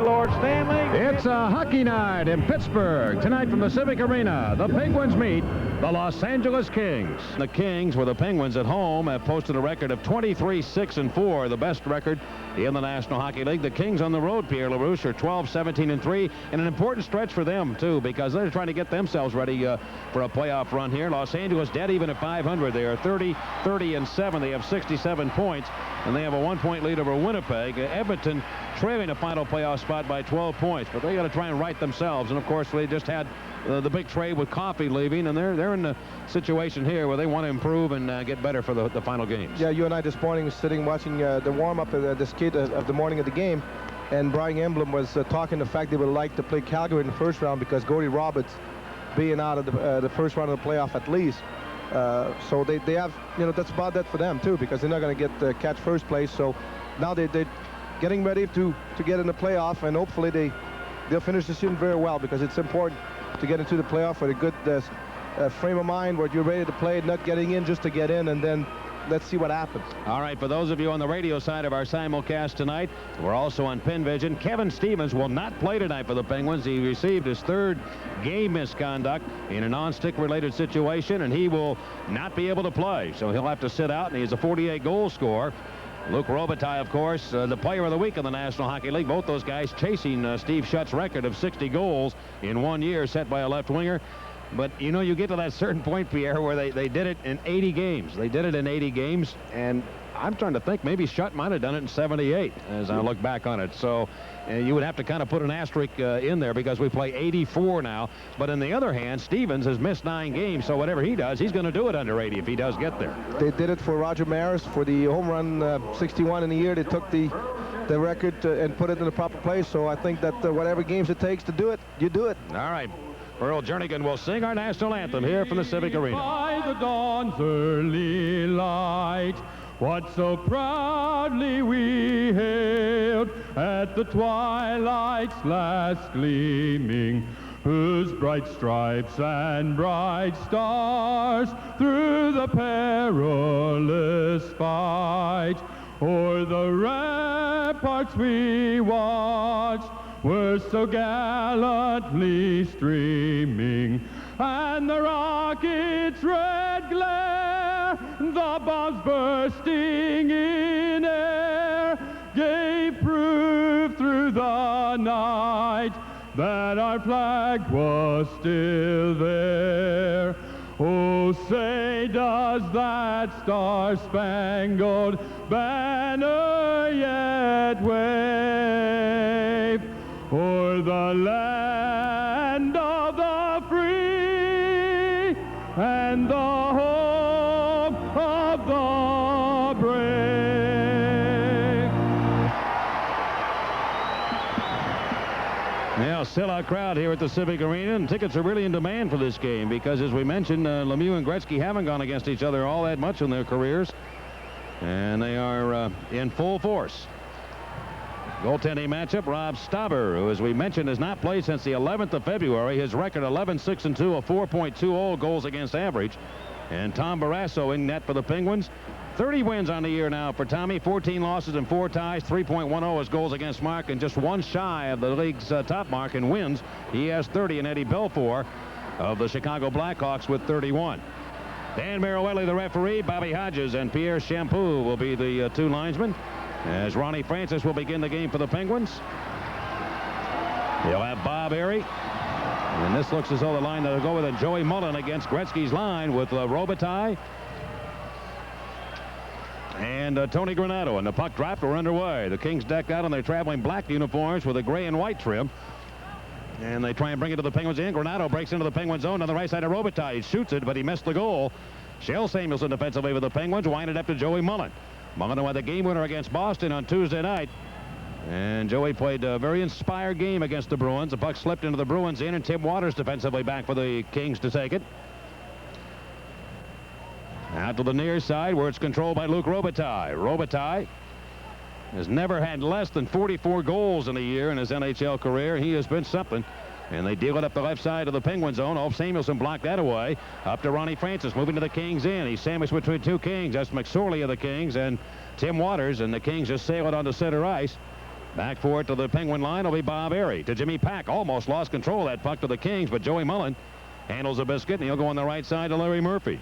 Lord Stanley. It's a hockey night in Pittsburgh. Tonight from the Civic Arena, the Penguins meet the Los Angeles Kings. The Kings, with the Penguins at home, have posted a record of 23-6-4, the best record in the National Hockey League. The Kings on the road, Pierre LaRouche, are 12-17-3, and an important stretch for them, too, because they're trying to get themselves ready for a playoff run here. Los Angeles dead even at 500. They are 30-30-7. They have 67 points, and they have a 1-point lead over Winnipeg. Edmonton trailing a final playoff spot by 12 points, but they got to try and right themselves. And of course, they just had the big trade with Coffey leaving, and they're in the situation here where they want to improve and get better for the final games. Yeah, you and I this morning was sitting watching the warm-up of the skate of the morning of the game, and Brian Emblem was talking the fact they would like to play Calgary in the first round because Gordy Roberts being out of the first round of the playoff at least. So they have, that's about that for them too, because they're not going to get catch first place. So now they're getting ready to get in the playoff, and hopefully they'll finish the season very well, because it's important to get into the playoff with a good frame of mind where you're ready to play, not getting in just to get in, and then let's see what happens. All right, for those of you on the radio side of our simulcast tonight, we're also on Pin Vision. Kevin Stevens will not play tonight for the Penguins. He received his third game misconduct in a non-stick related situation, and he will not be able to play. So he'll have to sit out, and he's a 48-goal scorer. Luc Robitaille, of course, the player of the week in the National Hockey League. Both those guys chasing Steve Shutt's record of 60 goals in 1 year set by a left winger. But, you get to that certain point, Pierre, where they did it in 80 games. They did it in 80 games, and I'm trying to think maybe Shutt might have done it in 78 as I look back on it. So you would have to kind of put an asterisk in there, because we play 84 now. But on the other hand, Stevens has missed 9 games, so whatever he does, he's going to do it under 80 if he does get there. They did it for Roger Maris for the home run 61 in the year. They took the record and put it in the proper place. So I think that whatever games it takes to do it, you do it. All right. Earl Jernigan will sing our national anthem here from the Civic Arena. By the dawn's early light, what so proudly we hailed at the twilight's last gleaming, whose bright stripes and bright stars through the perilous fight o'er the ramparts we watched were so gallantly streaming, and the rocket's red glare, the bombs bursting in air, gave proof through the night that our flag was still there. Oh, say does that star-spangled banner yet wave o'er the land of the free and the home of the brave. Now, sellout crowd here at the Civic Arena, and tickets are really in demand for this game because, as we mentioned, Lemieux and Gretzky haven't gone against each other all that much in their careers, and they are in full force. Goaltending matchup, Rob Stauber, who, as we mentioned, has not played since the 11th of February. His record 11-6-2, a 4.20 goals against average. And Tom Barrasso in net for the Penguins. 30 wins on the year now for Tommy, 14 losses and 4 ties, 3.10 his goals against mark, and just one shy of the league's top mark in wins. He has 30, and Eddie Belfour of the Chicago Blackhawks with 31. Dan Maruelli, the referee. Bobby Hodges and Pierre Champoux will be the two linesmen, as Ronnie Francis will begin the game for the Penguins. He'll have Bob Airey. And this looks as though the line that will go with it, Joey Mullen against Gretzky's line with Robitaille and Tony Granato. And the puck drop, we're underway. The Kings decked out in their traveling black uniforms with a gray and white trim. And they try and bring it to the Penguins in. Granato breaks into the Penguins zone on the right side of Robitaille. He shoots it, but he missed the goal. Shell Samuelson defensively with the Penguins, winded up to Joey Mullen. Mullen had the game winner against Boston on Tuesday night. And Joey played a very inspired game against the Bruins. The puck slipped into the Bruins in, and Tim Waters defensively back for the Kings to take it. Out to the near side where it's controlled by Luc Robitaille. Robitaille has never had less than 44 goals in a year in his NHL career. He has been something. And they deal it up the left side of the Penguin zone. Ulf Samuelson blocked that away. Up to Ronnie Francis, moving to the Kings in. He's sandwiched between two Kings. That's McSorley of the Kings and Tim Waters. And the Kings just sail it onto center ice. Back for it to the Penguin line will be Bob Airy. To Jimmy Pack. Almost lost control of that puck to the Kings, but Joey Mullen handles the biscuit, and he'll go on the right side to Larry Murphy.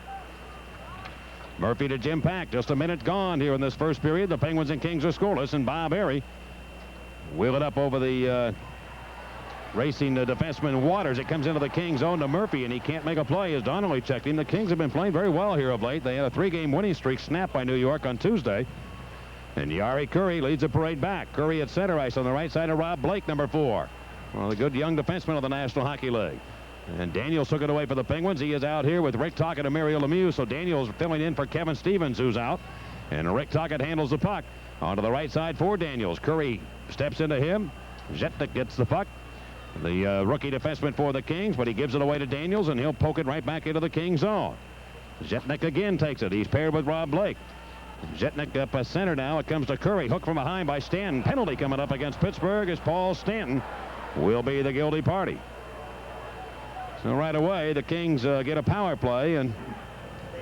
Murphy to Jim Pack. Just a minute gone here in this first period. The Penguins and Kings are scoreless, and Bob Airy wheel it up over the racing defenseman Waters. It comes into the Kings zone to Murphy, and he can't make a play as Donnelly checked him. The Kings have been playing very well here of late. They had a 3-game winning streak snapped by New York on Tuesday. And Yari Curry leads the parade back. Curry at center ice on the right side of Rob Blake, number 4. One of the good young defensemen of the National Hockey League. And Daniels took it away for the Penguins. He is out here with Rick Tocchet and Mario Lemieux. So Daniels filling in for Kevin Stevens, who's out. And Rick Tocchet handles the puck. Onto the right side for Daniels. Curry steps into him. Zetnik gets the puck. The rookie defenseman for the Kings, but he gives it away to Daniels, and he'll poke it right back into the Kings zone. Zetnik again takes it. He's paired with Rob Blake. Zetnik up a center now. It comes to Curry. Hooked from behind by Stanton. Penalty coming up against Pittsburgh as Paul Stanton will be the guilty party. So right away, the Kings get a power play, and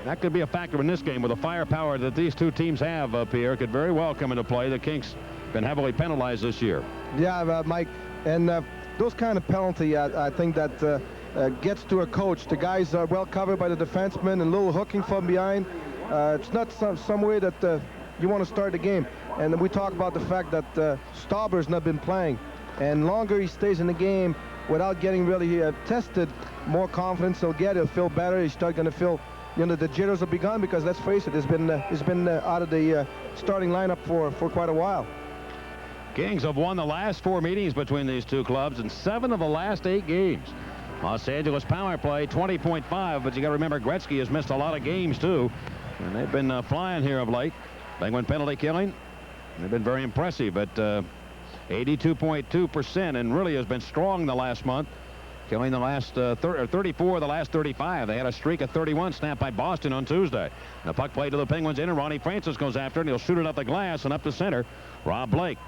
that could be a factor in this game with the firepower that these two teams have up here. Could very well come into play. The Kings been heavily penalized this year. Yeah, Mike, and those kind of penalty, I think that gets to a coach. The guys are well covered by the defenseman and a little hooking from behind. It's not some way that you want to start the game. And we talk about the fact that Stauber's not been playing. And longer he stays in the game without getting really tested, more confidence he'll get. He'll feel better. He's starting to feel, the jitters have begun because, let's face it, he's been out of the starting lineup for quite a while. Kings have won the last 4 meetings between these two clubs and 7 of the last 8 games. Los Angeles power play 20.5, but you got to remember Gretzky has missed a lot of games too, and they've been flying here of late. Penguin penalty killing, they've been very impressive, but 82.2%, and really has been strong the last month, killing the last 34 of the last 35. They had a streak of 31 snapped by Boston on Tuesday. The puck played to the Penguins in, and Ronnie Francis goes after it, and he'll shoot it up the glass and up to center. Rob Blake.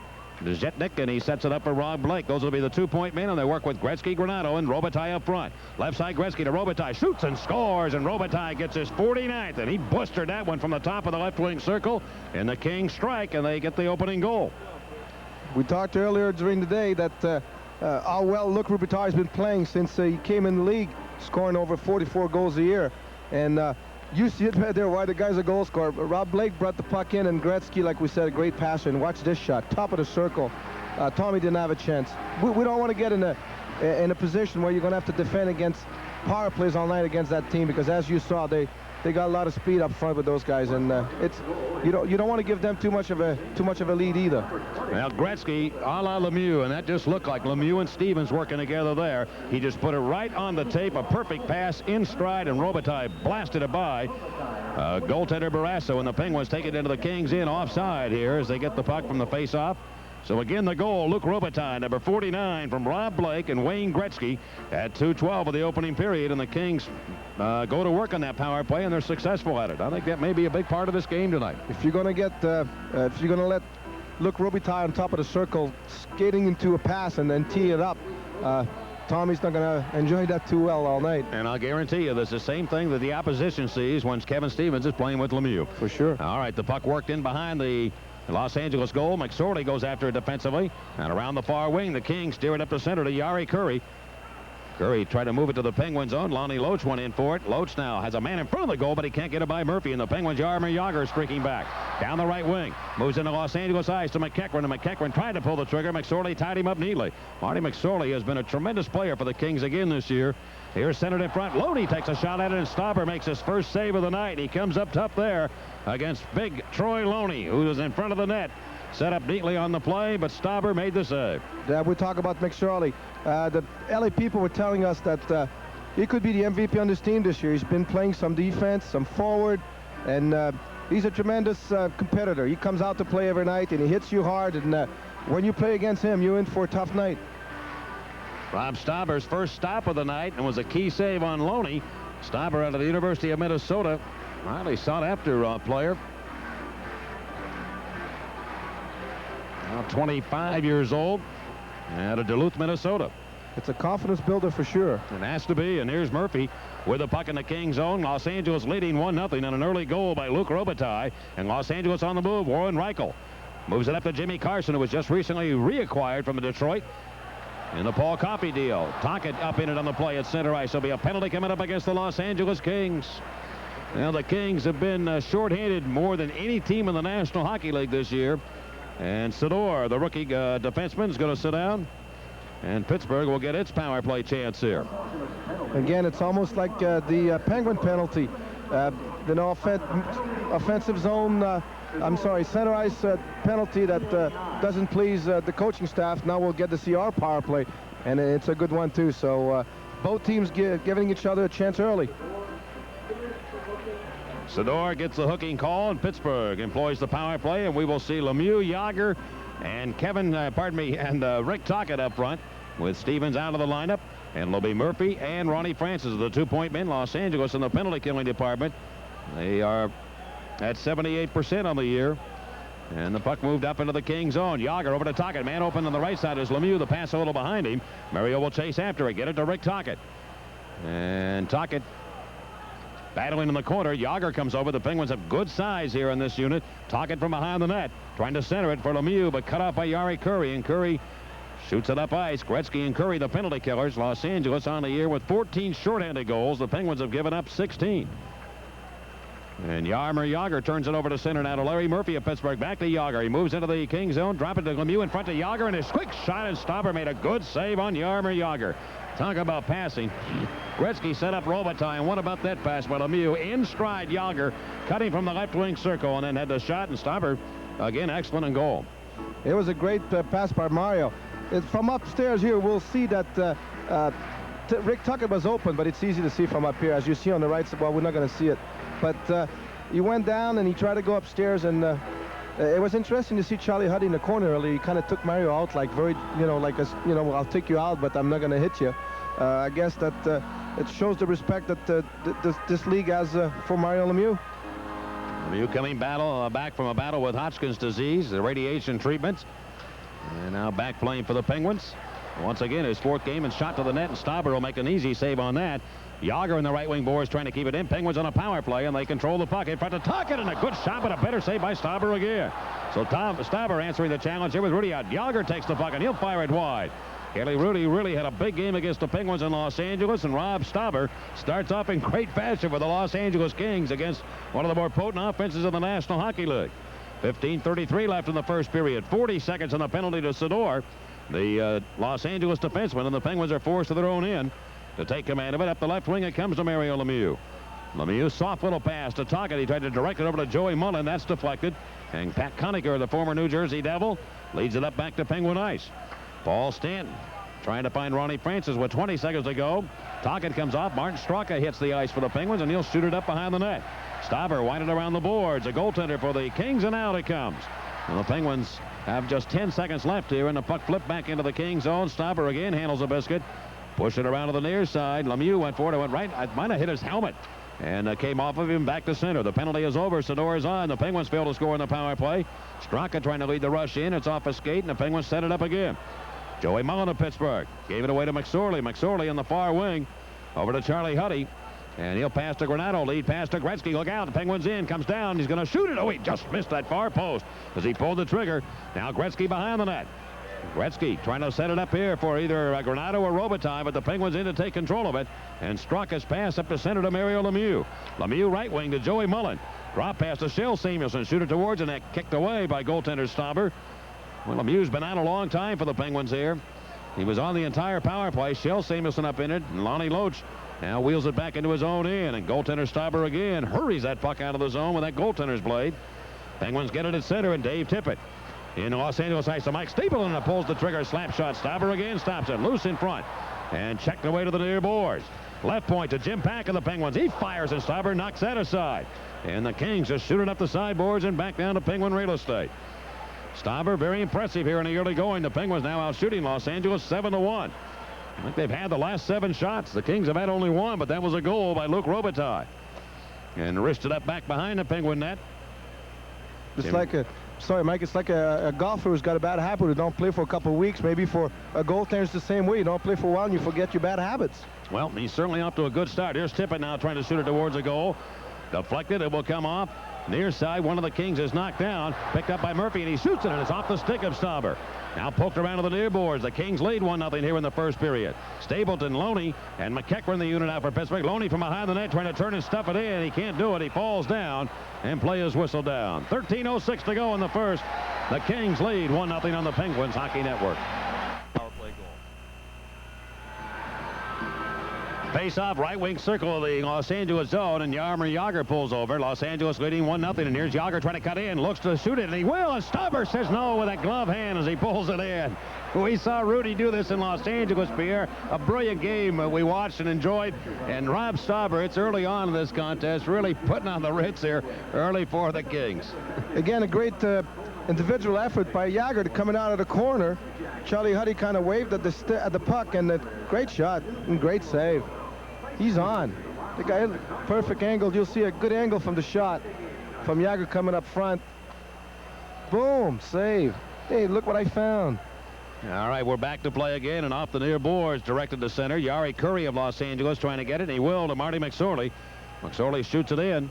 Zetnik, and he sets it up for Rob Blake. Those will be the 2-point men, and they work with Gretzky, Granato, and Robitaille up front. Left side, Gretzky to Robitaille. Shoots and scores, and Robitaille gets his 49th, and he blistered that one from the top of the left wing circle. And the Kings strike, and they get the opening goal. We talked earlier during the day that how well Luc Robitaille has been playing since he came in the league, scoring over 44 goals a year. And you see it right there why the guy's a goal scorer. Rob Blake brought the puck in, and Gretzky, like we said, a great passer. And watch this shot, top of the circle. Tommy didn't have a chance. We don't want to get in a position where you're going to have to defend against power plays all night against that team, because as you saw, they got a lot of speed up front with those guys, and it's you don't want to give them too much of a lead either. Well, Gretzky a la Lemieux, and that just looked like Lemieux and Stevens working together there. He just put it right on the tape, a perfect pass in stride, and Robitaille blasted it by goaltender Barrasso, and the Penguins take it into the Kings in offside here as they get the puck from the face-off. So again, the goal, Luc Robitaille, number 49 from Rob Blake and Wayne Gretzky at 2:12 of the opening period, and the Kings go to work on that power play, and they're successful at it. I think that may be a big part of this game tonight. If you're going to let Luc Robitaille on top of the circle skating into a pass and then tee it up, Tommy's not going to enjoy that too well all night. And I'll guarantee you, there's the same thing that the opposition sees when Kevin Stevens is playing with Lemieux. For sure. All right, the puck worked in behind the Los Angeles goal. McSorley goes after it defensively. And around the far wing, the Kings steer it up to center to Yari Curry. Curry tried to move it to the Penguins zone. Lonnie Loach went in for it. Loach now has a man in front of the goal, but he can't get it by Murphy. And the Penguins, Jaromir Jagr streaking back. Down the right wing. Moves into Los Angeles ice to McEachran. And McEachran tried to pull the trigger. McSorley tied him up neatly. Marty McSorley has been a tremendous player for the Kings again this year. Here's centered in front. Loney takes a shot at it, and Stauber makes his first save of the night. He comes up tough there against big Troy Loney, who was in front of the net. Set up neatly on the play, but Stauber made the save. Yeah, we talk about McSorley. The LA people were telling us that he could be the MVP on this team this year. He's been playing some defense, some forward, and he's a tremendous competitor. He comes out to play every night, and he hits you hard, and when you play against him, you're in for a tough night. Rob Stauber's first stop of the night, and was a key save on Loney. Stauber out of the University of Minnesota. Highly sought after player. Now 25 years old, out of Duluth, Minnesota. It's a confidence builder for sure. It has to be, and here's Murphy with the puck in the Kings zone. Los Angeles leading 1-0 on an early goal by Luc Robitaille, and Los Angeles on the move. Warren Reichel Moves it up to Jimmy Carson, who was just recently reacquired from Detroit in the Paul Coffey deal. Tocchet up in it on the play at center ice. There'll be a penalty coming up against the Los Angeles Kings. Now, the Kings have been shorthanded more than any team in the National Hockey League this year. And Sador, the rookie defenseman, is going to sit down. And Pittsburgh will get its power play chance here. Again, it's almost like the Penguin penalty. Offensive zone, center ice penalty that doesn't please the coaching staff. Now we'll get to see our power play, and it's a good one too. So both teams giving each other a chance early. Sador gets the hooking call, and Pittsburgh employs the power play, and we will see Lemieux, Jagr, and Rick Tocchet up front, with Stevens out of the lineup. And it'll be Murphy and Ronnie Francis, the 2-point men. Los Angeles in the penalty killing department. They are at 78% on the year. And the puck moved up into the King zone. Jagr over to Tocchet. Man open on the right side is Lemieux. The pass a little behind him. Mario will chase after it. Get it to Rick Tocchet. And Tocchet battling in the corner. Jagr comes over. The Penguins have good size here in this unit. Tocchet from behind the net. Trying to center it for Lemieux, but cut off by Jari Kurri. And Kurri shoots it up ice. Gretzky and Kurri, the penalty killers. Los Angeles on the year with 14 shorthanded goals. The Penguins have given up 16. And Jaromir Jagr turns it over to center now to Larry Murphy of Pittsburgh. Back to Jagr. He moves into the King zone. Drop it to Lemieux in front to Jagr. And his quick shot, and Stauber made a good save on Jaromir Jagr. Talk about passing. Gretzky set up Robitaille, and what about that pass by Lemieux? In stride, Jagr cutting from the left wing circle, and then had the shot, and Stauber, again, excellent in goal. It was a great pass by Mario. From upstairs here, we'll see that Rick Tocchet was open, but it's easy to see from up here. As you see on the right side, well, we're not going to see it. But he went down, and he tried to go upstairs, and it was interesting to see Charlie Huddy in the corner early. He kind of took Mario out, like I'll take you out, but I'm not going to hit you. I guess that it shows the respect that this league has for Mario Lemieux. Lemieux coming back from a battle with Hodgkin's disease, the radiation treatments. And now back playing for the Penguins. Once again, his fourth game and shot to the net, and Stauber will make an easy save on that. Jagr in the right wing boards trying to keep it in. Penguins on a power play, and they control the puck in front of Tocchet, and a good shot, but a better save by Stauber again. So Stauber answering the challenge here with Rudy out. Jagr takes the puck, and he'll fire it wide. Kelly Rudy really had a big game against the Penguins in Los Angeles, and Rob Stauber starts off in great fashion for the Los Angeles Kings against one of the more potent offenses in the National Hockey League. 15:33 left in the first period. 40 seconds on the penalty to Sador, the Los Angeles defenseman, and the Penguins are forced to their own end to take command of it. Up the left wing, it comes to Mario Lemieux. Lemieux, soft little pass to Tocchet. He tried to direct it over to Joey Mullen. That's deflected. And Pat Conacher, the former New Jersey Devil, leads it up back to Penguin ice. Paul Stanton trying to find Ronnie Francis with 20 seconds to go. Tocchet comes off. Martin Straka hits the ice for the Penguins, and he'll shoot it up behind the net. Stauber winded around the boards. A goaltender for the Kings, and out it comes. And the Penguins have just 10 seconds left here, and the puck flipped back into the King zone. Stauber again handles a biscuit. Push it around to the near side. Lemieux went for it. It went right. It might have hit his helmet. And came off of him back to center. The penalty is over. Sador is on. The Penguins fail to score in the power play. Straka trying to lead the rush in. It's off a skate, and the Penguins set it up again. Joey Mullen of Pittsburgh gave it away to McSorley. McSorley in the far wing. Over to Charlie Huddy. And he'll pass to Granato. Lead pass to Gretzky. Look out. The Penguins in. Comes down. He's going to shoot it. Oh, he just missed that far post as he pulled the trigger. Now Gretzky behind the net. Gretzky trying to set it up here for either Granato or Robitaille, but the Penguins in to take control of it. And Straka's pass up to center to Mario Lemieux. Lemieux right wing to Joey Mullen. Drop pass to Shel Samuelson. Shoot it towards the net. Kicked away by goaltender Stauber. Well, Lemieux's been out a long time for the Penguins here. He was on the entire power play. Shel Samuelson up in it. And Lonnie Loach now wheels it back into his own end. And goaltender Stauber again hurries that puck out of the zone with that goaltender's blade. Penguins get it at center, and Dave Tippett in Los Angeles ice to Mike Stapleton, and pulls the trigger. Slap shot. Stauber again stops it. Loose in front. And checked away to the near boards. Left point to Jim Pack of the Penguins. He fires, and Stauber knocks that aside. And the Kings just shoot it up the sideboards and back down to Penguin real estate. Stauber very impressive here in the early going. The Penguins now out shooting Los Angeles 7-1. I think they've had the last 7 shots. The Kings have had only 1, but that was a goal by Luc Robitaille. And wristed it up back behind the Penguin net. It's like sorry, Mike, it's like a golfer who's got a bad habit who don't play for a couple of weeks. Maybe for a goaltender, it's the same way. You don't play for a while and you forget your bad habits. Well, he's certainly off to a good start. Here's Tippett now trying to shoot it towards the goal. Deflected. It will come off. Near side, one of the Kings is knocked down. Picked up by Murphy, and he shoots it, and it's off the stick of Stauber. Now poked around to the near boards. The Kings lead 1-0 here in the first period. Stapleton, Loney, and McEachran the unit out for Pittsburgh. Loney from behind the net trying to turn and stuff it in. He can't do it. He falls down, and play is whistled down. 13:06 to go in the first. The Kings lead 1-0 on the Penguins Hockey Network. Power play goal. Face-off, right wing circle of the Los Angeles zone, and Jaromir Jagr pulls over. Los Angeles leading 1-0, and here's Jagr trying to cut in, looks to shoot it, and he will, and Stauber says no with a glove hand as he pulls it in. We saw Rudy do this in Los Angeles, Pierre. A brilliant game we watched and enjoyed, and Rob Stauber, it's early on in this contest, really putting on the Ritz here early for the Kings. Again, a great individual effort by Jagr coming out of the corner. Charlie Huddy kind of waved at the puck, and a great shot and great save. He's on. The guy, perfect angle. You'll see a good angle from the shot from Jagr coming up front. Boom, save. Hey, look what I found. All right, we're back to play again, and off the near boards, directed to center. Yari Curry of Los Angeles trying to get it, and he will to Marty McSorley. McSorley shoots it in.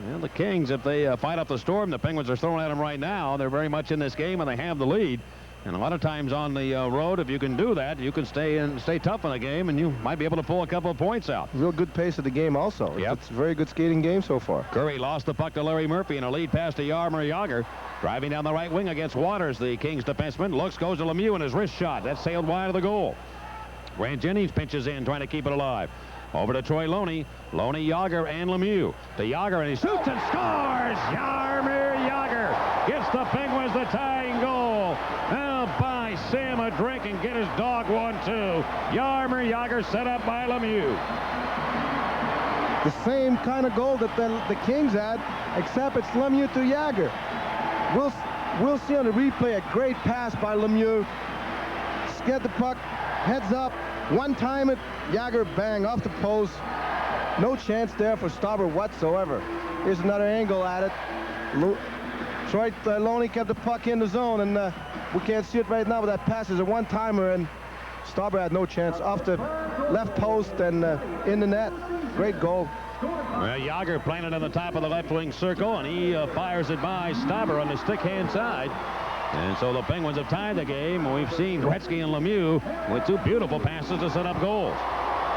And the Kings, if they fight up the storm, the Penguins are throwing at them right now. They're very much in this game, and they have the lead. And a lot of times on the road, if you can do that, you can stay tough in a game, and you might be able to pull a couple of points out. Real good pace of the game also. Yep. It's a very good skating game so far. Curry lost the puck to Larry Murphy, and a lead pass to Jaromir Jagr. Driving down the right wing against Waters, the Kings defenseman. Looks, goes to Lemieux, and his wrist shot. That sailed wide of the goal. Grant Jennings pinches in, trying to keep it alive. Over to Troy Loney. Loney, Jagr, and Lemieux. To Jagr, and he shoots and scores! Jaromir Jagr gets the Penguins the tying goal. Now buy Sam a drink and get his dog one, too. Jaromir Jagr set up by Lemieux. The same kind of goal that the Kings had, except it's Lemieux to Jagr. We'll see on the replay a great pass by Lemieux. Get the puck, heads up, one-time it, Jagr bang off the post. No chance there for Stauber whatsoever. Here's another angle at it. Troy Loney kept the puck in the zone, and we can't see it right now, but that pass is a one-timer, and Stauber had no chance off the left post and in the net. Great goal. Well, Jagr planted on the top of the left wing circle, and he fires it by Stauber on the stick hand side. And so the Penguins have tied the game. We've seen Gretzky and Lemieux with two beautiful passes to set up goals.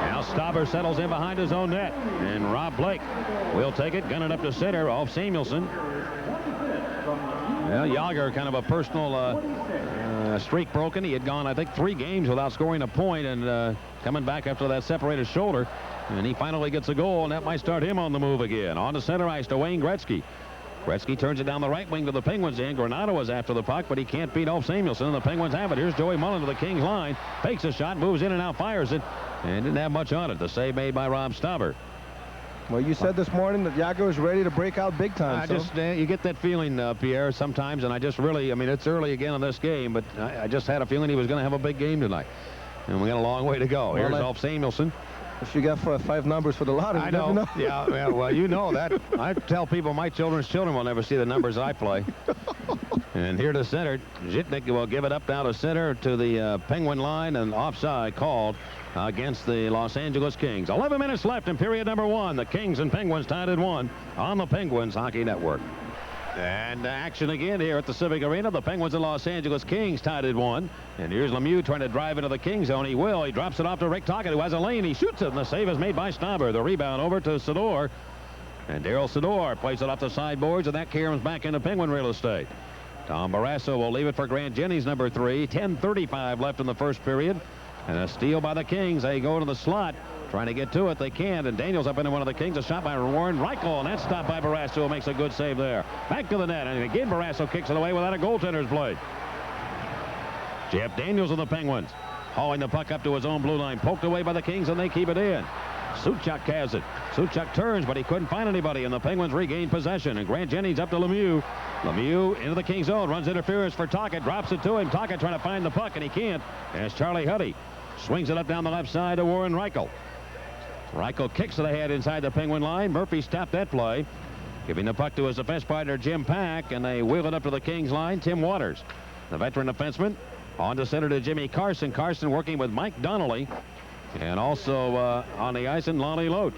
Now Stauber settles in behind his own net, and Rob Blake will take it, gun it up to center off Samuelson. Well, Jagr, kind of a personal streak broken. He had gone, I think, 3 games without scoring a point, and coming back after that separated shoulder. And he finally gets a goal, and that might start him on the move again. On to center ice to Wayne Gretzky. Gretzky turns it down the right wing to the Penguins, and Granato was after the puck, but he can't beat off Samuelson, and the Penguins have it. Here's Joey Mullen to the Kings line. Fakes a shot, moves in and out, fires it, and didn't have much on it. The save made by Rob Stauber. Well, you said this morning that Jagr was ready to break out big time. You get that feeling, Pierre, sometimes, and I just really, I mean, it's early again in this game, but I just had a feeling he was going to have a big game tonight. And we got a long way to go. Here's Alf Samuelson. If you got 5 numbers for the lottery, I know. Yeah, well, you know that. I tell people my children's children will never see the numbers I play. And here to center, Zhitnik will give it up down to center to the Penguin line, and offside called against the Los Angeles Kings. 11 minutes left in period number 1. The Kings and Penguins tied at 1 on the Penguins Hockey Network. And action again here at the Civic Arena. The Penguins and Los Angeles Kings tied at 1. And here's Lemieux trying to drive into the King zone. He will. He drops it off to Rick Tocchet, who has a lane. He shoots it, and the save is made by Stauber. The rebound over to Sador. And Daryl Sador plays it off the sideboards, and that comes back into Penguin real estate. Tom Barrasso will leave it for Grant Jennings, number 3. 10:35 left in the first period. And a steal by the Kings. They go to the slot. Trying to get to it. They can't. And Daniels up into one of the Kings. A shot by Warren Reichel. And that's stopped by Barrasso, who makes a good save there. Back to the net. And again, Barrasso kicks it away without a goaltender's blade. Jeff Daniels of the Penguins hauling the puck up to his own blue line. Poked away by the Kings, and they keep it in. Suchak has it. Suchak turns, but he couldn't find anybody, and the Penguins regain possession. And Grant Jennings up to Lemieux. Lemieux into the Kings zone. Runs interference for Tocchet. Drops it to him. Tocchet trying to find the puck, and he can't. And it's Charlie Huddy. Swings it up down the left side to Warren Reichel. Reichel kicks it ahead inside the Penguin line. Murphy stopped that play, giving the puck to his defense partner, Jim Pack, and they wheel it up to the Kings line. Tim Waters, the veteran defenseman, on to center to Jimmy Carson. Carson working with Mike Donnelly. And also on the ice, and Lonnie Loach.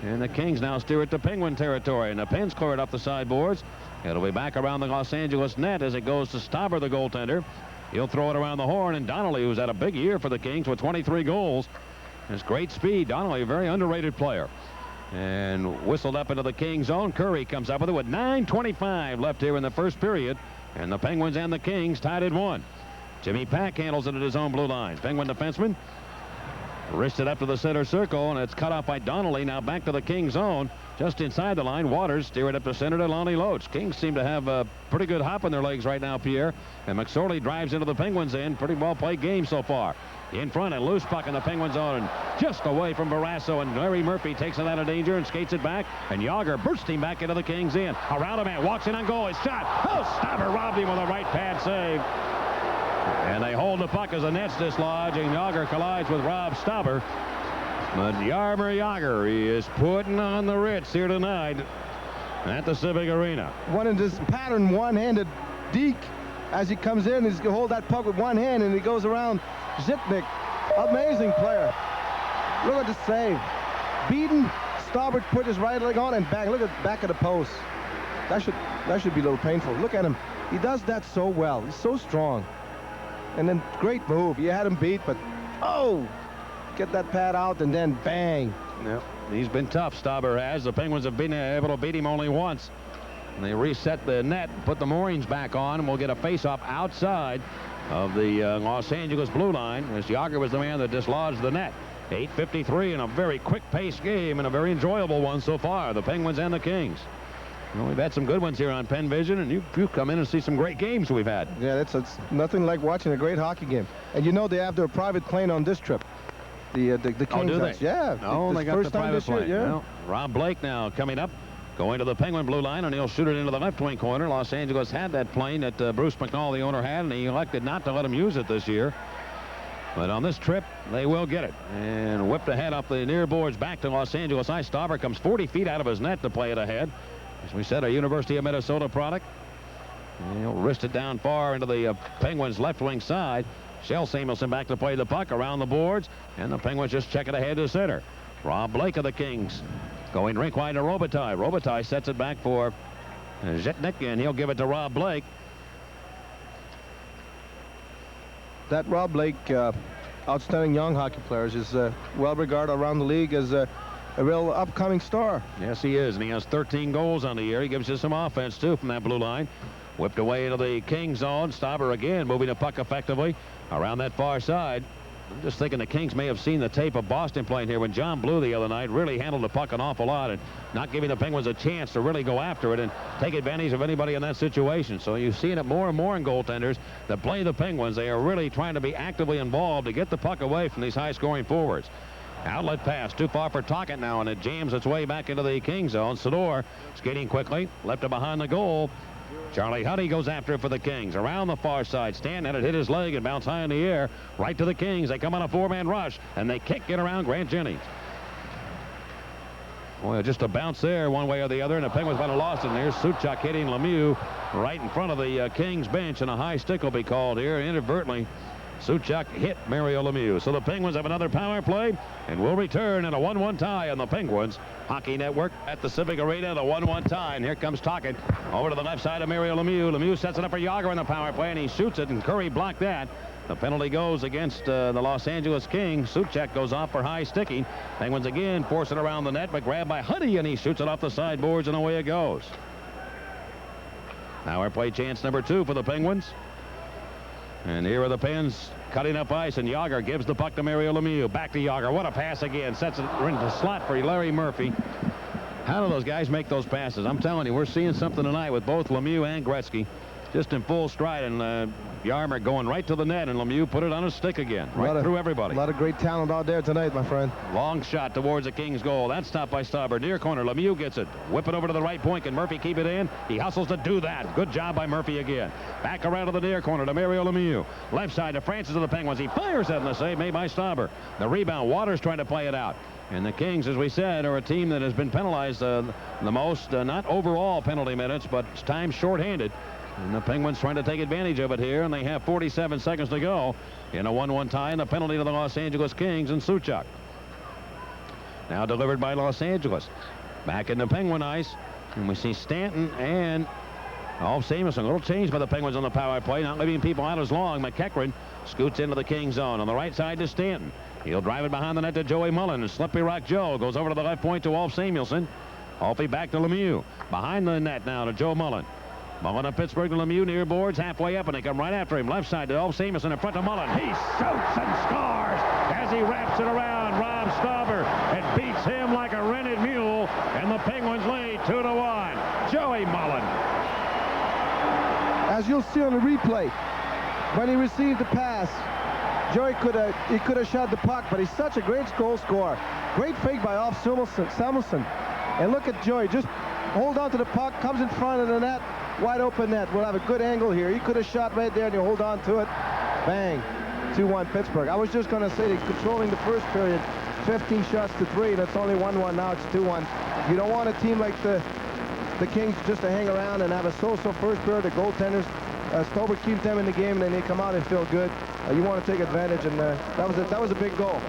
And the Kings now steer it to Penguin territory. And the Pens clear it up the sideboards. It'll be back around the Los Angeles net as it goes to Stauber, the goaltender. He'll throw it around the horn. And Donnelly, who's had a big year for the Kings with 23 goals. Has great speed. Donnelly, a very underrated player. And whistled up into the Kings zone. Curry comes up with it with 9:25 left here in the first period. And the Penguins and the Kings tied at 1. Jimmy Pack handles it at his own blue line. Penguin defenseman wristed up to the center circle, and it's cut off by Donnelly. Now back to the Kings zone. Just inside the line, Waters steer it up to center to Lonnie Loach. Kings seem to have a pretty good hop in their legs right now, Pierre. And McSorley drives into the Penguins end. Pretty well played game so far. In front, and loose puck in the Penguins zone, and just away from Barrasso, and Larry Murphy takes it out of danger and skates it back, and Yager bursting back into the Kings end. Around a man, walks in on goal, his shot. Oh, Stauber robbed him with a right pad save. And they hold the puck as the net's dislodged, and Yager collides with Rob Stauber. But Jaromir Jagr, he is putting on the Ritz here tonight at the Civic Arena. One in this pattern, one-handed deke as he comes in. He's going to hold that puck with one hand, and he goes around Zitnik. Amazing player. Look at the save. Beaten. Stauber put his right leg on and back. Look at the back of the post. That should be a little painful. Look at him. He does that so well. He's so strong. And then great move. You had him beat, but oh, get that pad out and then bang. Yep. He's been tough, Stauber has. The Penguins have been able to beat him only once. And they reset the net, put the moorings back on, and we'll get a face-off outside of the Los Angeles blue line, as Yager was the man that dislodged the net. 8:53 in a very quick-paced game and a very enjoyable one so far, the Penguins and the Kings. Well, we've had some good ones here on Penn Vision, and you've come in and see some great games we've had. Yeah, it's nothing like watching a great hockey game. And you know they have their private plane on this trip. The Kings. Oh, do they? Yeah. Oh, they got the private plane. Yeah. Well, Rob Blake now coming up, going to the Penguin blue line, and he'll shoot it into the left wing corner. Los Angeles had that plane that Bruce McNall, the owner, had, and he elected not to let him use it this year. But on this trip, they will get it. And whipped ahead up the near boards back to Los Angeles ice. Stauber comes 40 feet out of his net to play it ahead. As we said, a University of Minnesota product. And he'll wrist it down far into the Penguins' left wing side. Shel Samuelson back to play the puck around the boards, and the Penguins just check it ahead to center. Rob Blake of the Kings going rink wide to Robitaille. Robitaille sets it back for Zitnik, and he'll give it to Rob Blake. That Rob Blake, outstanding young hockey player, is well regarded around the league as a real upcoming star. Yes, he is, and he has 13 goals on the year. He gives you some offense, too, from that blue line. Whipped away into the Kings zone. Stauber again moving the puck effectively around that far side. I'm just thinking the Kings may have seen the tape of Boston playing here when John Blue the other night really handled the puck an awful lot and not giving the Penguins a chance to really go after it and take advantage of anybody in that situation. So you've seen it more and more in goaltenders that play the Penguins. They are really trying to be actively involved to get the puck away from these high-scoring forwards. Outlet pass too far for Tocchet now, and it jams its way back into the Kings zone. Sador skating quickly, left it behind the goal. Charlie Huddy goes after it for the Kings. Around the far side. Stan had it hit his leg and bounce high in the air. Right to the Kings. They come on a four-man rush, and they kick it around Grant Jennings. Well, just a bounce there one way or the other, and the Penguins might have lost it. And here's Suchak hitting Lemieux right in front of the Kings bench, and a high stick will be called here inadvertently. Suchak hit Mario Lemieux. So the Penguins have another power play, and will return in a 1-1 tie on the Penguins Hockey Network at the Civic Arena. The 1-1 tie, and here comes Tocchet over to the left side of Mario Lemieux. Lemieux sets it up for Yager on the power play, and he shoots it, and Curry blocked that. The penalty goes against the Los Angeles Kings. Suchak goes off for high sticking. Penguins again force it around the net, but grabbed by Huddy, and he shoots it off the sideboards, and away it goes. Power play chance number 2 for the Penguins. And here are the Pens cutting up ice, and Yager gives the puck to Mario Lemieux. Back to Yager. What a pass again. Sets it into the slot for Larry Murphy. How do those guys make those passes? I'm telling you, we're seeing something tonight with both Lemieux and Gretzky just in full stride, and Jaromir going right to the net, and Lemieux put it on his stick again, right through everybody. A lot of great talent out there tonight, my friend. Long shot towards the Kings goal. That's stopped by Stauber. Near corner, Lemieux gets it. Whip it over to the right point. Can Murphy keep it in? He hustles to do that. Good job by Murphy again. Back around to the near corner to Mario Lemieux. Left side to Francis of the Penguins. He fires it, and the save made by Stauber. The rebound, Waters trying to play it out. And the Kings, as we said, are a team that has been penalized the most, not overall penalty minutes, but time shorthanded. And the Penguins trying to take advantage of it here, and they have 47 seconds to go. in a 1-1 tie, and a penalty to the Los Angeles Kings and Suchak. Now delivered by Los Angeles. Back in the Penguin ice, and we see Stanton and Samuelson. A little change by the Penguins on the power play, not leaving people out as long. McEachran scoots into the King zone. On the right side to Stanton. He'll drive it behind the net to Joey Mullen. And Slippery Rock Joe goes over to the left point to Ulf Samuelson. Ulfie back to Lemieux. Behind the net now to Joe Mullen. Mullen of Pittsburgh to Lemieux near boards, halfway up, and they come right after him. Left side to Ulf Samuelson in front of Mullen. He shoots and scores as he wraps it around Rob Stauber and beats him like a rented mule, and the Penguins lead 2-1. Joey Mullen. As you'll see on the replay, when he received the pass, Joey could have shot the puck, but he's such a great goal scorer. Great fake by Ulf Samuelson. And look at Joey, just hold on to the puck, comes in front of the net, wide open net. We'll have a good angle here. He could have shot right there, and you hold on to it. Bang. 2-1 Pittsburgh. I was just going to say they're controlling the first period, 15 shots to 3. That's only 1-1. Now it's 2-1. You don't want a team like the Kings just to hang around and have a so-so first period. The goaltenders, Stauber keeps them in the game, and then they come out and feel good. You want to take advantage, and that was a big goal.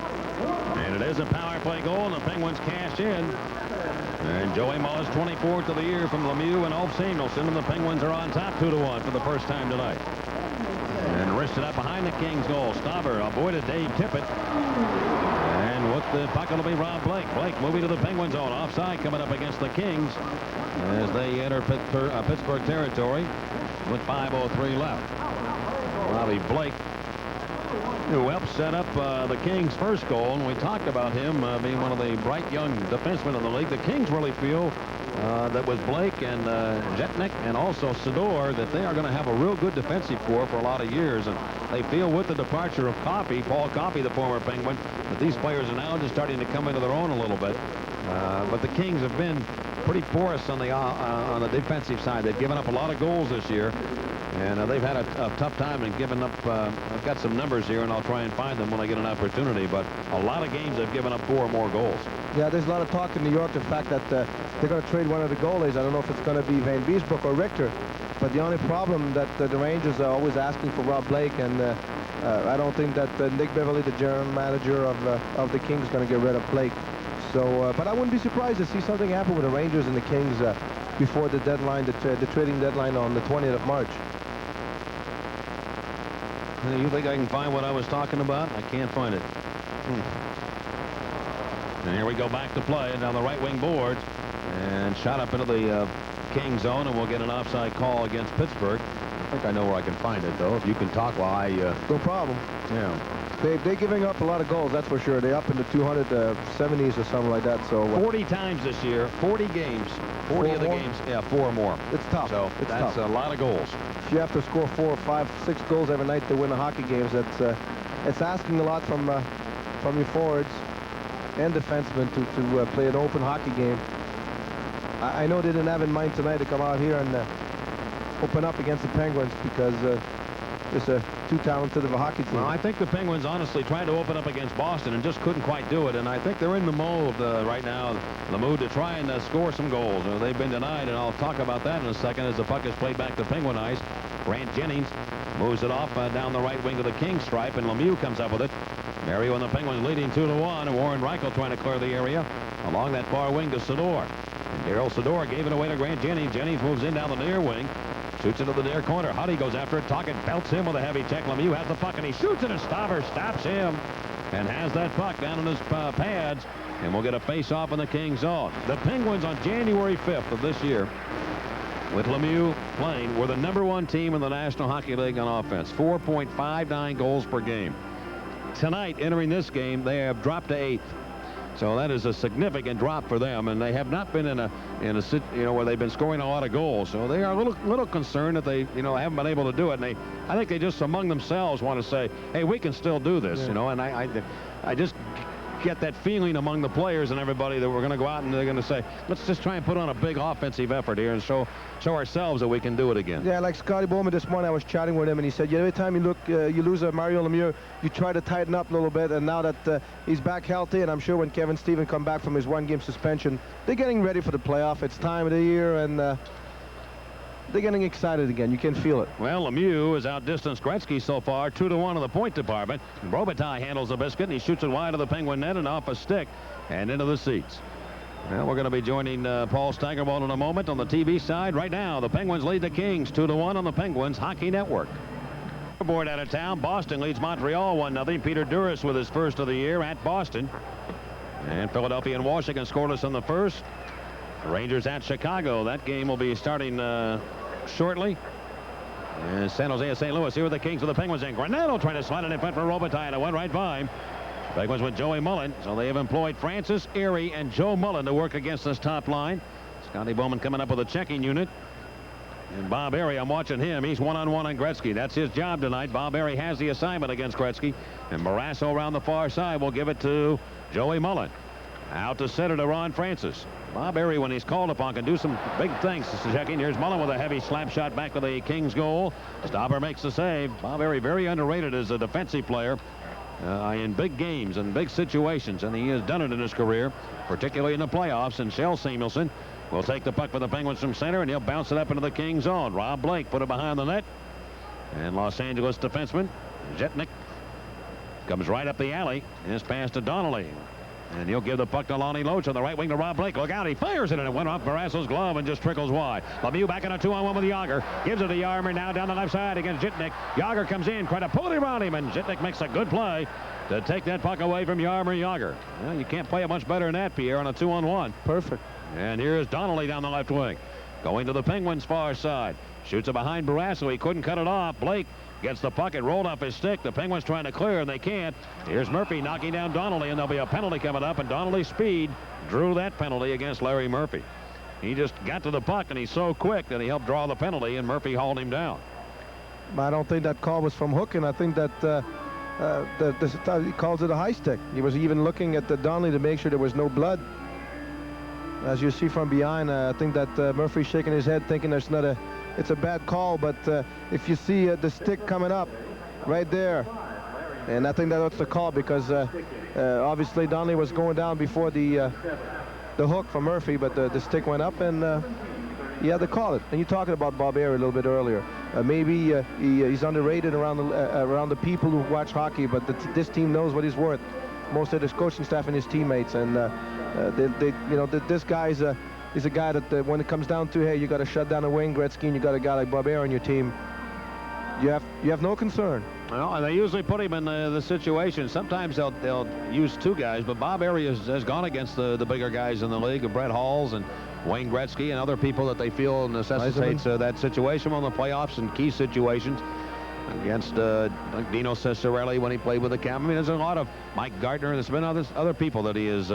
And it is a power play goal, and the Penguins cash in. And Joey Mullen's 24th of the year from Lemieux and Ulf Samuelson, and the Penguins are on top 2-1 for the first time tonight. And wristed up behind the Kings goal. Stauber avoided Dave Tippett. And with the puck, it'll be Rob Blake. Blake moving to the Penguins zone. Offside coming up against the Kings as they enter Pittsburgh territory with 5:03 left. Robbie Blake, who helped set up the Kings' first goal, and we talked about him being one of the bright young defensemen in the league. The Kings really feel that with Blake and Jetnik and also Sador that they are going to have a real good defensive core for a lot of years, and they feel with the departure of Paul Coffey, the former Penguin, that these players are now just starting to come into their own a little bit. But the Kings have been pretty porous on the defensive side. They've given up a lot of goals this year. And they've had a tough time and given up. I've got some numbers here, and I'll try and find them when I get an opportunity. But a lot of games they've given up 4 or more goals. Yeah, there's a lot of talk in New York, the fact that they're going to trade one of the goalies. I don't know if it's going to be Van Beesbrook or Richter. But the only problem that the Rangers are always asking for Rob Blake, and I don't think that Nick Beverly, the general manager of the Kings, is going to get rid of Blake. So, but I wouldn't be surprised to see something happen with the Rangers and the Kings before the deadline, the trading deadline on the 20th of March. You think I can find what I was talking about? I can't find it. And here we go back to play down the right wing boards, and shot up into the King zone, and we'll get an offside call against Pittsburgh. I think I know where I can find it, though. If you can talk while I... No problem. Yeah. They're giving up a lot of goals, that's for sure. They're up in the 270s or something like that. So 40 times this year, 40 games, 40 of the games, yeah, 4 or more. It's tough. So that's a lot of goals. If you have to score 4, 5, 6 goals every night to win the hockey games, it's asking a lot from your forwards and defensemen to play an open hockey game. I know they didn't have in mind tonight to come out here and open up against the Penguins because it's too talented of a hockey team. Well, I think the Penguins honestly tried to open up against Boston and just couldn't quite do it. And I think they're in the mold right now, the mood to try and score some goals. They've been denied, and I'll talk about that in a second as the puck is played back to Penguin ice. Grant Jennings moves it off down the right wing to the King stripe, and Lemieux comes up with it. Mario and the Penguins leading 2-1, and Warren Reichel trying to clear the area along that far wing to Sador. And Daryl Sador gave it away to Grant Jennings. Jennings moves in down the near wing. Shoots into the near corner. Huddy goes after it. Tocchet belts him with a heavy check. Lemieux has the puck, and he shoots it, and Stauber stops him and has that puck down in his pads. And we'll get a face-off in the King zone. The Penguins on January 5th of this year, with Lemieux playing, were the #1 team in the National Hockey League on offense. 4.59 goals per game. Tonight, entering this game, they have dropped to 8th. So that is a significant drop for them, and they have not been in a where they've been scoring a lot of goals. So they are a little concerned that they haven't been able to do it. And I think they just among themselves want to say, hey, we can still do this, And I just get that feeling among the players and everybody that we're going to go out and they're going to say, let's just try and put on a big offensive effort here and show ourselves that we can do it again. Yeah, like Scotty Bowman this morning, I was chatting with him, and he said, every time you lose a Mario Lemieux, you try to tighten up a little bit, and now that he's back healthy, and I'm sure when Kevin Stevens come back from his 1-game suspension, they're getting ready for the playoff. It's time of the year, and they're getting excited again. You can feel it. Well, Lemieux has outdistanced Gretzky so far, 2-1 in the point department. Robitaille handles the biscuit, and he shoots it wide of the Penguin net and off a stick and into the seats. Well, we're going to be joining Paul Steigerwald in a moment on the TV side. Right now, the Penguins lead the Kings 2-1 on the Penguins Hockey Network. Board out of town. Boston leads Montreal 1-0. Peter Duras with his first of the year at Boston. And Philadelphia and Washington scoreless in the first. Rangers at Chicago. That game will be starting shortly. And San Jose and St. Louis. Here are the Kings of the Penguins. And Granato trying to slide it in front for Robitaille. And it went right by him. Penguins with Joey Mullen. So they have employed Francis, Erie, and Joe Mullen to work against this top line. Scotty Bowman coming up with a checking unit. And Bob Erie, I'm watching him. He's one-on-one on Gretzky. That's his job tonight. Bob Erie has the assignment against Gretzky. And Barrasso around the far side will give it to Joey Mullen. Out to center to Ron Francis. Bob Erie, when he's called upon, can do some big things. Checking. Here's Mullen with a heavy slap shot back to the Kings goal. Stopper makes the save. Bob Erie very underrated as a defensive player in big games and big situations. And he has done it in his career, particularly in the playoffs. And Shel Samuelson will take the puck for the Penguins from center, and he'll bounce it up into the Kings zone. Rob Blake put it behind the net. And Los Angeles defenseman Jetnik comes right up the alley. His pass to Donnelly. And he'll give the puck to Lonnie Loach on the right wing to Rob Blake. Look out, he fires it, and it went off Barrasso's glove and just trickles wide. Lemieux back in a 2-on-1 with Yager. Gives it to Yarmer now down the left side against Jitnik. Yager comes in, trying to pull it around him, and Jitnik makes a good play to take that puck away from Yarmer Yager. Well, you can't play it much better than that, Pierre, on a 2-on-1. Perfect. And here's Donnelly down the left wing. Going to the Penguins' far side. Shoots it behind Barrasso. He couldn't cut it off. Blake gets the puck. It rolled off his stick. The Penguins trying to clear, and they can't. Here's Murphy knocking down Donnelly, and there'll be a penalty coming up, and Donnelly's speed drew that penalty against Larry Murphy. He just got to the puck, and he's so quick that he helped draw the penalty, and Murphy hauled him down. I don't think that call was from hooking. I think that he calls it a high stick. He was even looking at the Donnelly to make sure there was no blood. As you see from behind, I think that Murphy's shaking his head thinking it's a bad call, but if you see the stick coming up right there, and I think that's the call, because obviously Donnelly was going down before the hook from Murphy, but the stick went up, and he had to call it. And you're talking about Bob Erie a little bit earlier. Maybe he's underrated around the people who watch hockey, but this team knows what he's worth. Most of his coaching staff and his teammates, and this guy is a guy that when it comes down to, hey, you got to shut down a Wayne Gretzky, and you got a guy like Bob Erie on your team, you have no concern. Well, and they usually put him in the situation. Sometimes they'll use two guys, but Bob Erie has gone against the bigger guys in the league, Brett Halls and Wayne Gretzky and other people that they feel necessitates that situation on the playoffs and key situations. Against like Dino Ciccarelli when he played with the Cap. I mean, there's a lot of Mike Gardner. There's been other people that he has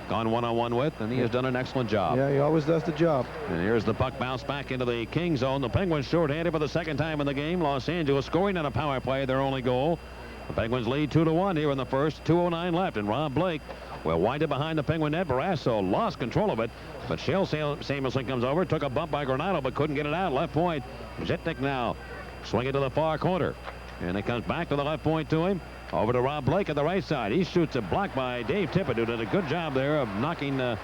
gone one-on-one with, and he has done an excellent job. Yeah, he always does the job. And here's the puck bounce back into the King zone. The Penguins shorthanded for the second time in the game. Los Angeles scoring on a power play, their only goal. The Penguins lead 2-1 here in the first. 2:09 left, and Rob Blake will wind it behind the Penguin net. Barrasso lost control of it, but Shel Samuelson comes over, took a bump by Granato, but couldn't get it out. Left point. Jetnik now swing it to the far corner, and it comes back to the left point to him. Over to Rob Blake at the right side. He shoots a block by Dave Tippett, who did a good job there of knocking that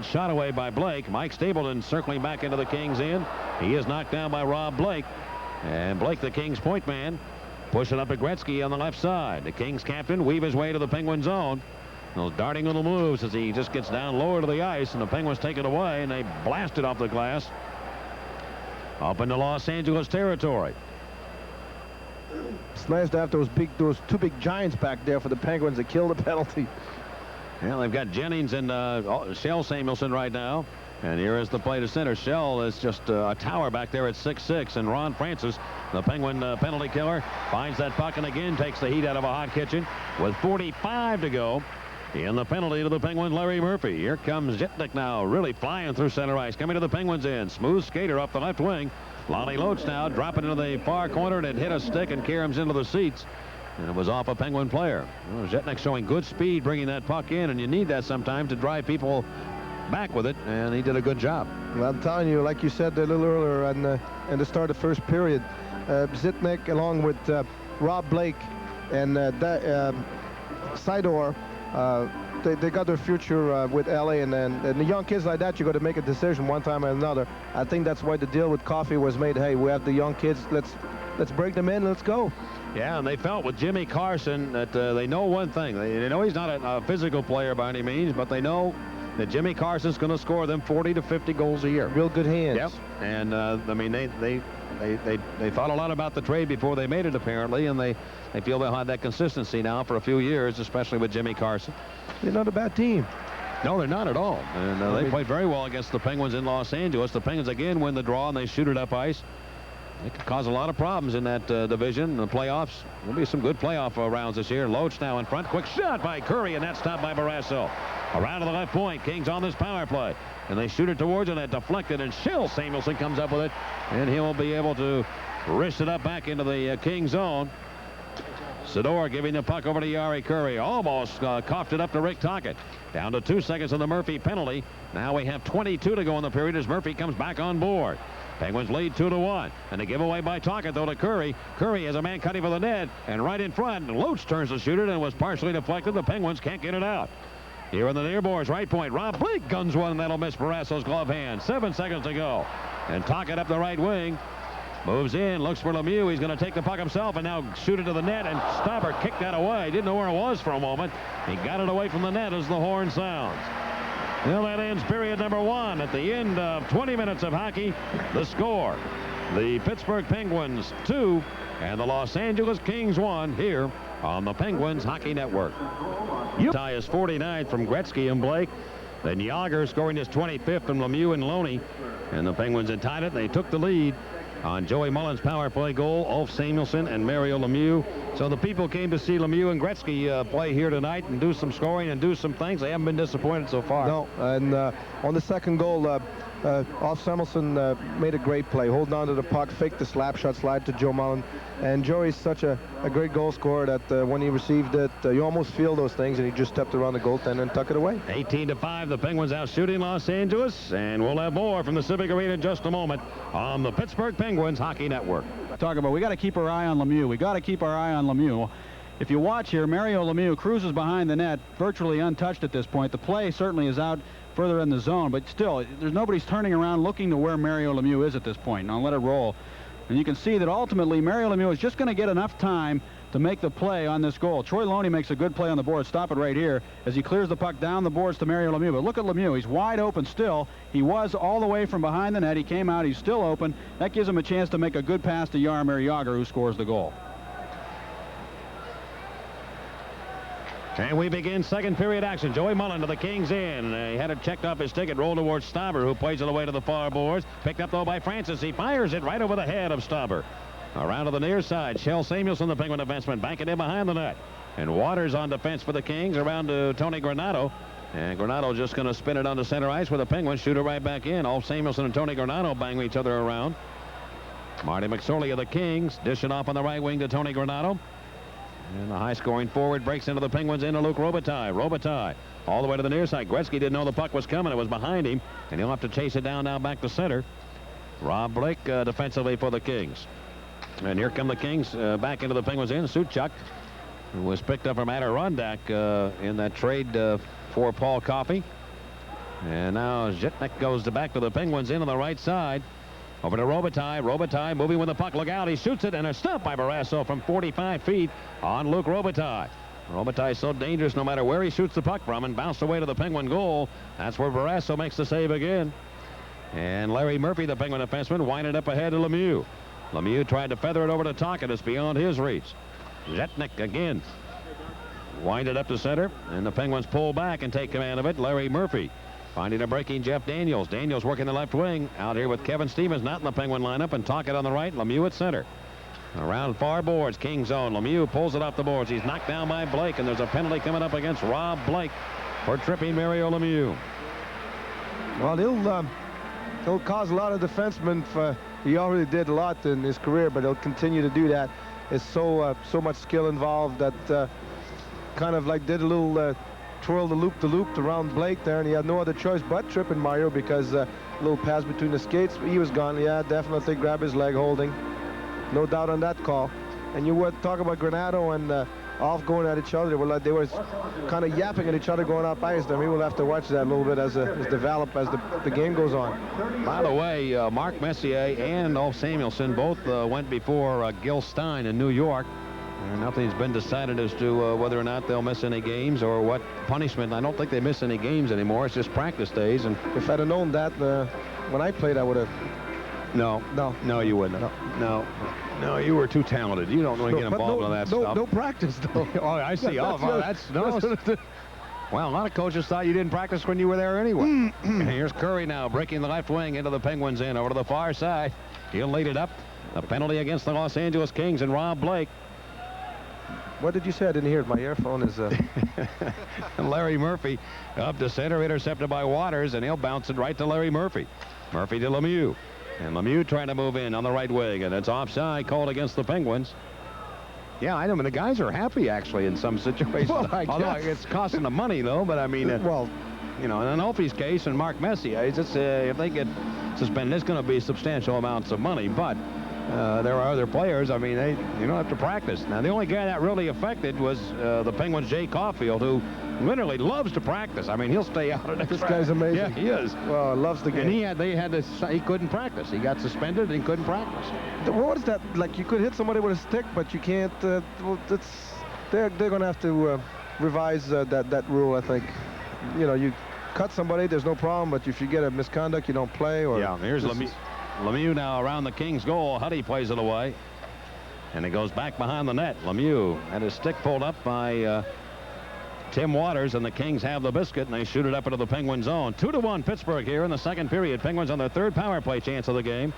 shot away by Blake. Mike Stapleton circling back into the Kings end. He is knocked down by Rob Blake. And Blake, the Kings point man, pushing up to Gretzky on the left side. The Kings captain weave his way to the Penguin zone. Those darting little moves as he just gets down lower to the ice, and the Penguins take it away, and they blast it off the glass up into Los Angeles territory. It's nice to have those two big giants back there for the Penguins to kill the penalty. Yeah, they've got Jennings and Shel Samuelson right now. And here is the play to center. Shel is just a tower back there at 6'6", and Ron Francis, the Penguin penalty killer, finds that puck and again takes the heat out of a hot kitchen with 45 to go. In the penalty to the Penguin, Larry Murphy. Here comes Jetnik now, really flying through center ice, coming to the Penguins end. Smooth skater off the left wing. Lonnie Loach now dropping into the far corner, and it hit a stick and caroms into the seats. And it was off a Penguin player. Well, Jetnik showing good speed bringing that puck in, and you need that sometimes to drive people back with it, and he did a good job. Well, I'm telling you, like you said a little earlier in the start of the first period, Zitnik along with Rob Blake and Sidor they got their future with LA, and the young kids like that, you got to make a decision one time or another. I think that's why the deal with Coffey was made. Hey, we have the young kids. Let's break them in. Let's go. Yeah, and they felt with Jimmy Carson that they know one thing. They know he's not a physical player by any means, but they know that Jimmy Carson's going to score them 40 to 50 goals a year. Real good hands. Yep. And I mean, they thought a lot about the trade before they made it, apparently, and they feel they'll have that consistency now for a few years, especially with Jimmy Carson. They're not a bad team. No, they're not at all. And they played very well against the Penguins in Los Angeles. The Penguins again win the draw, and they shoot it up ice. It could cause a lot of problems in that division. The playoffs, there'll be some good playoff rounds this year. Loach now in front. Quick shot by Curry, and that's stopped by Barrasso. Around to the left point. Kings on this power play. And they shoot it towards it, and it deflected, and Shell Samuelson comes up with it. And he'll be able to wrist it up back into the King zone. Sador giving the puck over to Yari Curry. Almost coughed it up to Rick Tocchet. Down to 2 seconds on the Murphy penalty. Now we have 22 to go in the period as Murphy comes back on board. Penguins lead 2-1. And a giveaway by Tocchet, though, to Curry. Curry has a man cutting for the net, and right in front, Loach turns to shoot it and was partially deflected. The Penguins can't get it out. Here in the near boards, right point, Rob Blake guns one, and that'll miss Barrasso's glove hand. 7 seconds to go. And Tocchet up the right wing. Moves in, looks for Lemieux. He's going to take the puck himself and now shoot it to the net, and Stauber kicked that away. Didn't know where it was for a moment. He got it away from the net as the horn sounds. Well, that ends period number 1. At the end of 20 minutes of hockey, the score: the Pittsburgh Penguins 2 and the Los Angeles Kings 1 here on the Penguins Hockey Network. Tie is 49th from Gretzky and Blake. Then Yager scoring his 25th from Lemieux and Loney. And the Penguins had tied it. They took the lead on Joey Mullen's power play goal, Ulf Samuelsson and Mario Lemieux. So the people came to see Lemieux and Gretzky play here tonight and do some scoring and do some things. They haven't been disappointed so far. No, and on the second goal, Ulf Samuelsson made a great play. Holding on to the puck, faked the slap shot, slide to Joe Mullen. And Joey's such a great goal scorer that when he received it, you almost feel those things, and he just stepped around the goaltender and tuck it away. 18-5, the Penguins out shooting Los Angeles, and we'll have more from the Civic Arena in just a moment on the Pittsburgh Penguins Hockey Network. Talk about, we got to keep our eye on Lemieux. We got to keep our eye on Lemieux. If you watch here, Mario Lemieux cruises behind the net, virtually untouched at this point. The play certainly is out further in the zone, but still, there's nobody's turning around looking to where Mario Lemieux is at this point. Now let it roll. And you can see that ultimately Mario Lemieux is just going to get enough time to make the play on this goal. Troy Loney makes a good play on the board. Stop it right here as he clears the puck down the boards to Mario Lemieux. But look at Lemieux. He's wide open still. He was all the way from behind the net. He came out. He's still open. That gives him a chance to make a good pass to Jaromir Jagr, who scores the goal. And we begin second period action. Joey Mullen to the Kings in. He had it checked off his stick. It rolled towards Stauber, who plays it away to the far boards. Picked up, though, by Francis. He fires it right over the head of Stauber. Around to the near side. Shell Samuelson, the Penguin defenseman, banking in behind the net. And Waters on defense for the Kings. Around to Tony Granato. And Granato just going to spin it onto center ice with the Penguins. Shoot it right back in. All Samuelson and Tony Granato bang each other around. Marty McSorley of the Kings dishing off on the right wing to Tony Granato. And the high-scoring forward breaks into the Penguins into Luc Robitaille. Robitaille all the way to the near side. Gretzky didn't know the puck was coming. It was behind him, and he'll have to chase it down now back to center. Rob Blake defensively for the Kings. And here come the Kings back into the Penguins in. Suchuk, who was picked up from Adirondack in that trade for Paul Coffey. And now Zhitnik goes back to the Penguins in on the right side. Over to Robitaille. Robitaille moving with the puck. Look out. He shoots it, and a stop by Barrasso from 45 feet on Luc Robitaille. Robitaille is so dangerous no matter where he shoots the puck from, and bounced away to the Penguin goal. That's where Barrasso makes the save again. And Larry Murphy, the Penguin defenseman, winded up ahead to Lemieux. Lemieux tried to feather it over to Tocchet. It's beyond his reach. Zhitnik again. Winded up to center, and the Penguins pull back and take command of it. Larry Murphy finding a breaking Jeff Daniels. Daniels working the left wing. Out here with Kevin Stevens not in the Penguin lineup, and Tocchet on the right. Lemieux at center. Around far boards, King zone. Lemieux pulls it off the boards. He's knocked down by Blake, and there's a penalty coming up against Rob Blake for tripping Mario Lemieux. Well, he'll cause a lot of defensemen. He already did a lot in his career, but he'll continue to do that. It's so much skill involved that kind of like did a little twirl the loop around Blake there, and he had no other choice but tripping Mario because a little pass between the skates. He was gone. Yeah, definitely grab his leg holding. No doubt on that call. And you would talk about Granato and off going at each other. They were kind of yapping at each other going up ice. I mean, we'll have to watch that a little bit as develop as the game goes on. By the way, Mark Messier and Ulf Samuelsson both went before Gil Stein in New York. Nothing's been decided as to whether or not they'll miss any games or what punishment. I don't think they miss any games anymore. It's just practice days. And if I'd have known that when I played, I would have. No, you wouldn't. No, you were too talented. You don't really get involved in that stuff. No practice, though. Oh, I see. That's well, a lot of coaches thought you didn't practice when you were there anyway. Here's Curry now breaking the left wing into the Penguins end over to the far side. He'll lead it up. A penalty against the Los Angeles Kings and Rob Blake. What did you say? I didn't hear it. My earphone is... And Larry Murphy up to center, intercepted by Waters, and he'll bounce it right to Larry Murphy. Murphy to Lemieux. And Lemieux trying to move in on the right wing, and it's offside called against the Penguins. Yeah, I know. I mean, the guys are happy, actually, in some situations. Well, although it's costing them money, though. But, I mean, well, you know, in Opie's case and Mark Messier's, it's, if they get suspended, it's going to be substantial amounts of money. But there are other players. I mean, you don't have to practice. Now, the only guy that really affected was the Penguins' Jay Caulfield, who literally loves to practice. I mean, he'll stay out. This guy's amazing. Yeah, he is. Well, loves the game. And he couldn't practice. He got suspended and he couldn't practice. What is that? Like, you could hit somebody with a stick, but you can't. They're going to have to revise that rule, I think. You know, you cut somebody, there's no problem, but if you get a misconduct, you don't play. Or yeah, here's Lemieux now around the Kings' goal. Huddy plays it away. And it goes back behind the net. Lemieux had his stick pulled up by Tim Waters, and the Kings have the biscuit, and they shoot it up into the Penguin zone. 2-1 Pittsburgh here in the second period. Penguins on their third power play chance of the game.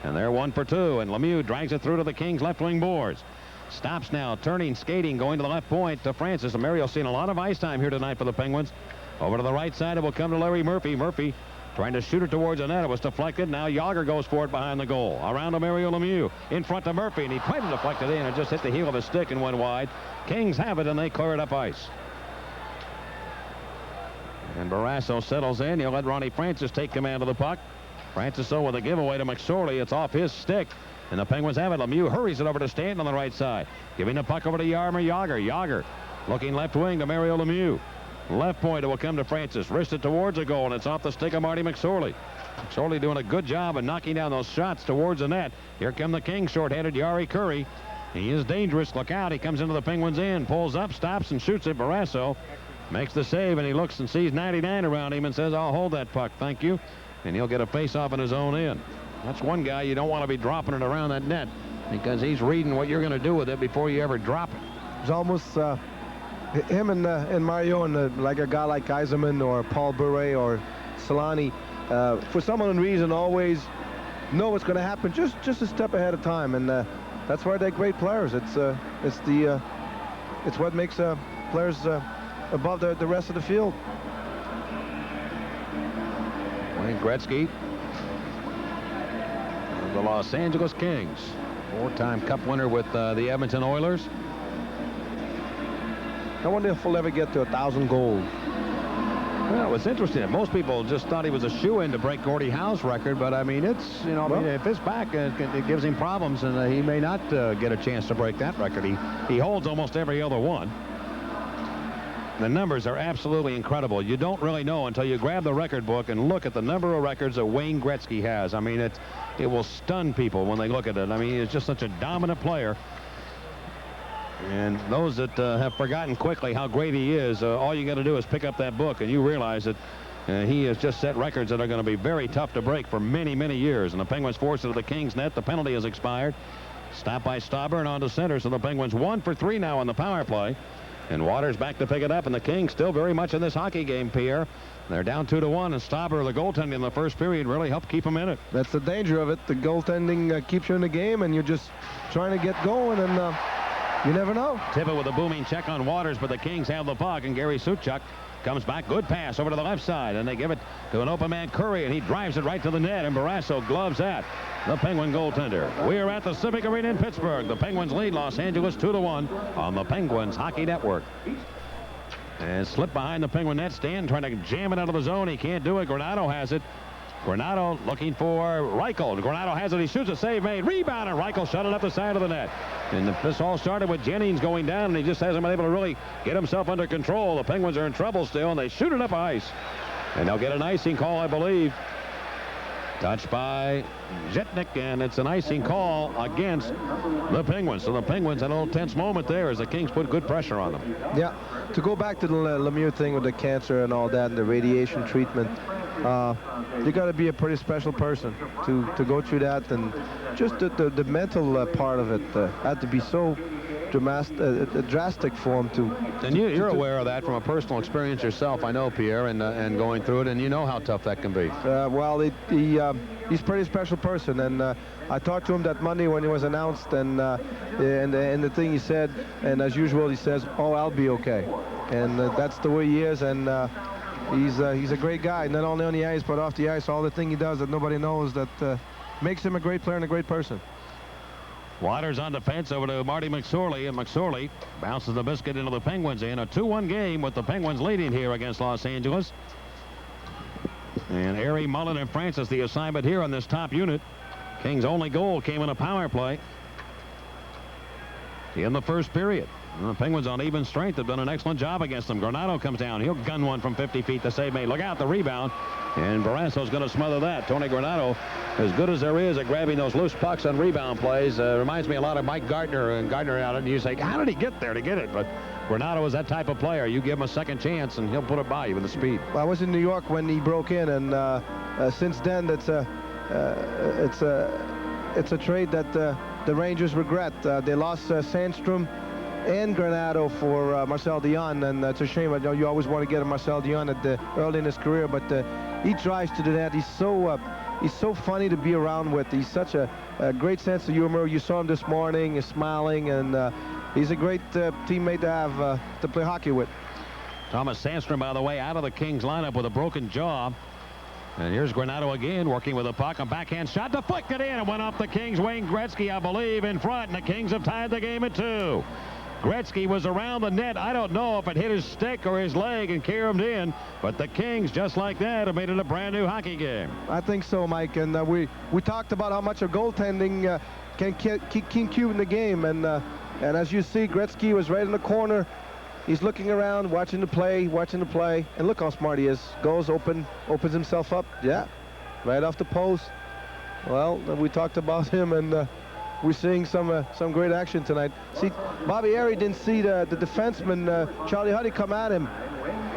And they're 1 for 2, and Lemieux drags it through to the Kings' left wing boards. Stops now, turning, skating, going to the left point to Francis. And Mario's seen a lot of ice time here tonight for the Penguins. Over to the right side, it will come to Larry Murphy. Murphy trying to shoot it towards the net. It was deflected. Now Yager goes for it behind the goal. Around to Mario Lemieux. In front to Murphy, and he tried to deflect it in and just hit the heel of his stick and went wide. Kings have it, and they clear it up ice. And Barrasso settles in. He'll let Ronnie Francis take command of the puck. Francis, with a giveaway to McSorley. It's off his stick. And the Penguins have it. Lemieux hurries it over to Stanton on the right side. Giving the puck over to Jaromir Jagr. Jagr looking left wing to Mario Lemieux. Left point, it will come to Francis. Wristed towards a goal, and it's off the stick of Marty McSorley. McSorley doing a good job of knocking down those shots towards the net. Here come the Kings, short-handed Jari Curry. He is dangerous. Look out. He comes into the Penguins' end. Pulls up, stops, and shoots it. Barrasso makes the save, and he looks and sees 99 around him and says, "I'll hold that puck, thank you." And he'll get a face-off in his own end. That's one guy you don't want to be dropping it around that net, because he's reading what you're going to do with it before you ever drop it. It's almost him and Mario and like a guy like Eisenman or Paul Bure or Solani, for some unknown reason, always know what's going to happen just a step ahead of time, and that's why they're great players. It's what makes players above the rest of the field. Wayne Gretzky of the Los Angeles Kings, four-time Cup winner with the Edmonton Oilers. I wonder if we'll ever get to 1,000 goals. Well, it's interesting. Most people just thought he was a shoo-in to break Gordie Howe's record, but I mean, it's, you know, if it's back, it gives him problems, and he may not get a chance to break that record. He holds almost every other one. The numbers are absolutely incredible. You don't really know until you grab the record book and look at the number of records that Wayne Gretzky has. I mean, it will stun people when they look at it. I mean, he's just such a dominant player. And those that have forgotten quickly how great he is, all you got to do is pick up that book, and you realize that he has just set records that are going to be very tough to break for many, many years. And the Penguins force it to the Kings net. The penalty has expired. Stopped by Stauber and on to center. So the Penguins 1 for 3 now on the power play. And Waters back to pick it up, and the Kings still very much in this hockey game, Pierre. They're down 2-1, and Stauber, the goaltending in the first period, really helped keep them in it. That's the danger of it. The goaltending keeps you in the game, and you're just trying to get going, and you never know. Tippett with a booming check on Waters, but the Kings have the puck, and Gary Suchuk comes back. Good pass over to the left side, and they give it to an open man, Curry, and he drives it right to the net, and Barrasso gloves that. The Penguin goaltender. We are at the Civic Arena in Pittsburgh. The Penguins lead Los Angeles 2-1 on the Penguins Hockey Network. And slip behind the Penguin net stand, trying to jam it out of the zone. He can't do it. Granado has it. Granado looking for Reichel. Granado has it. He shoots a save made. Rebound, and Reichel shot it up the side of the net. And this all started with Jennings going down, and he just hasn't been able to really get himself under control. The Penguins are in trouble still, and they shoot it up ice. And they'll get an icing call, I believe. Touched by Jetnik, and it's an icing call against the Penguins. So the Penguins had a little tense moment there as the Kings put good pressure on them. Yeah, to go back to the Lemieux thing with the cancer and all that and the radiation treatment, you got to be a pretty special person to go through that, and just the mental part of it had to be so drastic for him to. And you're aware of that from a personal experience yourself, I know, Pierre, and going through it, and you know how tough that can be. Well, he's a pretty special person, and I talked to him that Monday when he was announced, and the thing he said, and as usual, he says, "Oh, I'll be okay," and that's the way he is, and he's a great guy, not only on the ice but off the ice. All the thing he does that nobody knows that makes him a great player and a great person. Waters on defense over to Marty McSorley, and McSorley bounces the biscuit into the Penguins in a 2-1 game with the Penguins leading here against Los Angeles. And Harry, Mullen, and Francis the assignment here on this top unit. Kings' only goal came in a power play in the first period. And the Penguins on even strength have done an excellent job against them. Granado comes down. He'll gun one from 50 feet. The save made. Look out, the rebound. And Barrasso's going to smother that. Tony Granado, as good as there is at grabbing those loose pucks on rebound plays, reminds me a lot of Mike Gardner. And Gardner out, and you say, how did he get there to get it? But Granado is that type of player. You give him a second chance, and he'll put it by you with the speed. Well, I was in New York when he broke in, and since then, it's a trade that the Rangers regret. They lost Sandstrom and Granado for Marcel Dion, and it's a shame. I know you always want to get a Marcel Dion early in his career, but he drives to the net. He's so funny to be around with. He's such a great sense of humor. You saw him this morning, he's smiling, and he's a great teammate to have to play hockey with. Thomas Sandstrom, by the way, out of the Kings lineup with a broken jaw. And here's Granado again, working with a puck. A backhand shot deflected in and went off the Kings. Wayne Gretzky, I believe, in front, and the Kings have tied the game at 2. Gretzky was around the net. I don't know if it hit his stick or his leg and carried him in, but the Kings, just like that, have made it a brand new hockey game. I think so, Mike. And we talked about how much of goaltending can keep in the game. And as you see, Gretzky was right in the corner. He's looking around, watching the play, and look how smart he is. Goes opens himself up. Yeah, right off the post. Well, we talked about him, and we're seeing some great action tonight. See, Bobby Harry didn't see the defenseman Charlie Huddy come at him,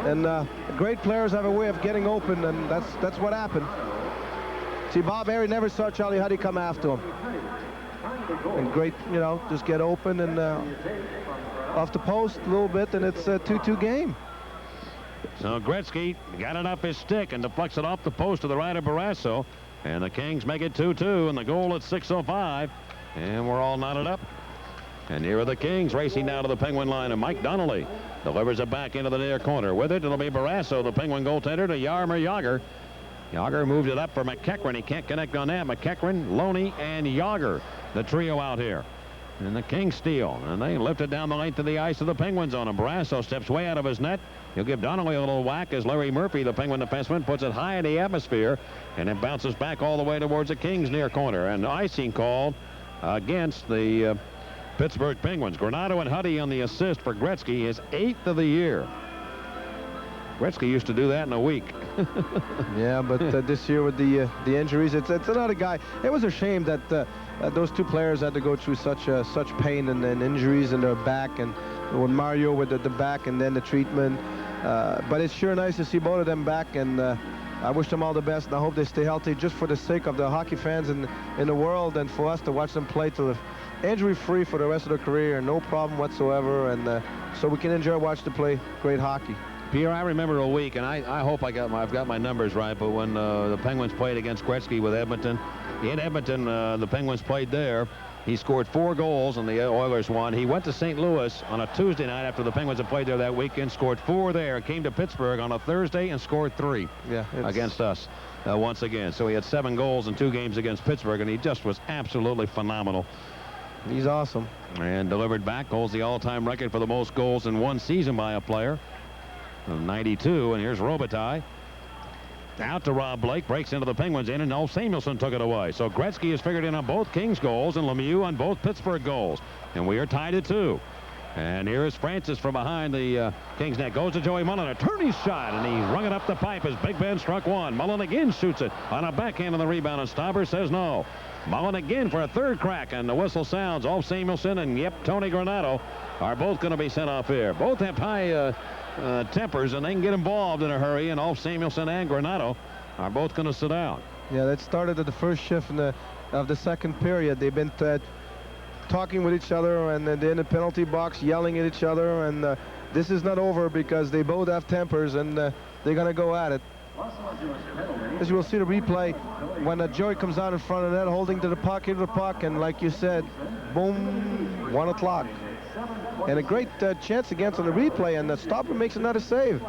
and great players have a way of getting open, and that's what happened. See, Bob Harry never saw Charlie Huddy come after him, and great, just get open and off the post a little bit, and it's a 2-2 game. So Gretzky got it up his stick and deflects it off the post to the right of Barrasso, and the Kings make it 2-2, and the goal at 6:05. And we're all knotted up. And here are the Kings racing down to the Penguin line, and Mike Donnelly delivers it back into the near corner. With it, it'll be Barrasso, the Penguin goaltender, to Jaromir Jagr. Jagr moved it up for McEachran. He can't connect on that. McEachran, Loney, and Jagr, the trio out here. And the Kings steal, and they lift it down the length of the ice of the Penguins on him. Barrasso steps way out of his net. He'll give Donnelly a little whack as Larry Murphy, the Penguin defenseman, puts it high in the atmosphere, and it bounces back all the way towards the Kings near corner. And icing called against the Pittsburgh Penguins. Granado and Huddy on the assist for Gretzky, his 8th of the year. Gretzky used to do that in a week. Yeah, but this year with the injuries, it's another guy. It was a shame that those two players had to go through such pain and injuries in their back, and when Mario with the back and then the treatment. But it's sure nice to see both of them back, and I wish them all the best, and I hope they stay healthy just for the sake of the hockey fans in the world, and for us to watch them play till injury-free for the rest of their career, no problem whatsoever, and so we can enjoy watching them play great hockey. Pierre, I remember a week, and I hope I've got my numbers right, but when the Penguins played against Gretzky with Edmonton, in Edmonton, the Penguins played there. He scored 4 goals, and the Oilers won. He went to St. Louis on a Tuesday night after the Penguins had played there that weekend, scored 4 there, came to Pittsburgh on a Thursday and scored 3 against us once again. So he had 7 goals in 2 games against Pittsburgh, and he just was absolutely phenomenal. He's awesome. And delivered back, holds the all-time record for the most goals in one season by a player of 92. And here's Robitaille. Out to Rob Blake, breaks into the Penguins end, and Ulf Samuelsson took it away. So Gretzky has figured in on both Kings goals and Lemieux on both Pittsburgh goals. And we are tied at 2. And here is Francis from behind the Kings net. Goes to Joey Mullen. A turning shot, and he rung it up the pipe as Big Ben struck one. Mullen again shoots it on a backhand on the rebound, and Stauber says no. Mullen again for a third crack, and the whistle sounds. Ulf Samuelsson and, yep, Tony Granato are both going to be sent off here. Both have high tempers, and they can get involved in a hurry, and Ulf Samuelsson and Granato are both going to sit down. Yeah, that started at the first shift of the second period. They've been talking with each other, and they're in the penalty box yelling at each other, and this is not over because they both have tempers, and they're going to go at it. As you will see the replay, when Joey comes out in front of the net holding to the pocket of the puck, and like you said, boom, 1 o'clock. And a great chance against on the replay, and the stopper makes another save.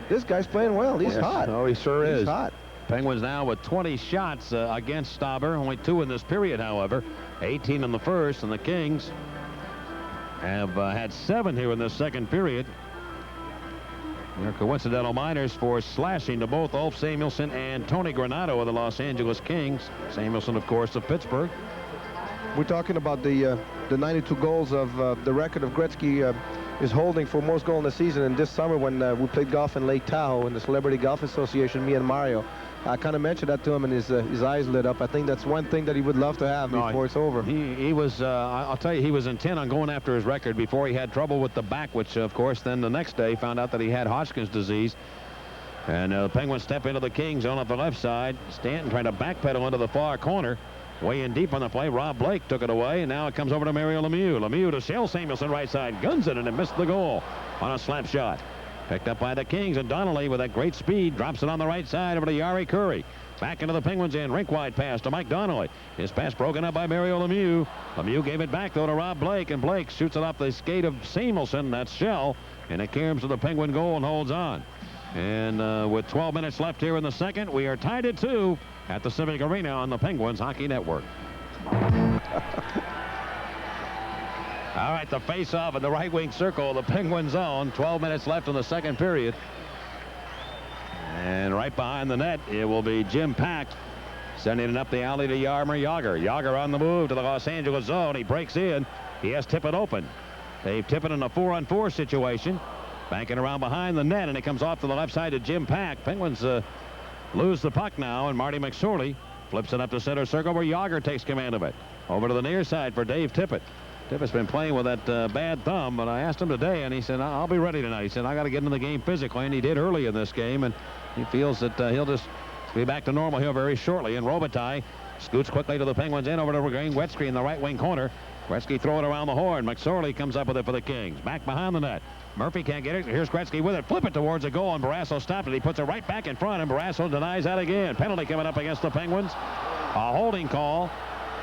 This guy's playing well. He's hot. Oh, he sure is. He's hot. Penguins now with 20 shots against Stauber. Only 2 in this period, however. 18 in the first, and the Kings have had 7 here in this second period. They're coincidental minors for slashing to both Ulf Samuelsson and Tony Granato of the Los Angeles Kings. Samuelsson, of course, of Pittsburgh. We're talking about the 92 goals of the record of Gretzky is holding for most goals in the season. And this summer when we played golf in Lake Tahoe in the Celebrity Golf Association, me and Mario, I kind of mentioned that to him, and his eyes lit up. I think that's one thing that he would love to have before it's over. He was, I'll tell you, he was intent on going after his record before he had trouble with the back, which, of course, then the next day found out that he had Hodgkin's disease. And the Penguins step into the Kings zone on the left side. Stanton trying to backpedal into the far corner. Way in deep on the play. Rob Blake took it away, and now it comes over to Mario Lemieux. Lemieux to Shell Samuelsson right side. Guns it, and it missed the goal on a slap shot. Picked up by the Kings, and Donnelly with that great speed drops it on the right side over to Yari Curry. Back into the Penguins end. Rink-wide pass to Mike Donnelly. His pass broken up by Mario Lemieux. Lemieux gave it back, though, to Rob Blake, and Blake shoots it off the skate of Samuelsson. That's Shell, and it carries to the Penguin goal and holds on. And with 12 minutes left here in the second, we are tied at 2 at the Civic Arena on the Penguins Hockey Network. All right, the face-off in the right wing circle of the Penguin zone. 12 minutes left in the second period. And right behind the net, it will be Jim Pack sending it up the alley to Jaromir Jagr. Jagr on the move to the Los Angeles zone. He breaks in. He has Tippett open. They've Tippett in a 4-on-4 situation. Banking around behind the net, and it comes off to the left side to Jim Pack. Penguins lose the puck now, and Marty McSorley flips it up to center circle where Jagr takes command of it. Over to the near side for Dave Tippett. Tippett's been playing with that bad thumb, but I asked him today, and he said, I'll be ready tonight. He said, I got to get into the game physically, and he did early in this game, and he feels that he'll just be back to normal here very shortly. And Robitaille scoots quickly to the Penguins end over to Wayne Gretzky in the right wing corner. Gretzky throw it around the horn. McSorley comes up with it for the Kings. Back behind the net. Murphy can't get it. Here's Gretzky with it. Flip it towards a goal, and Barrasso stopped it. He puts it right back in front, and Barrasso denies that again. Penalty coming up against the Penguins. A holding call.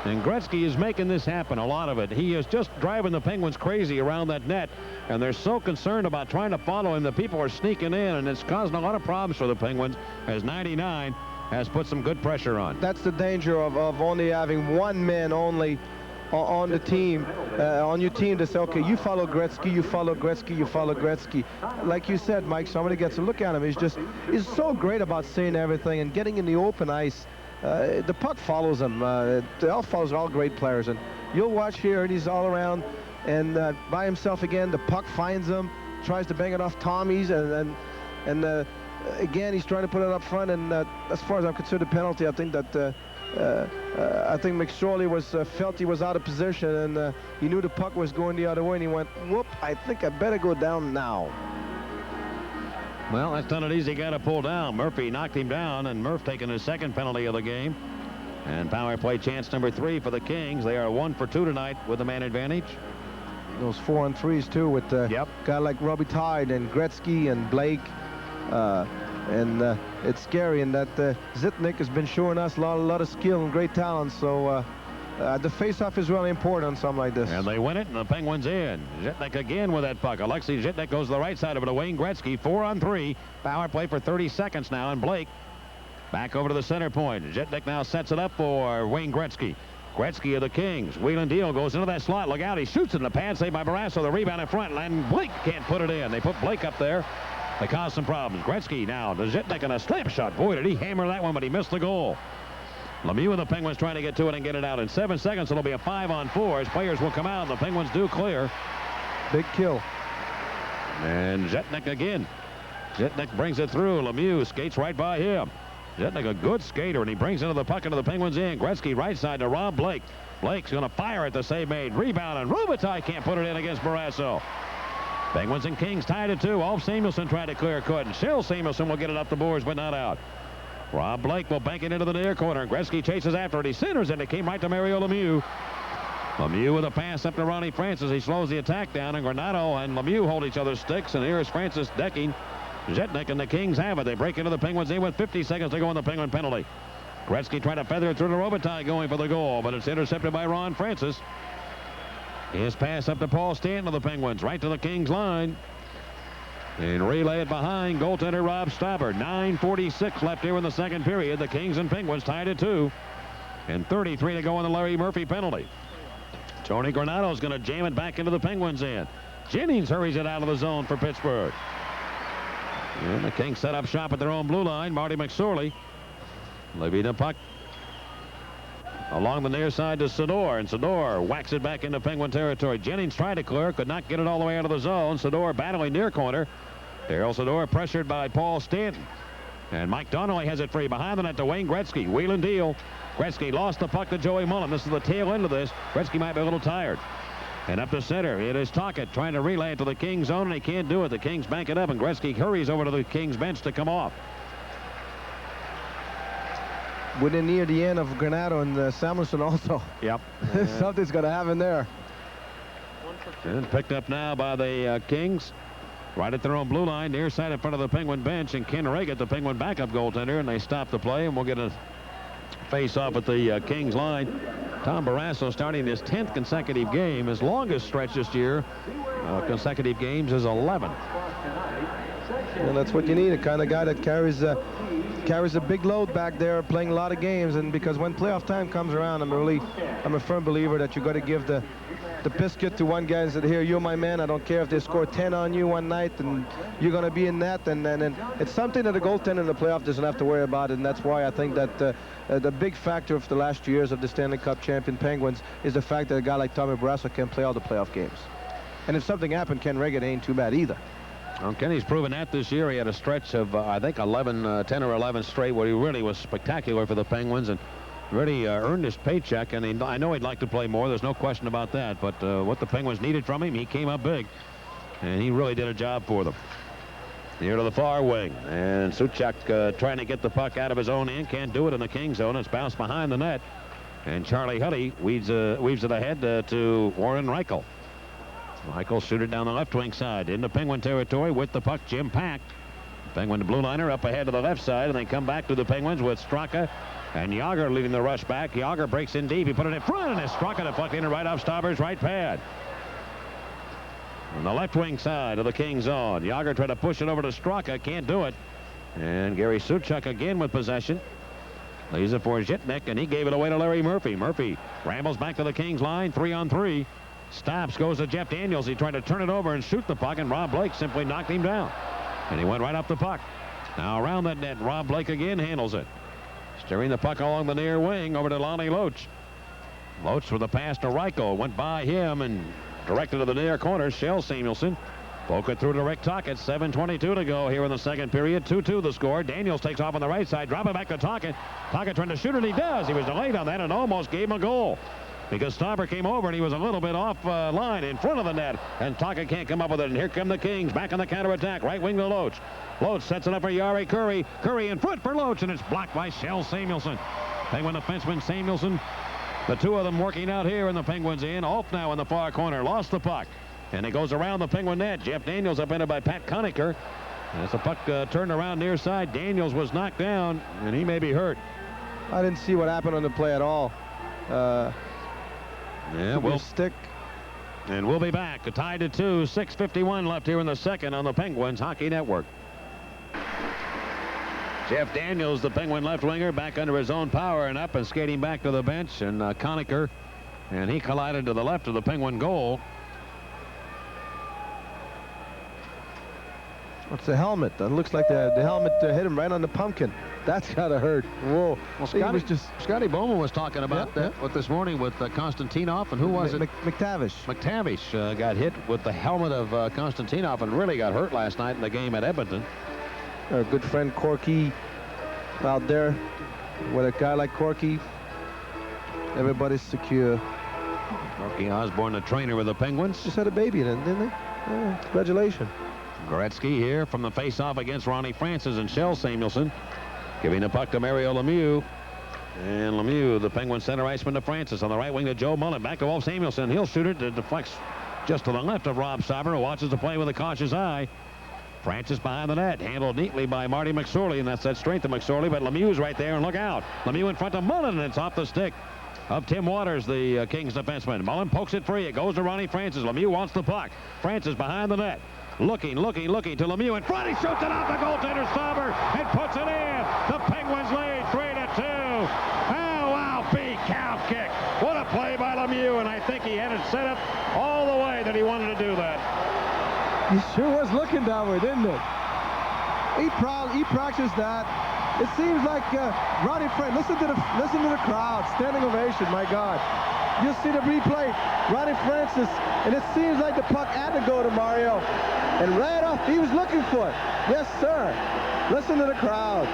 And Gretzky is making this happen, a lot of it. He is just driving the Penguins crazy around that net, and they're so concerned about trying to follow him that people are sneaking in, and it's causing a lot of problems for the Penguins as 99 has put some good pressure on. That's the danger of only having one man only on the team, on your team to say, okay, you follow Gretzky, you follow Gretzky, you follow Gretzky. Like you said, Mike, somebody gets a look at him. He's so great about seeing everything and getting in the open ice. The puck follows him. They all follows all great players, and you'll watch here, and he's all around, and by himself again. The puck finds him, tries to bang it off Tommy's, and again he's trying to put it up front. And as far as I'm concerned, the penalty, I think that I think McSorley was felt he was out of position, and he knew the puck was going the other way, and he went, whoop! I think I better go down now. Well, that's not an easy guy to pull down. Murphy knocked him down, and Murph taking his second penalty of the game. And power play chance number 3 for the Kings. They are 1 for 2 tonight with the man advantage. Those 4-on-3s too, with a guy like Robitaille and Gretzky and Blake. And it's scary, and that Zitnik has been showing us a lot of skill and great talent. So the face-off is really important on something like this. And they win it, and the Penguins in. Zitnik again with that puck. Alexei Zitnik goes to the right side of it to Wayne Gretzky. 4-on-3. Power play for 30 seconds now, and Blake back over to the center point. Zitnik now sets it up for Wayne Gretzky. Gretzky of the Kings. Wheeling deal goes into that slot. Look out. He shoots it in the pad. Saved by Barrasso. The rebound in front. And Blake can't put it in. They put Blake up there. They caused some problems. Gretzky now to Zitnik and a slap shot. Boy, did he hammer that one, but he missed the goal. Lemieux and the Penguins trying to get to it and get it out. In 7 seconds, it'll be a 5-on-4 as players will come out, and the Penguins do clear. Big kill. And Zitnik again. Zitnik brings it through. Lemieux skates right by him. Zitnik a good skater, and he brings into the puck into the Penguins end. Gretzky right side to Rob Blake. Blake's going to fire at the save made. Rebound, and Robitaille can't put it in against Barrasso. Penguins and Kings tied at 2. Ulf Samuelsson tried to clear, couldn't. Shell Samuelsson will get it up the boards, but not out. Rob Blake will bank it into the near corner. Gretzky chases after it. He centers it. It came right to Mario Lemieux. Lemieux with a pass up to Ronnie Francis. He slows the attack down, and Granato and Lemieux hold each other's sticks, and here is Francis decking Zitnik, and the Kings have it. They break into the Penguins in with 50 seconds to go on the Penguin penalty. Gretzky trying to feather it through to Robitaille going for the goal, but it's intercepted by Ron Francis. His pass up to Paul Stanton of the Penguins, right to the Kings line. And relay it behind goaltender Rob Stauber. 9:46 left here in the second period. The Kings and Penguins tied at 2. And 33 to go on the Larry Murphy penalty. Tony Granato's going to jam it back into the Penguins end. Jennings hurries it out of the zone for Pittsburgh. And the Kings set up shop at their own blue line. Marty McSorley leaving the puck along the near side to Sador, and Sador whacks it back into Penguin territory. Jennings tried to clear, could not get it all the way out of the zone. Sador battling near corner. Darryl Sador pressured by Paul Stanton. And Mike Donnelly has it free behind the net to Wayne Gretzky. Wheel and deal. Gretzky lost the puck to Joey Mullen. This is the tail end of this. Gretzky might be a little tired. And up to center, it is Tocchet trying to relay it to the Kings zone, and he can't do it. The Kings bank it up, and Gretzky hurries over to the Kings bench to come off. We're near the end of Granato and Samuelsson also. Yep. Something's going to happen there. And picked up now by the Kings. Right at their own blue line, near side in front of the Penguin bench, and Ken Reagan, the Penguin backup goaltender, and they stop the play, and we'll get a face-off at the Kings line. Tom Barrasso starting his 10th consecutive game. His longest stretch this year, consecutive games, is 11. And that's what you need, a kind of guy that carries a big load back there, playing a lot of games. And because when playoff time comes around, I'm a firm believer that you got to give the biscuit to one guy and say, here, you're my man. I don't care if they score 10 on you one night, and you're going to be in net. And it's something that a goaltender in the playoff doesn't have to worry about. And that's why I think that the big factor of the last 2 years of the Stanley Cup champion Penguins is the fact that a guy like Tommy Barrasso can play all the playoff games. And if something happened, Ken Reagan ain't too bad either. Well, Kenny's proven that this year. He had a stretch of, I think, 10 or 11 straight where he really was spectacular for the Penguins and really earned his paycheck. And I know he'd like to play more. There's no question about that. But what the Penguins needed from him, he came up big. And he really did a job for them. Here to the far wing. And Suchak trying to get the puck out of his own end. Can't do it in the King zone. It's bounced behind the net. And Charlie Huddy weaves it ahead to Warren Reichel. Reichel shooted down the left wing side into Penguin territory with the puck. Jim Pack. Penguin blue liner up ahead to the left side, and they come back to the Penguins with Straka and Yager leading the rush back. Yager breaks in deep. He put it in front, and it's Straka deflecting it right off Stauber's right pad. On the left wing side of the Kings zone, Yager tried to push it over to Straka. Can't do it. And Gary Suchak again with possession. Leaves it for Zitnik, and he gave it away to Larry Murphy. Murphy rambles back to the Kings line, 3-on-3. Stops, goes to Jeff Daniels. He tried to turn it over and shoot the puck, and Rob Blake simply knocked him down. And he went right up the puck. Now around that net, Rob Blake again handles it. Steering the puck along the near wing over to Lonnie Loach. Loach with a pass to Reichel. Went by him and directed to the near corner. Shell Samuelsson. Poke it through to Rick Tocchet. 7:22 to go here in the second period. 2-2 the score. Daniels takes off on the right side. Drop it back to Tocchet. Tocchet trying to shoot it. He does. He was delayed on that and almost gave him a goal. Because Stauber came over and he was a little bit off line in front of the net. And Tocchet can't come up with it. And here come the Kings back on the counterattack. Right wing to Loach. Loach sets it up for Jari Kurri. Kurri in front for Loach, and it's blocked by Shell Samuelsson. Penguin defenseman Samuelsson. The two of them working out here in the Penguins end. Off now in the far corner. Lost the puck. And it goes around the Penguin net. Jeff Daniels upended by Pat Conacher. As the puck turned around near side, Daniels was knocked down, and he may be hurt. I didn't see what happened on the play at all. Yeah, we'll stick. And we'll be back. Tied to 2. 6:51 left here in the second on the Penguins Hockey Network. Jeff Daniels, the Penguin left winger, back under his own power and up and skating back to the bench. And Conacher, and he collided to the left of the Penguin goal. What's the helmet? That looks like the helmet hit him right on the pumpkin. That's gotta hurt. Whoa. Well, Scotty Bowman was talking about that with this morning with Konstantinov, and who was it? McTavish. McTavish got hit with the helmet of Konstantinov and really got hurt last night in the game at Edmonton. Our good friend Corky out there. With a guy like Corky, everybody's secure. Corky Osborne, the trainer with the Penguins. Just had a baby then, didn't they? Yeah, congratulations. Gretzky here from the face-off against Ronnie Francis and Shel Samuelson. Giving the puck to Mario Lemieux. And Lemieux, the Penguin center iceman, to Francis. On the right wing to Joe Mullen. Back to Wolf Samuelson. He'll shoot it. It deflects just to the left of Rob Stauber, who watches the play with a cautious eye. Francis behind the net. Handled neatly by Marty McSorley, and that's that strength of McSorley. But Lemieux's right there, and look out. Lemieux in front of Mullen, and it's off the stick of Tim Waters, the Kings defenseman. Mullen pokes it free. It goes to Ronnie Francis. Lemieux wants the puck. Francis behind the net. Looking to Lemieux in front. He shoots it off the goaltender Stauber and puts it in. The Penguins lead 3-2. Oh, wow, big cow kick. What a play by Lemieux, and I think he had it set up all the way that he wanted to do that. He sure was looking that way, didn't it? He practiced that. It seems like Ronnie Francis. Listen to the crowd. Standing ovation. My God. You see the replay. Ronnie Francis, and it seems like the puck had to go to Mario. And right off, he was looking for it. Yes, sir. Listen to the crowd.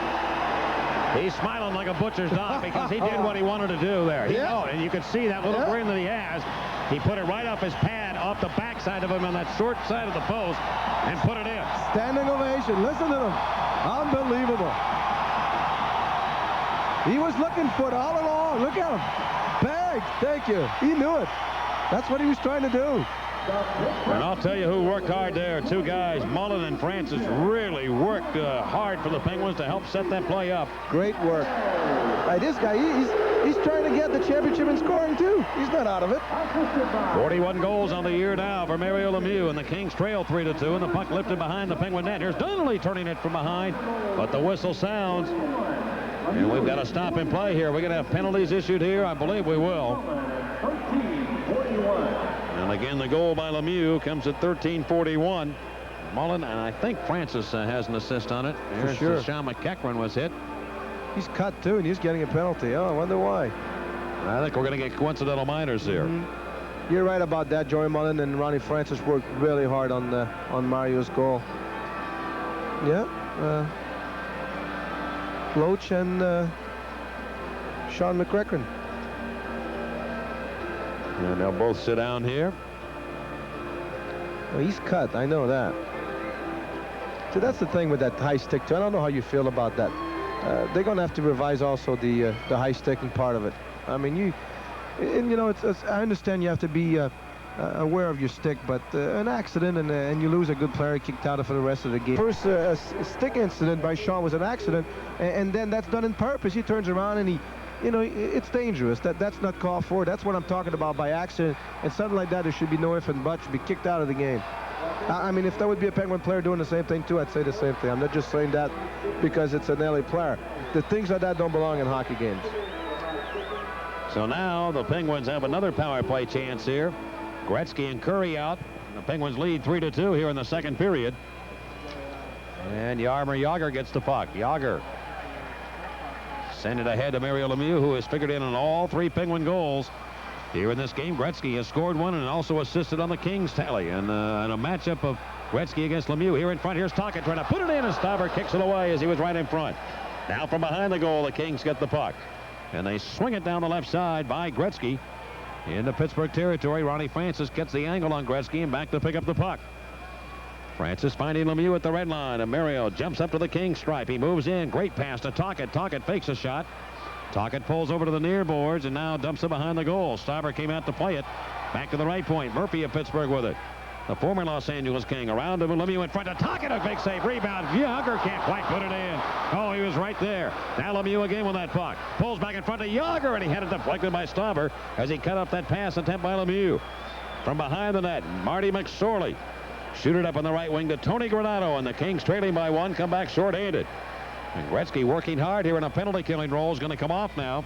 He's smiling like a butcher's dog because he did what he wanted to do there. And you could see that little grin that he has. He put it right off his pad, off the backside of him on that short side of the post, and put it in. Standing ovation. Listen to them. Unbelievable. He was looking for it all along. Look at him. Bang. Thank you. He knew it. That's what he was trying to do. And I'll tell you who worked hard there. Two guys, Mullen and Francis, really worked hard for the Penguins to help set that play up. Great work. This guy, he's trying to get the championship in scoring, too. He's not out of it. 41 goals on the year now for Mario Lemieux, and the Kings trail 3-2, and the puck lifted behind the Penguin net. Here's Donnelly turning it from behind, but the whistle sounds, and we've got to stop and play here. We're going to have penalties issued here. I believe we will. And again, the goal by Lemieux comes at 13:41. Mullen, and I think Francis has an assist on it. For sure. Sean McEachran was hit. He's cut, too, and he's getting a penalty. Oh, I wonder why. I think we're going to get coincidental minors here. You're right about that. Joey Mullen and Ronnie Francis worked really hard on Mario's goal. Yeah. Loach and Sean McEachran. And they'll both sit down here. Well, he's cut. I know that. So that's the thing with that high stick, too. I don't know how you feel about that. They're going to have to revise also the high sticking part of it. I mean, I understand you have to be aware of your stick, but an accident and you lose a good player kicked out for the rest of the game. First stick incident by Sean was an accident, and then that's done in purpose. He turns around and it's dangerous. That's not called for. That's what I'm talking about by accident. And something like that, there should be no if and buts. Should be kicked out of the game. I mean, if that would be a Penguin player doing the same thing, too, I'd say the same thing. I'm not just saying that because it's an LA player. The things like that don't belong in hockey games. So now the Penguins have another power play chance here. Gretzky and Curry out. The Penguins lead 3-2 here in the second period. And Jaromir Jagr gets the puck. Jagr send it ahead to Mario Lemieux, who has figured in on all three Penguin goals here in this game. Gretzky has scored one and also assisted on the Kings tally. And a matchup of Gretzky against Lemieux here in front. Here's Tocchet trying to put it in, and Stauber kicks it away as he was right in front. Now from behind the goal, the Kings get the puck. And they swing it down the left side by Gretzky into Pittsburgh territory. Ronnie Francis gets the angle on Gretzky and back to pick up the puck. Francis finding Lemieux at the red line, and Mario jumps up to the King stripe. He moves in. Great pass to Tocchet. Tocchet fakes a shot. Tocchet pulls over to the near boards and now dumps it behind the goal. Stauber came out to play it. Back to the right point. Murphy of Pittsburgh with it. The former Los Angeles King around him. Lemieux in front of Tocchet. A big save. Rebound. Jagr can't quite put it in. Oh, he was right there. Now Lemieux again with that puck. Pulls back in front of Jagr, and he had it deflected by Stauber as he cut off that pass attempt by Lemieux. From behind the net, Marty McSorley. Shoot it up on the right wing to Tony Granato, and the Kings trailing by one, come back short-handed. And Gretzky working hard here in a penalty-killing role is going to come off now.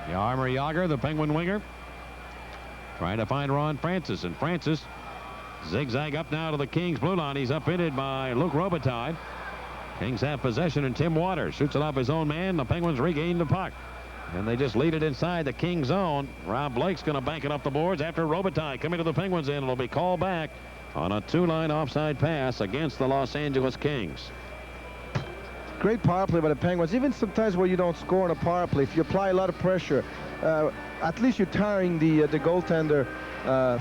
Jaromir Jagr, the Penguin winger, trying to find Ron Francis, and Francis Zigzag up now to the Kings blue line. He's upended by Luke Robitaille. Kings have possession, and Tim Waters shoots it off his own man. The Penguins regain the puck. And they just lead it inside the King zone. Rob Blake's going to bank it up the boards after Robitaille coming to the Penguins end. It'll be called back on a 2-line offside pass against the Los Angeles Kings. Great power play by the Penguins. Even sometimes where you don't score on a power play, if you apply a lot of pressure, at least you're tiring the goaltender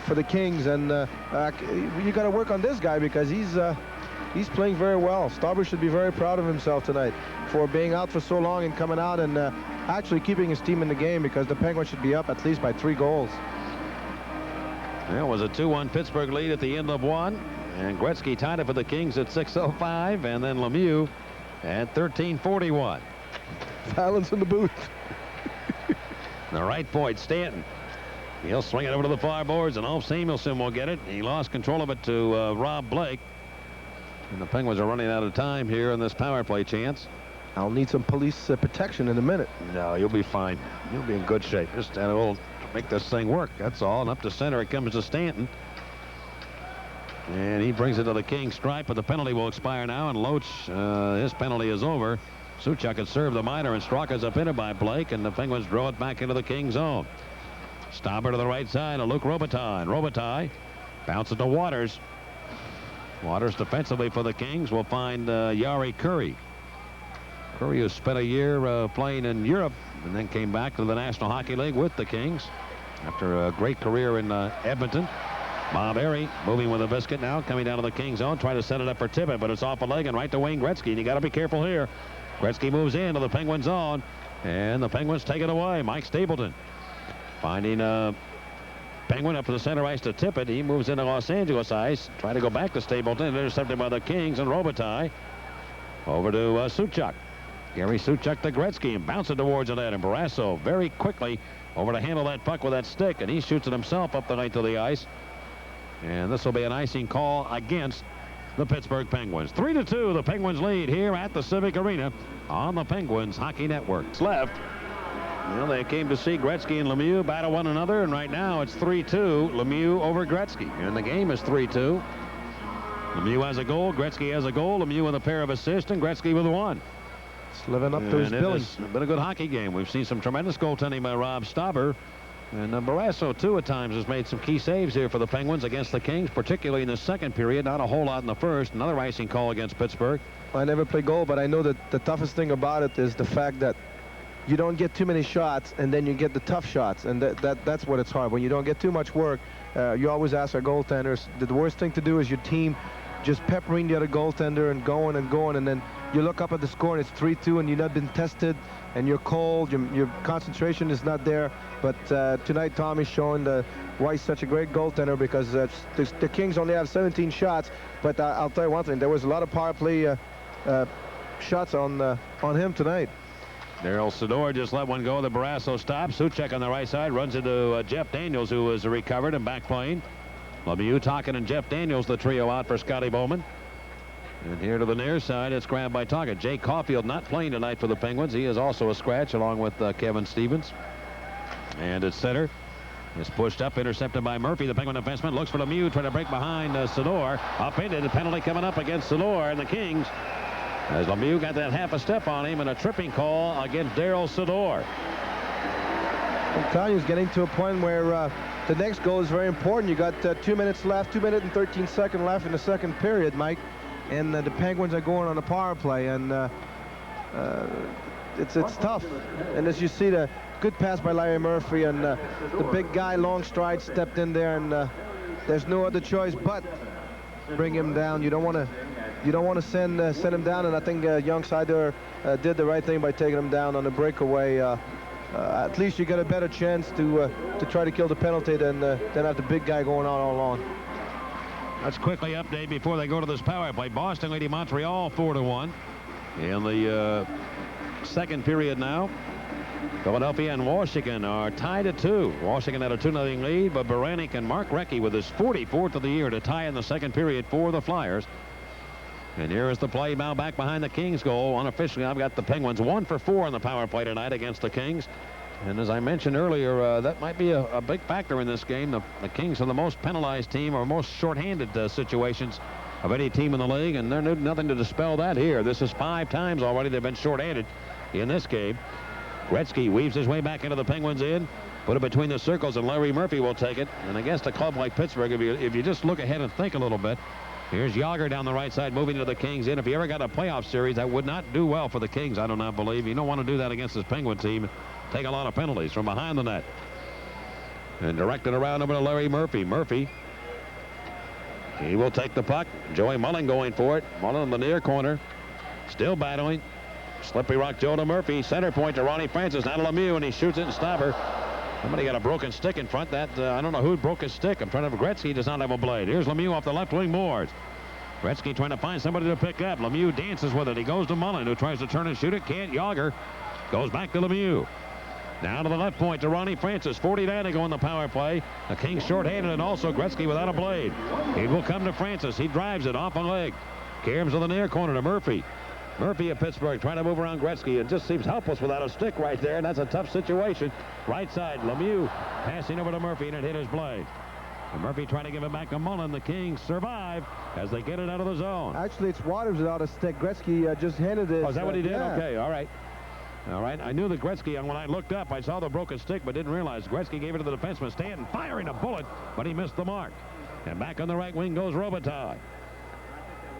for the Kings. And you got to work on this guy because he's playing very well. Stauber should be very proud of himself tonight for being out for so long and coming out and actually keeping his team in the game, because the Penguins should be up at least by 3 goals. There was a 2-1 Pittsburgh lead at the end of one, and Gretzky tied it for the Kings at 6:05, and then Lemieux at 13:41. Silence in the booth. The right point, Stanton. He'll swing it over to the far boards, and Ulf Samuelsson will get it. He lost control of it to Rob Blake. And the Penguins are running out of time here on this power play chance. I'll need some police protection in a minute. No, you'll be fine. You'll be in good shape. Just to make this thing work, that's all. And up to center it comes to Stanton. And he brings it to the King stripe, but the penalty will expire now, and Loach, his penalty is over. Suchak had served the minor, and Straka's upended by Blake, and the Penguins draw it back into the King zone. Stauber to the right side of Luke Robitaille. Robitaille bounces to Waters. Waters defensively for the Kings will find Yari Curry. Curry, who spent a year playing in Europe and then came back to the National Hockey League with the Kings after a great career in Edmonton. Bob Airy moving with a biscuit now, coming down to the King zone, trying to set it up for Tippett, but it's off a leg and right to Wayne Gretzky, and you got to be careful here. Gretzky moves into the Penguin zone, and the Penguins take it away. Mike Stapleton finding Penguin up to the center ice to Tippett. He moves into Los Angeles ice, trying to go back to Stapleton, intercepted by the Kings, and Robitaille over to Suchak. Gary Suchak to Gretzky and bounce it towards the net, and Barrasso very quickly over to handle that puck with that stick, and he shoots it himself up the night to the ice. And this will be an icing call against the Pittsburgh Penguins. 3-2, the Penguins lead here at the Civic Arena on the Penguins Hockey Network. It's left. Well, they came to see Gretzky and Lemieux battle one another, and right now it's 3-2, Lemieux over Gretzky. And the game is 3-2. Lemieux has a goal, Gretzky has a goal, Lemieux with a pair of assists, and Gretzky with one. It's living up to his billing. It's been a good hockey game. We've seen some tremendous goaltending by Rob Stauber. And Barrasso, too, at times has made some key saves here for the Penguins against the Kings, particularly in the second period. Not a whole lot in the first. Another icing call against Pittsburgh. I never play goal, but I know that the toughest thing about it is the fact that you don't get too many shots, and then you get the tough shots, and that's what it's hard. When you don't get too much work, you always ask our goaltenders, the worst thing to do is your team just peppering the other goaltender and going, and then you look up at the score and it's 3-2, and you've not been tested, and you're cold, your concentration is not there. But tonight Tommy's showing why he's such a great goaltender, because the Kings only have 17 shots, but I'll tell you one thing, there was a lot of power play shots on him tonight. Daryl Sador just let one go. The Barrasso stops. Suchak on the right side runs into Jeff Daniels, who was recovered and back playing. Lemieux, Tocchet, and Jeff Daniels, the trio out for Scotty Bowman. And here to the near side, it's grabbed by Tocchet. Jay Caulfield not playing tonight for the Penguins. He is also a scratch along with Kevin Stevens. And at center, it's pushed up, intercepted by Murphy. The Penguin defenseman looks for Lemieux, trying to break behind Sador. Upended, a penalty coming up against Sador and the Kings, as Lemieux got that half a step on him, and a tripping call against Daryl Sador. I'm telling you, it's getting to a point where the next goal is very important. You got 2 minutes left, 2 minutes and 13 seconds left in the second period, Mike, and the Penguins are going on a power play, and it's tough. And as you see, the good pass by Larry Murphy, and the big guy, long stride, stepped in there, and there's no other choice but bring him down. You don't want to send him down, and I think Young Sider did the right thing by taking him down on the breakaway. At least you got a better chance to try to kill the penalty than have the big guy going on all along. Let's quickly update before they go to this power play. Boston leading Montreal 4-1 in the second period now. Philadelphia and Washington are tied at 2. Washington had a 2-0 lead, but Baranik and Mark Recchi with his 44th of the year to tie in the second period for the Flyers. And here is the play now back behind the Kings goal. Unofficially, I've got the Penguins 1 for 4 on the power play tonight against the Kings. And as I mentioned earlier, that might be a big factor in this game. The Kings are the most penalized team, or most shorthanded situations of any team in the league, and there's nothing to dispel that here. This is 5 times already they've been shorthanded in this game. Gretzky weaves his way back into the Penguins end. Put it between the circles, and Larry Murphy will take it. And against a club like Pittsburgh, if you just look ahead and think a little bit, here's Yager down the right side, moving to the Kings end. If you ever got a playoff series, that would not do well for the Kings, I do not believe. You don't want to do that against this Penguin team. Take a lot of penalties from behind the net. And directed around over to Larry Murphy. Murphy, he will take the puck. Joey Mullen going for it. Mullen in the near corner. Still battling. Slippery Rock Joe to Murphy. Center point to Ronnie Francis. Now to Lemieux, and he shoots it and stopper. Somebody got a broken stick in front. I don't know who broke his stick. In front of Gretzky, does not have a blade. Here's Lemieux off the left wing boards. Gretzky trying to find somebody to pick up. Lemieux dances with it. He goes to Mullen, who tries to turn and shoot it. Can't. Yager goes back to Lemieux. Down to the left point to Ronnie Francis. 49 to go in the power play. The Kings shorthanded, and also Gretzky without a blade. It will come to Francis. He drives it off a leg. Caroms to the near corner to Murphy. Murphy of Pittsburgh trying to move around Gretzky, and just seems helpless without a stick right there, and that's a tough situation. Right side, Lemieux passing over to Murphy, and it hit his blade. And Murphy trying to give it back to Mullen. The Kings survive as they get it out of the zone. Actually, it's Waters without a stick. Gretzky just handed it. Oh, is that what he did? Yeah. Okay, all right. All right, I knew that Gretzky, and when I looked up, I saw the broken stick, but didn't realize Gretzky gave it to the defenseman. Stanton firing a bullet, but he missed the mark. And back on the right wing goes Robitaille.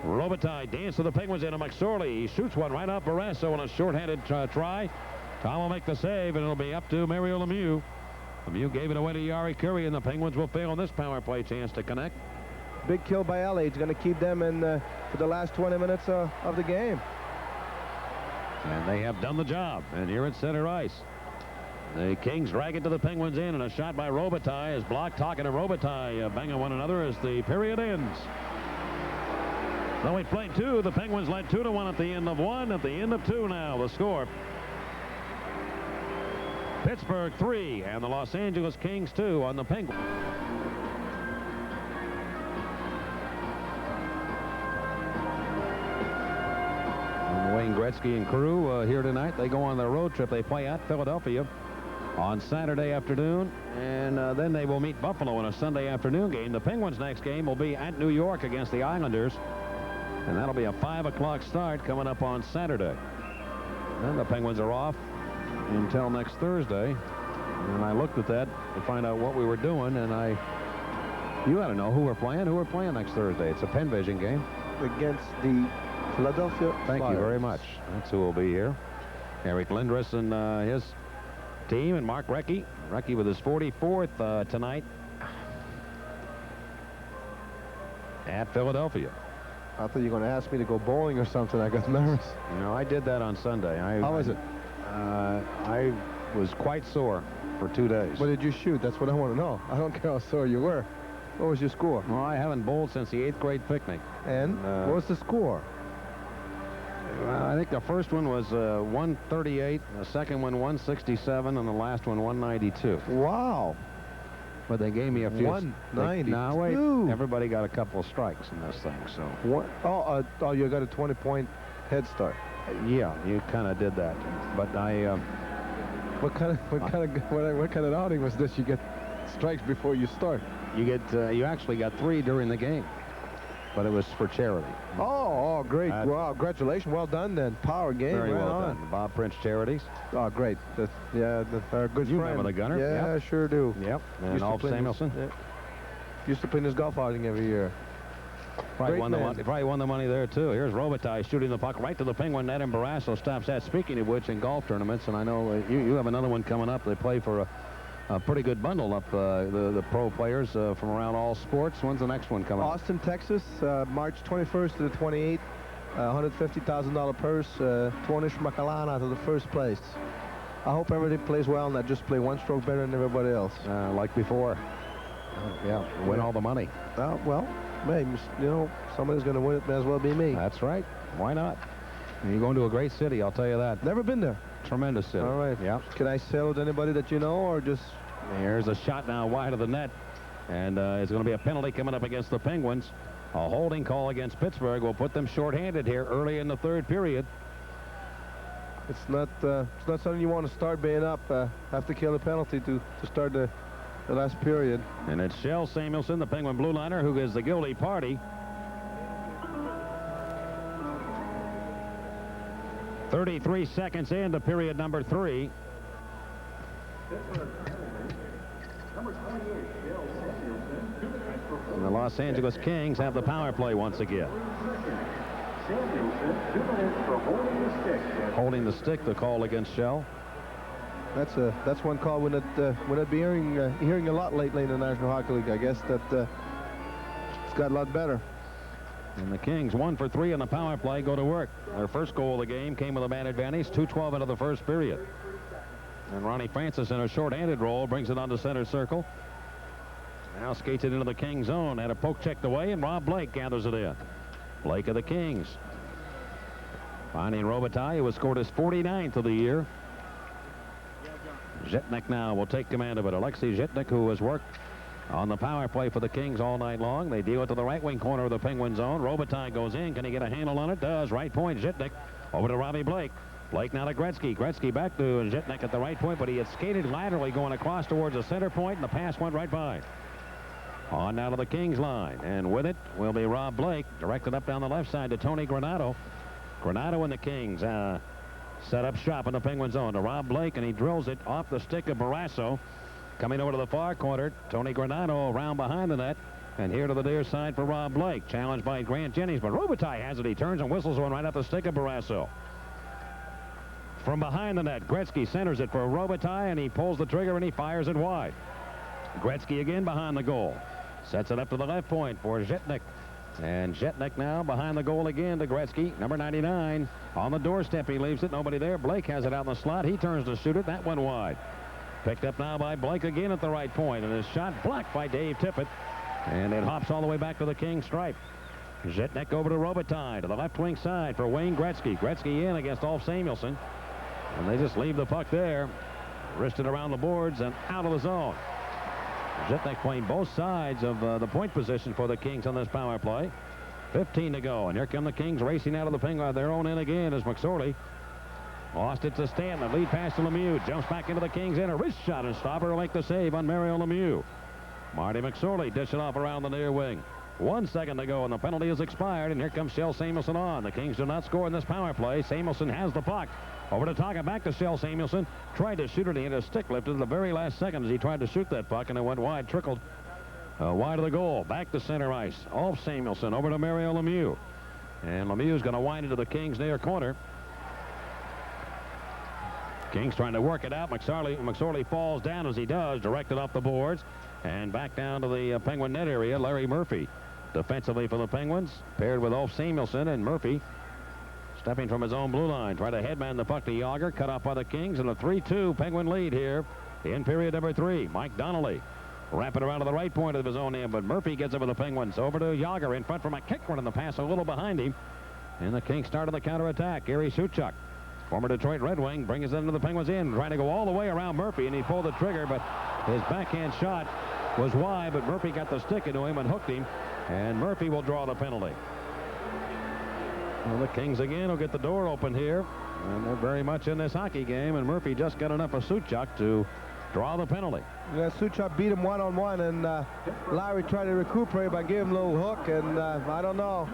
Robitaille danced to the Penguins into McSorley. He shoots one right off Barrasso on a shorthanded try. Tom will make the save, and it'll be up to Mario Lemieux. Lemieux gave it away to Yari Curry, and the Penguins will fail on this power play chance to connect. Big kill by LA. It's going to keep them in for the last 20 minutes of the game. And they have done the job. And here at center ice, the Kings drag it to the Penguins in, and a shot by Robitaille is blocked. Talking to Robitaille, banging one another as the period ends. So we played 2. The Penguins led 2-1 at the end of 1. At the end of 2 now, the score. Pittsburgh 3 and the Los Angeles Kings 2 on the Penguins. Wayne Gretzky and crew here tonight. They go on their road trip. They play at Philadelphia on Saturday afternoon, and then they will meet Buffalo in a Sunday afternoon game. The Penguins' next game will be at New York against the Islanders, and that'll be a 5 o'clock start coming up on Saturday. Then the Penguins are off until next Thursday, and I looked at that to find out what we were doing, and you ought to know who we're playing. Who we're playing next Thursday. It's a Penn Vision game Against the Philadelphia Thank Flyers. you very much. That's who will be here. Eric Lindros and his team, and Mark Recchi. Recchi with his 44th tonight at Philadelphia. I thought you were going to ask me to go bowling or something. I got nervous. You know, I did that on Sunday. How was it? I was quite sore for 2 days. What did you shoot? That's what I want to know. I don't care how sore you were. What was your score? Well, I haven't bowled since the 8th grade picnic. And what was the score? Well, I think the first one was 138, the second one 167, and the last one 192. Wow. But they gave me a few. 192. Now wait, everybody got a couple of strikes in this thing. So. What? Oh, you got a 20-point head start. Yeah, you kind of did that. But I. What kind of outing was this? You get strikes before you start. You actually got 3 during the game, but it was for charity. Oh, great! Wow, congratulations, well done then. Power game, Very right well on. done. Bob Prince Charities. Oh, great. Our good You friend. remember the gunner? Yeah, Yep. I sure do. Yep. And Used to Alf play in Samuelson. this- Used to play in this golf outing every year. Probably Great won the man. money. Probably won the money there too. Here's Robitaille shooting the puck right to the Penguin net, and Barrasso stops that. Speaking of which, in golf tournaments, and I know you have another one coming up. They play for a pretty good bundle up the pro players from around all sports. When's the next one coming up? Austin, Texas, March 21st to the 28th. $150,000 purse. Twonish Macalana to the first place. I hope everything plays well and I just play one stroke better than everybody else. Like before. Yeah, win all the money. Well, maybe, somebody's going to win it. May as well be me. That's right. Why not? And you're going to a great city, I'll tell you that. Never been there. Tremendous city. All right. Yeah. Can I sell with anybody that you know, or just... Here's a shot now wide of the net, and it's going to be a penalty coming up against the Penguins. A holding call against Pittsburgh will put them shorthanded here early in the 3rd period. It's not something you want to start being up. Have to kill the penalty to start the last period. And it's Shell Samuelson, the Penguin blue liner, who is the guilty party. 33 seconds into period number 3. And the Los Angeles Kings have the power play once again. Holding the stick, the call against Shell. That's one call we're not be hearing a lot lately in the National Hockey League. I guess that it's got a lot better. And the Kings 1 for 3 on the power play go to work. Their first goal of the game came with a man advantage, 2:12 into the first period. And Ronnie Francis in a short-handed roll brings it onto center circle. Now skates it into the Kings zone. Had a poke checked away, and Rob Blake gathers it in. Blake of the Kings. Finding Robitaille, who has scored his 49th of the year. Zhitnik now will take command of it. Alexei Zhitnik, who has worked on the power play for the Kings all night long. They deal it to the right wing corner of the Penguin zone. Robitaille goes in. Can he get a handle on it? Does. Right point, Zhitnik. Over to Robbie Blake. Blake now to Gretzky. Gretzky back to Zhitnik at the right point, but he had skated laterally going across towards the center point, and the pass went right by. On now to the Kings line, and with it will be Rob Blake, directed up down the left side to Tony Granato. Granato and the Kings set up shop in the Penguin zone to Rob Blake, and he drills it off the stick of Barrasso. Coming over to the far corner, Tony Granato around behind the net, and here to the near side for Rob Blake. Challenged by Grant Jennings, but Robitaille has it. He turns and whistles one right up the stick of Barrasso. From behind the net, Gretzky centers it for Robitaille, and he pulls the trigger and he fires it wide. Gretzky again behind the goal. Sets it up to the left point for Zhitnik. And Zhitnik now behind the goal again to Gretzky. Number 99 on the doorstep. He leaves it. Nobody there. Blake has it out in the slot. He turns to shoot it. That went wide. Picked up now by Blake again at the right point. And his shot blocked by Dave Tippett. And it hops all the way back to the King stripe. Zhitnik over to Robitaille to the left wing side for Wayne Gretzky. Gretzky in against Ulf Samuelsson. And they just leave the puck there. Wristed around the boards and out of the zone. Zhitnik playing both sides of the point position for the Kings on this power play. 15 to go, and here come the Kings racing out of the Penguin. Their own end again as McSorley lost it to Stanton. Lead pass to Lemieux. Jumps back into the Kings end. A wrist shot, and Stopper will make the save on Mario Lemieux. Marty McSorley dish it off around the near wing. 1 second to go, and the penalty has expired, and here comes Shell Samuelson on. The Kings do not score in this power play. Samuelson has the puck. Over to Tonga, back to Shell Samuelson. Tried to shoot it. He had a stick lifted at the very last second as he tried to shoot that puck, and it went wide, trickled wide of the goal. Back to center ice. Ulf Samuelsson over to Mario Lemieux. And Lemieux's going to wind into the Kings near corner. Kings trying to work it out. McSorley falls down as he does, directed off the boards. And back down to the Penguin net area, Larry Murphy. Defensively for the Penguins, paired with Ulf Samuelsson, and Murphy stepping from his own blue line. Try to headman the puck to Yager. Cut off by the Kings, and a 3-2 Penguin lead here in period number 3. Mike Donnelly wrapping around to the right point of his own end, but Murphy gets it with the Penguins. Over to Yager in front from a kick, running the pass a little behind him. And the Kings started the counterattack. Gary Suchuk, former Detroit Red Wing, brings it into the Penguins in, trying to go all the way around Murphy, and he pulled the trigger, but his backhand shot was wide, but Murphy got the stick into him and hooked him, and Murphy will draw the penalty. Well, the Kings again will get the door open here, and they're very much in this hockey game, and Murphy just got enough of Suchuk to draw the penalty. Yeah, Suchuk beat him one-on-one, and Larry tried to recuperate by giving him a little hook, and I don't know.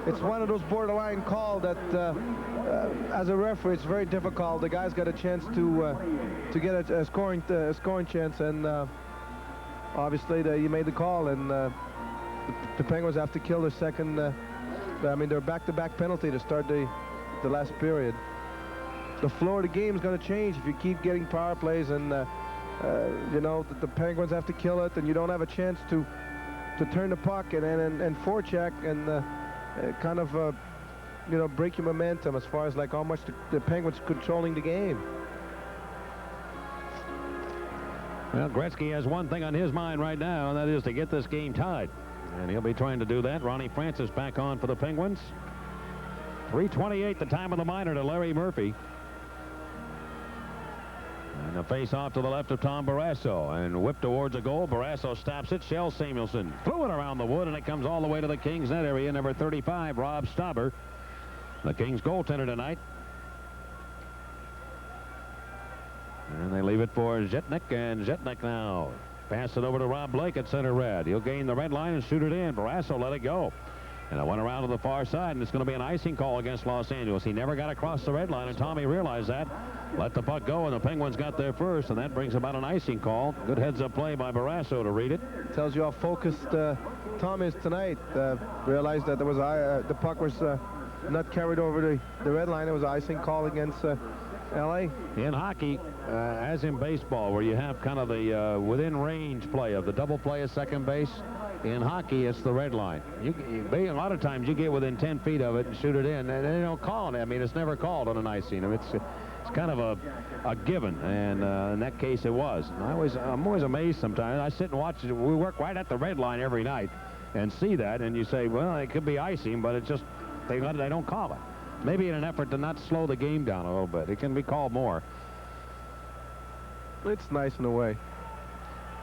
It's one of those borderline calls that, as a referee, it's very difficult. The guy's got a chance to get a scoring chance, and obviously you made the call, and the Penguins have to kill their second. I mean, their back-to-back penalty to start the last period. The floor of the game is going to change if you keep getting power plays, and you know, the Penguins have to kill it, and you don't have a chance to turn the puck and forecheck and kind of you know, break your momentum as far as like how much the Penguins controlling the game. Well, Gretzky has one thing on his mind right now, and that is to get this game tied. And he'll be trying to do that. Ronnie Francis back on for the Penguins. 3:28 the time of the minor to Larry Murphy. And a face-off to the left of Tom Barrasso, and whipped towards a goal. Barrasso stops it. Shell Samuelson threw it around the wood, and it comes all the way to the Kings net area. Number 35, Rob Stauber, the Kings goaltender tonight. And they leave it for Zhitnik, and Zhitnik now pass it over to Rob Blake at center red. He'll gain the red line and shoot it in. Barrasso let it go. And it went around to the far side, and it's going to be an icing call against Los Angeles. He never got across the red line, and Tommy realized that. Let the puck go, and the Penguins got there first, and that brings about an icing call. Good heads-up play by Barrasso to read it. Tells you how focused Tom is tonight. Realized that there was the puck was not carried over the red line. It was an icing call against L.A. In hockey, as in baseball, where you have kind of the within range play of the double play at second base, in hockey, it's the red line. A lot of times you get within 10 feet of it and shoot it in, and they don't call it. I mean, it's never called on an icing. I mean, it's kind of a given, and in that case, it was. And I'm always amazed sometimes. I sit and watch it. We work right at the red line every night and see that, and you say, well, it could be icing, but it's just they don't call it. Maybe in an effort to not slow the game down a little bit. It can be called more. It's nice in a way.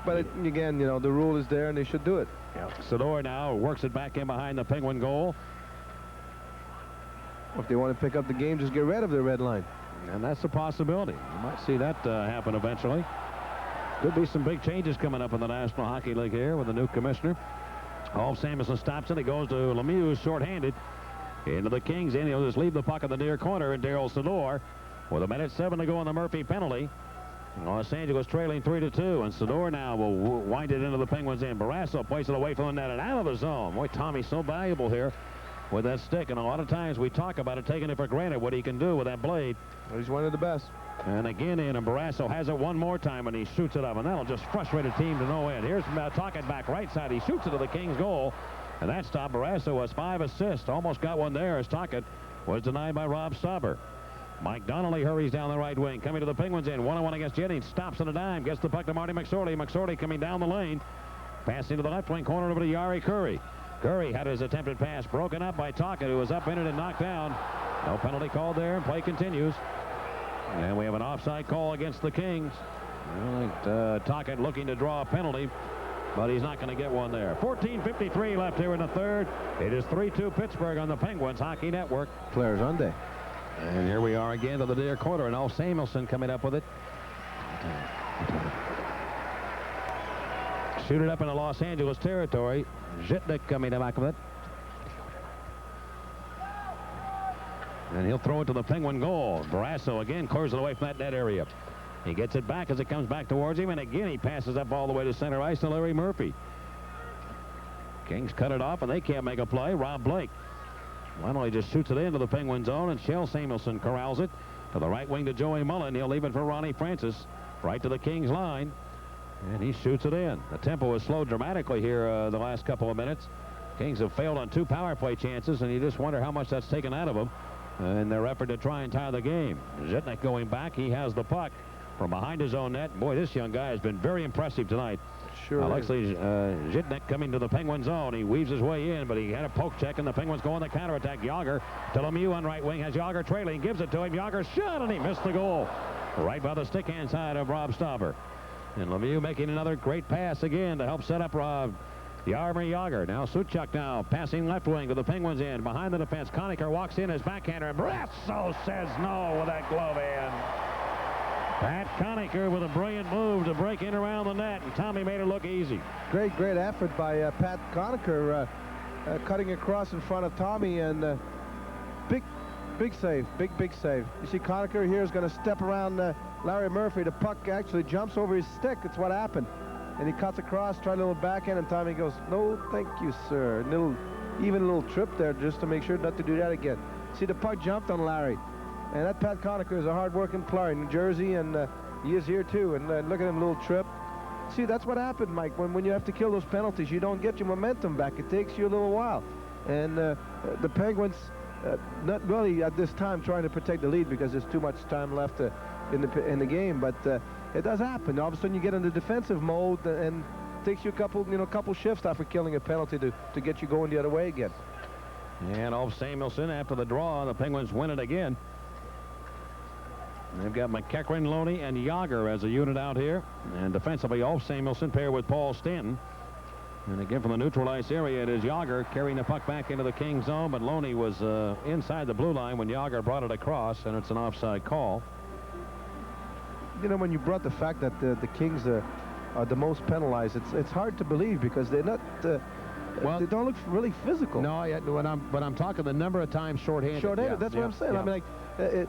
But again, you know, the rule is there, and they should do it. Yeah. Sador now works it back in behind the Penguin goal. If they want to pick up the game, just get rid of the red line. And that's a possibility. You might see that happen eventually. Could be some big changes coming up in the National Hockey League here with the new commissioner. Ulf Samuelsson stops it. He goes to Lemieux, shorthanded. Into the Kings, and he'll just leave the puck in the near corner, and Daryl Sador with 1:07 to go on the Murphy penalty. Los Angeles trailing 3-2, and Sador now will wind it into the Penguins end. Barrasso plays it away from the net and out of the zone. Boy, Tommy's so valuable here with that stick, and a lot of times we talk about it, taking it for granted what he can do with that blade. Well, he's one of the best. And again in, and Barrasso has it one more time, and he shoots it up, and that'll just frustrate a team to no end. Here's Tocchet back right side. He shoots it to the Kings goal, and that stop. Barrasso has 5 assists. Almost got one there as Tocchet was denied by Rob Stauber. Mike Donnelly hurries down the right wing, coming to the Penguins in. 1-on-1 against Jennings. Stops on a dime. Gets the puck to Marty McSorley. McSorley coming down the lane. Passing to the left wing corner over to Jari Kurri. Kurri had his attempted pass broken up by Tocchet, who was up in it and knocked down. No penalty called there, and play continues. And we have an offside call against the Kings. Tocchet looking to draw a penalty, but he's not going to get one there. 14:53 left here in the third. It is 3-2 Pittsburgh on the Penguins Hockey Network. Players on day. And here we are again to the near corner, and Ulf Samuelsson coming up with it. Shoot it up into Los Angeles territory. Zhitnik coming back with it. And he'll throw it to the Penguin goal. Barrasso again clears it away from that net area. He gets it back as it comes back towards him, and again he passes up all the way to center ice to Larry Murphy. Kings cut it off, and they can't make a play. Rob Blake finally just shoots it into the Penguin zone, and Shel Samuelsson corrals it to the right wing to Joey Mullen. He'll leave it for Ronnie Francis right to the Kings line, and he shoots it in. The tempo has slowed dramatically here the last couple of minutes. Kings have failed on 2 power play chances, and you just wonder how much that's taken out of them in their effort to try and tie the game. Zhitnik going back. He has the puck from behind his own net. Boy, this young guy has been very impressive tonight. Sure. Alexei Zhitnik coming to the Penguin zone. He weaves his way in, but he had a poke check, and the Penguins go on the counterattack. Yager to Lemieux on right wing. Has Yager trailing. Gives it to him. Yager shot, and he missed the goal. Right by the stick hand side of Rob Stauber. And Lemieux making another great pass again to help set up Jaromir Yager. Now Suchuk now passing left wing to the Penguins end. Behind the defense, Conacher walks in as backhander, and Barrasso says no with that glove in. Pat Conacher with a brilliant move to break in around the net, and Tommy made it look easy. Great effort by Pat Conacher, cutting across in front of Tommy, and big save, big save. You see Conacher here is going to step around Larry Murphy. The puck actually jumps over his stick. That's what happened. And he cuts across, tried a little backhand, and Tommy goes, no, thank you, sir. Even a little trip there just to make sure not to do that again. See, the puck jumped on Larry. And that Pat Conacher is a hard-working player in New Jersey, and he is here too. And look at him, little trip. See, that's what happened, Mike. When you have to kill those penalties, you don't get your momentum back. It takes you a little while. And the Penguins, not really at this time trying to protect the lead because there's too much time left in the game. But it does happen. All of a sudden, you get into defensive mode, and it takes you a couple shifts after killing a penalty to get you going the other way again. And Ulf Samuelsson after the draw, the Penguins win it again. They've got McEachran, Loney, and Yager as a unit out here. And defensively, Ulf Samuelsson paired with Paul Stanton. And again, from the neutral ice area, it is Yager carrying the puck back into the Kings zone. But Loney was inside the blue line when Yager brought it across, and it's an offside call. you know, when you brought the fact that the Kings are the most penalized, it's hard to believe because they're not. Well, they don't look really physical. No, but I'm talking the number of times shorthanded. Shorthanded. That's what I'm saying. Yeah. I mean, like,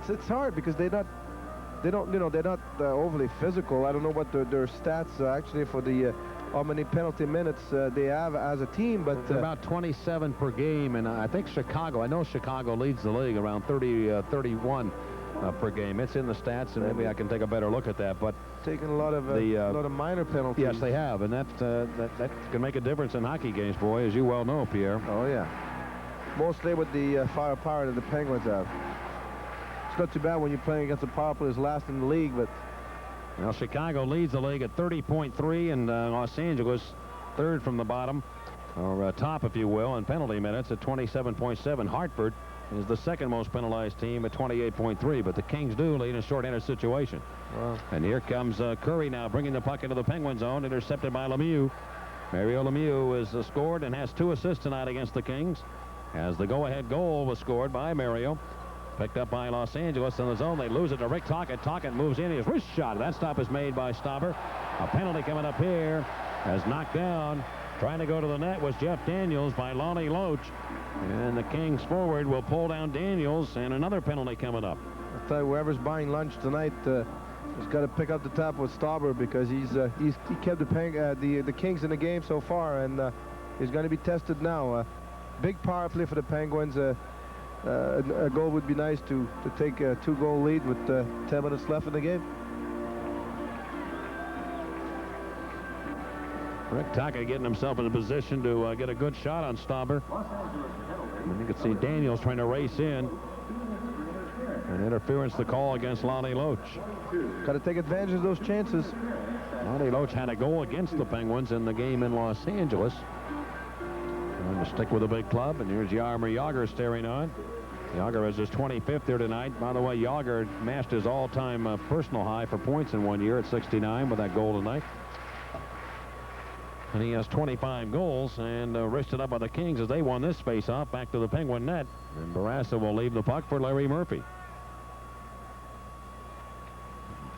it's hard because they're not overly physical. I don't know what their stats are actually for the how many penalty minutes they have as a team, but about 27 per game, and I think Chicago. I know Chicago leads the league around 31 per game. It's in the stats, and maybe I can take a better look at that. But taking a lot of minor penalties. Yes, they have, and that can make a difference in hockey games, boy, as you well know, Pierre. Oh yeah, mostly with the firepower that the Penguins have. It's not too bad when you're playing against the power players last in the league, but. Well, Chicago leads the league at 30.3, and Los Angeles third from the bottom, or top, if you will, in penalty minutes at 27.7. Hartford is the second most penalized team at 28.3, but the Kings do lead in a shorthanded situation. Wow. And here comes Curry now, bringing the puck into the Penguin zone, intercepted by Lemieux. Mario Lemieux is scored and has 2 assists tonight against the Kings, as the go-ahead goal was scored by Mario. Picked up by Los Angeles in the zone. They lose it to Rick Tocchet. Tocchet moves in. His wrist shot. That stop is made by Stauber. A penalty coming up here. As knocked down. Trying to go to the net was Jeff Daniels by Lonnie Loach. And the Kings forward will pull down Daniels. And another penalty coming up. I'll tell you, whoever's buying lunch tonight has got to pick up the tab with Stauber because he kept the Kings in the game so far, and he's going to be tested now. Big power play for the Penguins. A goal would be nice to take a 2-goal lead with 10 minutes left in the game. Rick Tocchet getting himself in a position to get a good shot on Stauber. And you can see Daniels trying to race in. An interference the call against Lonnie Loach. Got to take advantage of those chances. Lonnie Loach had a goal against the Penguins in the game in Los Angeles. Going to stick with a big club, and here's Jaromir Jagr staring on. Jagr has his 25th here tonight. By the way, Jagr matched his all-time personal high for points in one year at 69 with that goal tonight. And he has 25 goals, and wristed up by the Kings as they won this face-off back to the Penguin net. And Barrasso will leave the puck for Larry Murphy.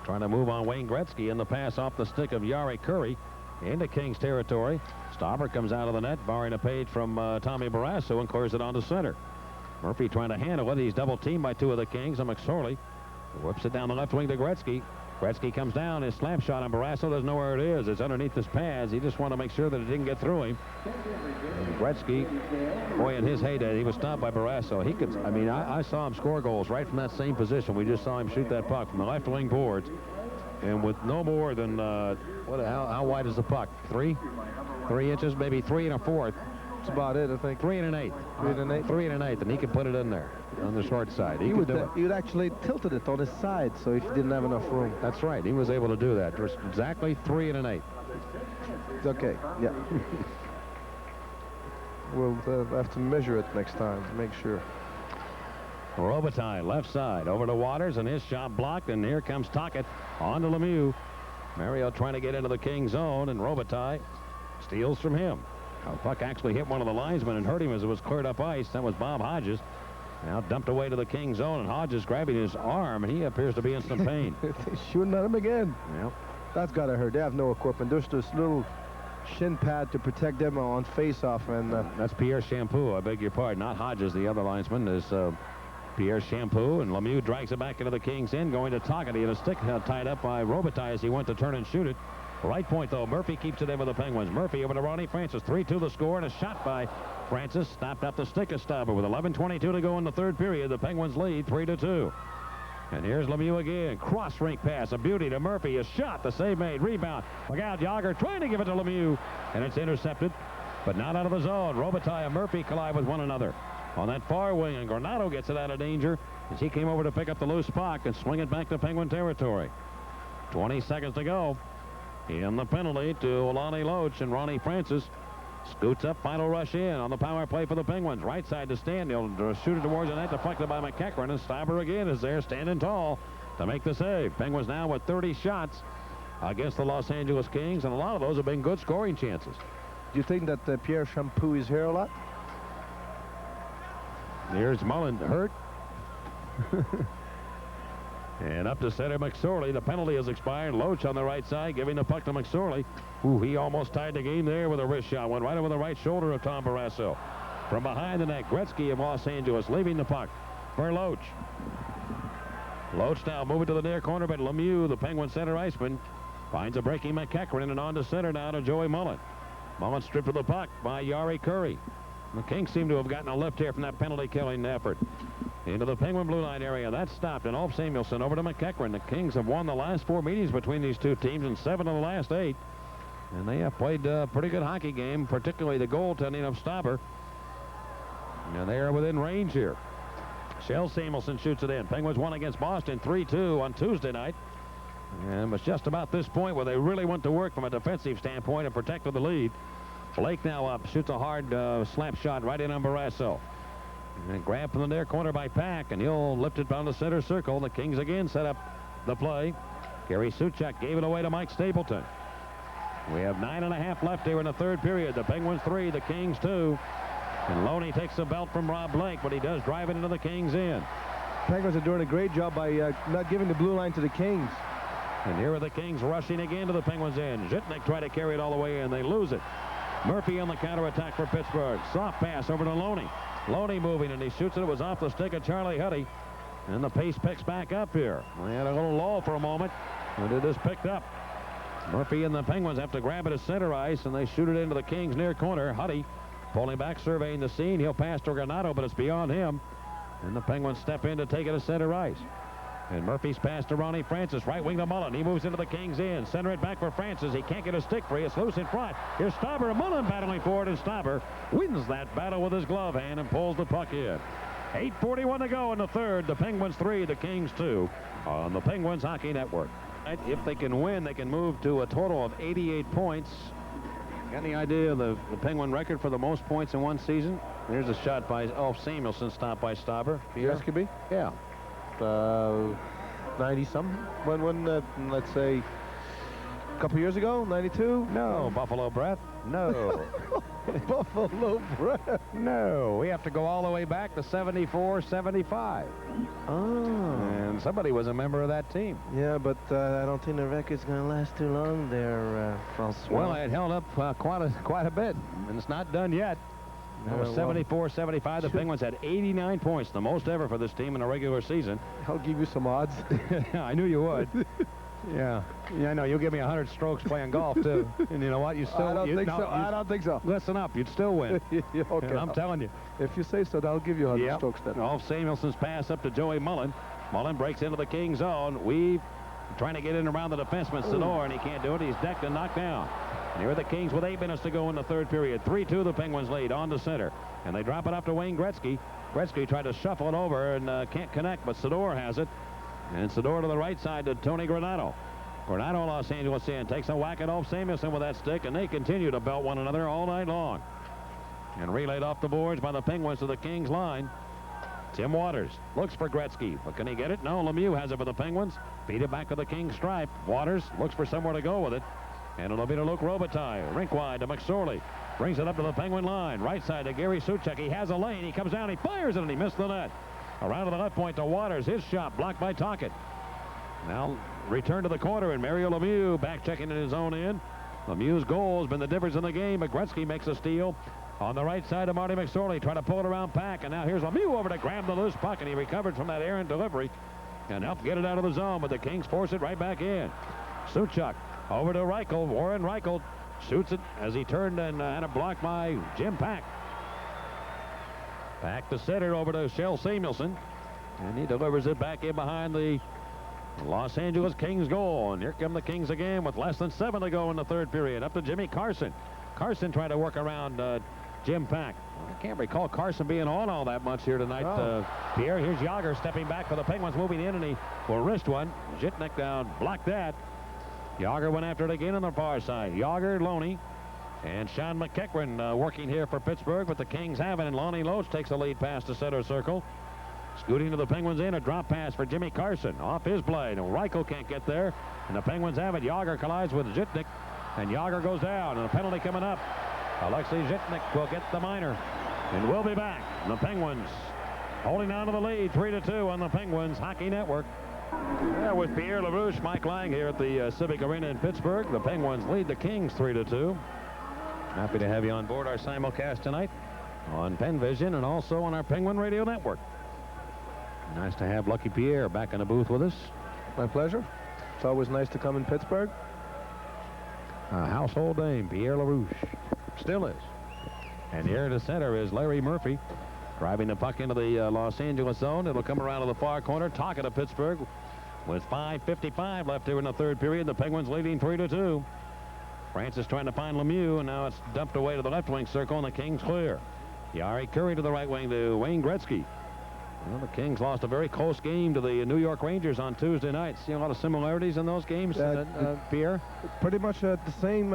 Trying to move on Wayne Gretzky, and the pass off the stick of Jari Kurri into Kings territory. Stauber comes out of the net, borrowing a page from Tommy Barrasso, and clears it onto center. Murphy trying to handle it. He's double-teamed by 2 of the Kings, and McSorley whips it down the left wing to Gretzky. Gretzky comes down. His slap shot on Barrasso doesn't know where it is. It's underneath his pads. He just wanted to make sure that it didn't get through him. And Gretzky, boy, in his heyday, he was stopped by Barrasso. He could, I mean, I saw him score goals right from that same position. We just saw him shoot that puck from the left wing boards. And with no more than, how wide is the puck? 3 inches, maybe 3 1/4. That's about it, I think. 3 1/8. 3 1/8. 3 1/8, and he could put it in there on the short side. He would actually tilted it on his side, so if he didn't have enough room. That's right. He was able to do that. Exactly 3 1/8. It's okay. Yeah. We'll have to measure it next time to make sure. Robitaille, left side, over to Waters, and his shot blocked, and here comes Tocchet on to Lemieux. Mario trying to get into the King zone, and Robitaille steals from him. The puck actually hit one of the linesmen and hurt him as it was cleared up ice. That was Bob Hodges. Now dumped away to the King zone, and Hodges grabbing his arm, and he appears to be in some pain. Shooting at him again. Yep. That's got to hurt. They have no equipment. There's this little shin pad to protect them on face-off. And that's Pierre Champoux. I beg your pardon. Not Hodges, the other linesman. Is Pierre Champoux, and Lemieux drags it back into the King's end, going to Tocchet. He had a stick tied up by Robitaille as he went to turn and shoot it. Right point, though. Murphy keeps it in with the Penguins. Murphy over to Ronnie Francis. 3-2 the score, and a shot by Francis. Stopped up the stick of Stauber with 11:22 to go in the third period. The Penguins lead 3-2. And here's Lemieux again. Cross-rink pass. A beauty to Murphy. A shot. The save made. Rebound. Look out. Jagr trying to give it to Lemieux. And it's intercepted, but not out of the zone. Robitaille and Murphy collide with one another on that far wing, and Granato gets it out of danger as he came over to pick up the loose puck and swing it back to Penguin territory. 20 seconds to go. In the penalty to Lonnie Loach, and Ronnie Francis scoots up, final rush in on the power play for the Penguins. Right side to Stan. He'll shoot it towards the net, deflected by McEachran, and Stauber again is there, standing tall to make the save. Penguins now with 30 shots against the Los Angeles Kings, and a lot of those have been good scoring chances. Do you think that Pierre Champoux is here a lot? Here's Mullen hurt. And up to center, McSorley. The penalty has expired. Loach on the right side, giving the puck to McSorley. Ooh, he almost tied the game there with a wrist shot. Went right over the right shoulder of Tom Barrasso. From behind the net, Gretzky of Los Angeles leaving the puck for Loach. Loach now moving to the near corner, but Lemieux, the Penguin center iceman, finds a breaking McEachran, and on to center now to Joey Mullen. Mullen stripped of the puck by Jari Kurri. The Kings seem to have gotten a lift here from that penalty-killing effort. Into the Penguin blue line area. That stopped, and Ulf Samuelsson over to McEachran. The Kings have won the last 4 meetings between these two teams and 7 of the last 8. And they have played a pretty good hockey game, particularly the goaltending of Stauber. And they are within range here. Shel Samuelsson shoots it in. Penguins won against Boston 3-2 on Tuesday night. And it was just about this point where they really went to work from a defensive standpoint and protected the lead. Blake now up, shoots a hard slap shot right in on Barrasso. And grabbed from the near corner by Pack, and he'll lift it down the center circle. The Kings again set up the play. Gary Suchak gave it away to Mike Stapleton. We have 9.5 left here in the third period. The Penguins 3, the Kings 2. And Loney takes the belt from Rob Blake, but he does drive it into the Kings end. Penguins are doing a great job by not giving the blue line to the Kings. And here are the Kings rushing again to the Penguins end. Zhitnik tried to carry it all the way, and they lose it. Murphy on the counterattack for Pittsburgh. Soft pass over to Loney. Loney moving, and he shoots it. It was off the stick of Charlie Huddy. And the pace picks back up here. They had a little lull for a moment, and it is picked up. Murphy and the Penguins have to grab it at center ice, and they shoot it into the Kings near corner. Huddy pulling back, surveying the scene. He'll pass to Granato, but it's beyond him. And the Penguins step in to take it at center ice. And Murphy's pass to Ronnie Francis, right wing to Mullen. He moves into the Kings end. Center it back for Francis. He can't get a stick free. It's loose in front. Here's Stauber and Mullen battling for it, and Stauber wins that battle with his glove hand and pulls the puck in. 8:41 to go in the third. The Penguins 3, the Kings 2 on the Penguins Hockey Network. If they can win, they can move to a total of 88 points. Got any idea of the Penguin record for the most points in one season? There's a shot by Ulf Samuelsson, stopped by Stauber. Yes, could be? Yeah. 90-something? When let's say, a couple years ago? 92? No. Buffalo breath? No. Buffalo breath? No. We have to go all the way back to 74, 75. Oh. And somebody was a member of that team. Yeah, but I don't think the record's going to last too long there, Francois. Well, it held up quite a bit, and it's not done yet. It was 74, 75. The Penguins had 89 points, the most ever for this team in a regular season. I'll give you some odds. I knew you would. Yeah, I know. You'll give me 100 strokes playing golf, too. And you know what? You still... I don't think so. Listen up. You'd still win. Okay. And I'm telling you. If you say so, I'll give you 100 strokes then. Ulf Samuelsson's pass up to Joey Mullen. Mullen breaks into the Kings zone. Weave trying to get in around the defenseman, Sador, and he can't do it. He's decked and knocked down. And here are the Kings with 8 minutes to go in the third period. 3-2 the Penguins lead on to center. And they drop it up to Wayne Gretzky. Gretzky tried to shuffle it over and can't connect, but Sador has it. And Sador to the right side to Tony Granato. Granato, Los Angeles in, takes a whack at Ulf Samuelsson with that stick, and they continue to belt one another all night long. And relayed off the boards by the Penguins to the Kings line. Tim Waters looks for Gretzky, but can he get it? No, Lemieux has it for the Penguins. Beat it back to the Kings stripe. Waters looks for somewhere to go with it. And it'll be to Luke Robitaille. Rink wide to McSorley. Brings it up to the Penguin line. Right side to Gary Suchak. He has a lane. He comes down. He fires it, and he missed the net. Around to the left point to Waters. His shot blocked by Tocchet. Now return to the corner, and Mario Lemieux back checking in his own end. Lemieux's goal has been the difference in the game, but Gretzky makes a steal. On the right side of Marty McSorley, trying to pull it around Pack, and now here's Lemieux over to grab the loose puck, and he recovered from that errant delivery and helped get it out of the zone, but the Kings force it right back in. Suchak over to Reichel. Warren Reichel shoots it as he turned and had it blocked by Jim Pack. Pack to center over to Shel Samuelsson, and he delivers it back in behind the Los Angeles Kings goal. And here come the Kings again with less than 7 to go in the third period. Up to Jimmy Carson. Carson tried to work around Jim Pack. I can't recall Carson being on all that much here tonight, Pierre. Here's Jagr stepping back for the Penguins, moving in, and he will wrist one. Zhitnik down, blocked that. Jagr went after it again on the far side. Jagr, Loney, and Sean McEachran working here for Pittsburgh, but the Kings have it, and Lonnie Loach takes a lead pass to center circle. Scooting to the Penguins in, a drop pass for Jimmy Carson. Off his blade, and Reichel can't get there, and the Penguins have it. Jagr collides with Zhitnik, and Jagr goes down, and a penalty coming up. Alexei Zhitnik will get the minor, and we'll be back. The Penguins holding on to the lead, 3-2 on the Penguins Hockey Network. Yeah, with Pierre LaRouche, Mike Lang here at the Civic Arena in Pittsburgh. The Penguins lead the Kings 3-2. Happy to have you on board our simulcast tonight on Penn Vision and also on our Penguin Radio Network. Nice to have Lucky Pierre back in the booth with us. My pleasure. It's always nice to come in Pittsburgh. A household name, Pierre LaRouche. Still is. And here to center is Larry Murphy, driving the puck into the Los Angeles zone. It'll come around to the far corner, talking to Pittsburgh. With 5:55 left here in the third period, the Penguins leading 3-2. Francis trying to find Lemieux, and now it's dumped away to the left wing circle, and the Kings clear. Yari Curry to the right wing to Wayne Gretzky. Well, the Kings lost a very close game to the New York Rangers on Tuesday night. See a lot of similarities in those games, Pierre? Pretty much the same,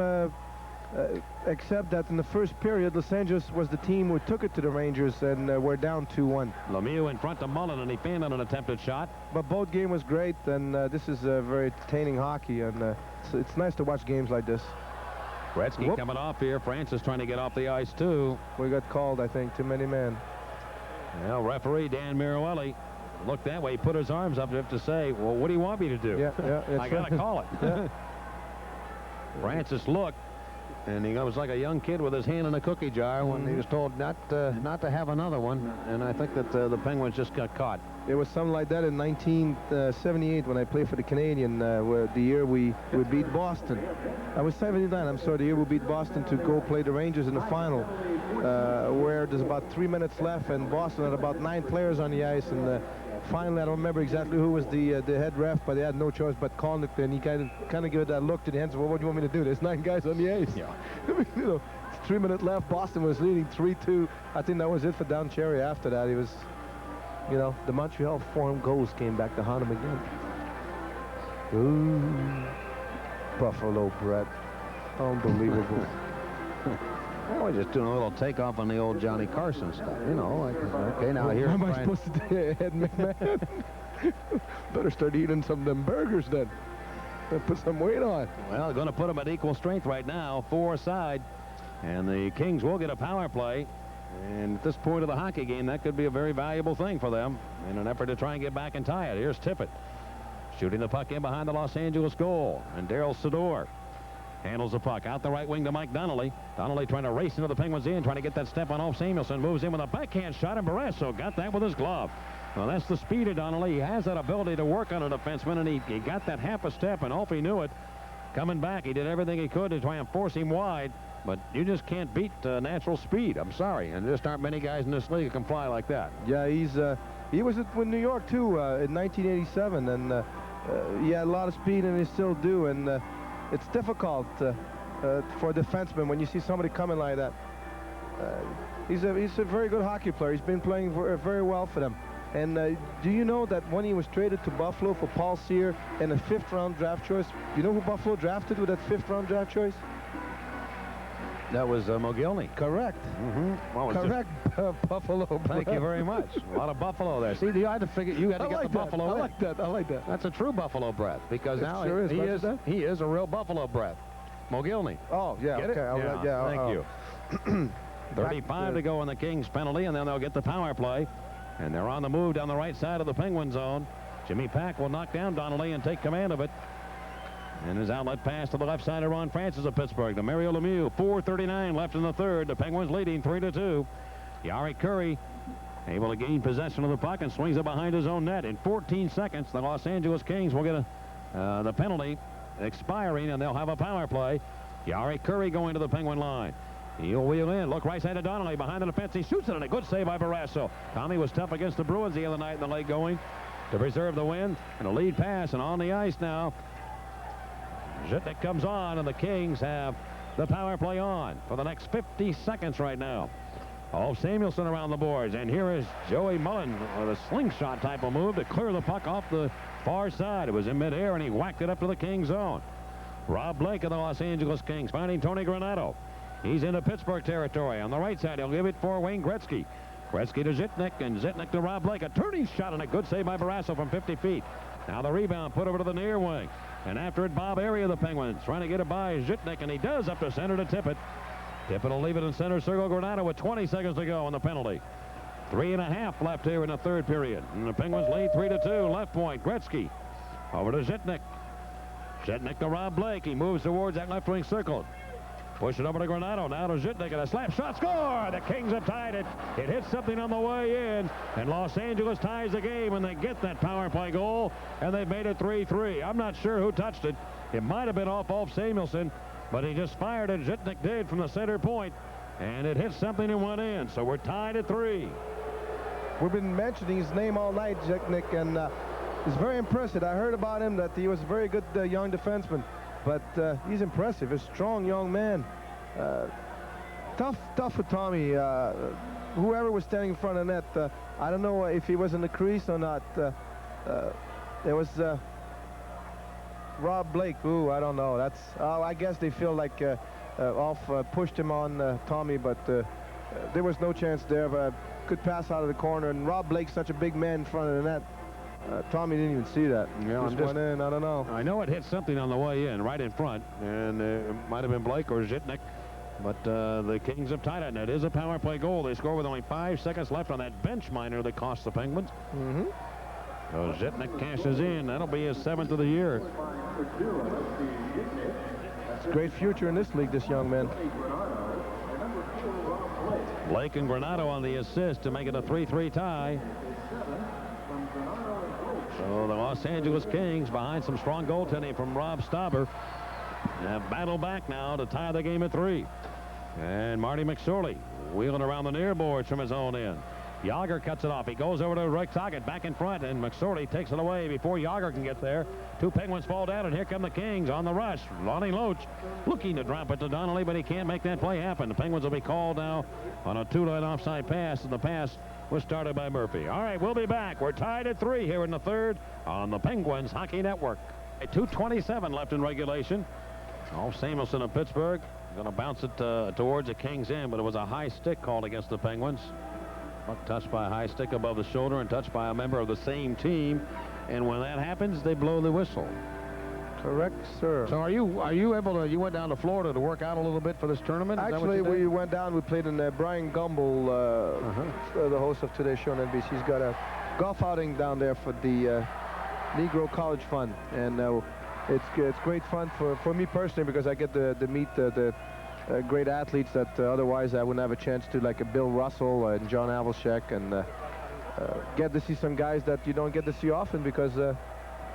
except that in the first period, Los Angeles was the team who took it to the Rangers, and we're down 2-1. Lemieux in front of Mullen, and he fanned on an attempted shot. But both game was great, and this is very entertaining hockey, and it's nice to watch games like this. Gretzky coming off here. Francis trying to get off the ice, too. We got called, I think, too many men. Well, referee Dan Mirowelli looked that way. He put his arms up to say, well, what do you want me to do? Yeah, I got to call it. Yeah. Francis looked, and he was like a young kid with his hand in a cookie jar when he was told not to have another one. And I think that the Penguins just got caught. It was something like that in 1978 when I played for the Canadian, where the year we beat Boston. I was 79, I'm sorry, the year we beat Boston to go play the Rangers in the final, where there's about 3 minutes left, and Boston had about 9 players on the ice, and finally, I don't remember exactly who was the head ref, but they had no choice but calling it, and he kind of gave it that look to the hands. Well, what do you want me to do? There's 9 guys on the ice. Yeah. I mean, you know, it's 3 minutes left. Boston was leading 3-2. I think that was it for Don Cherry. After that, he was, you know, the Montreal form goals came back to haunt him again. Ooh, Buffalo Brett, unbelievable. Well, we're just doing a little takeoff on the old Johnny Carson stuff, you know. Like, okay, now here. What am I supposed to do, Ed McMahon? Better start eating some of them burgers then. Put some weight on. Well, they're going to put them at equal strength right now, 4 aside. And the Kings will get a power play. And at this point of the hockey game, that could be a very valuable thing for them in an effort to try and get back and tie it. Here's Tippett shooting the puck in behind the Los Angeles goal. And Daryl Sador handles the puck out the right wing to Mike Donnelly. Donnelly trying to race into the Penguins in, trying to get that step on Ulf Samuelsson. Moves in with a backhand shot, and Barrasso got that with his glove. Well, that's the speed of Donnelly. He has that ability to work on a defenseman, and he got that half a step, and Ulf, he knew it. Coming back, he did everything he could to try and force him wide, but you just can't beat natural speed. I'm sorry, and there just aren't many guys in this league who can fly like that. Yeah, he was with New York, too, in 1987, and he had a lot of speed, and he still do, and it's difficult for a defenseman when you see somebody coming like that. He's a very good hockey player. He's been playing very well for them. And do you know that when he was traded to Buffalo for Paul Sear and a 5th-round draft choice, you know who Buffalo drafted with that 5th-round draft choice? That was Mogilny. Correct. Well, correct, Buffalo. Thank you very much. A lot of Buffalo there. See, you had to figure. You had to get the Buffalo. I like that. I like that. That's a true Buffalo breath, because now sure he is a real Buffalo breath. Mogilny. Oh yeah. Get okay. it? Yeah. Thank you. 35 to go in the Kings penalty, and then they'll get the power play. And they're on the move down the right side of the Penguin zone. Jimmy Pack will knock down Donnelly and take command of it. And his outlet pass to the left side of Ron Francis of Pittsburgh to Mario Lemieux. 4:39 left in the third. The Penguins leading 3-2. Yari Curry able to gain possession of the puck and swings it behind his own net. In 14 seconds, the Los Angeles Kings will get the penalty expiring, and they'll have a power play. Yari Curry going to the Penguin line. He'll wheel in. Look right side of Donnelly behind the defense. He shoots it, and a good save by Barrasso. Tommy was tough against the Bruins the other night in the late going to preserve the win. And a lead pass, and on the ice now. Zhitnik comes on, and the Kings have the power play on for the next 50 seconds right now. Ulf Samuelsson around the boards, and here is Joey Mullen with a slingshot type of move to clear the puck off the far side. It was in midair, and he whacked it up to the Kings zone. Rob Blake of the Los Angeles Kings finding Tony Granato. He's into Pittsburgh territory. On the right side, he'll give it for Wayne Gretzky. Gretzky to Zhitnik, and Zhitnik to Rob Blake. A turning shot and a good save by Barrasso from 50 feet. Now the rebound put over to the near wing. And after it, Bob Airy of the Penguins trying to get it by Zhitnik, and he does up to center to Tippett. Tippett will leave it in center circle. Granato with 20 seconds to go on the penalty. 3.5 left here in the third period. And the Penguins lead 3-2. Left point, Gretzky Over to Zitnik. Zitnik to Rob Blake. He moves towards that left wing circle. Push it over to Granato. Now to Zitnik, and a slap shot. Score! The Kings have tied it. It hits something on the way in, and Los Angeles ties the game, and they get that power play goal, and they've made it 3-3. I'm not sure who touched it. It might have been off Samuelson, but he just fired it. Zitnik did from the center point, and it hit something and went in. So we're tied at 3. We've been mentioning his name all night, Zitnik, and he's very impressive. I heard about him that he was a very good young defenseman. But he's impressive. A strong young man. Tough for Tommy. Whoever was standing in front of net, I don't know if he was in the crease or not. There was Rob Blake. Ooh, I don't know. I guess they feel like Alf pushed him on Tommy, but there was no chance there. Good pass out of the corner, and Rob Blake's such a big man in front of the net. Tommy didn't even see that. Yeah, just went in. I don't know. I know it hit something on the way in, right in front, and it might have been Blake or Zitnik, but the Kings have tied it, and it is a power play goal. They score with only 5 seconds left on that bench minor that cost the Penguins. So Zitnik cashes in. That'll be his 7th of the year. It's a great future in this league, this young man. Blake and Granato on the assist to make it a 3-3 tie. So the Los Angeles Kings, behind some strong goaltending from Rob Stauber, have battled back now to tie the game at 3. And Marty McSorley wheeling around the near boards from his own end. Yager cuts it off. He goes over to Rick Tocchet back in front, and McSorley takes it away before Yager can get there. 2 Penguins fall down, and here come the Kings on the rush. Lonnie Loach looking to drop it to Donnelly, but he can't make that play happen. The Penguins will be called now on a 2-line offside pass, and the pass was started by Murphy. All right, we'll be back. We're tied at 3 here in the 3rd on the Penguins Hockey Network. 2:27 left in regulation. Alf Samuelson of Pittsburgh going to bounce it towards the Kings end, but it was a high stick called against the Penguins. Buck touched by a high stick above the shoulder and touched by a member of the same team, and when that happens, they blow the whistle. Correct, sir. So are you able to? You went down to Florida to work out a little bit for this tournament? Actually, we went down. We played in Brian Gumbel, the host of today's show on NBC. He's got a golf outing down there for the Negro College Fund, and it's great fun for me personally because I get to meet the great athletes that otherwise I wouldn't have a chance to, like Bill Russell and John Havlicek, and get to see some guys that you don't get to see often because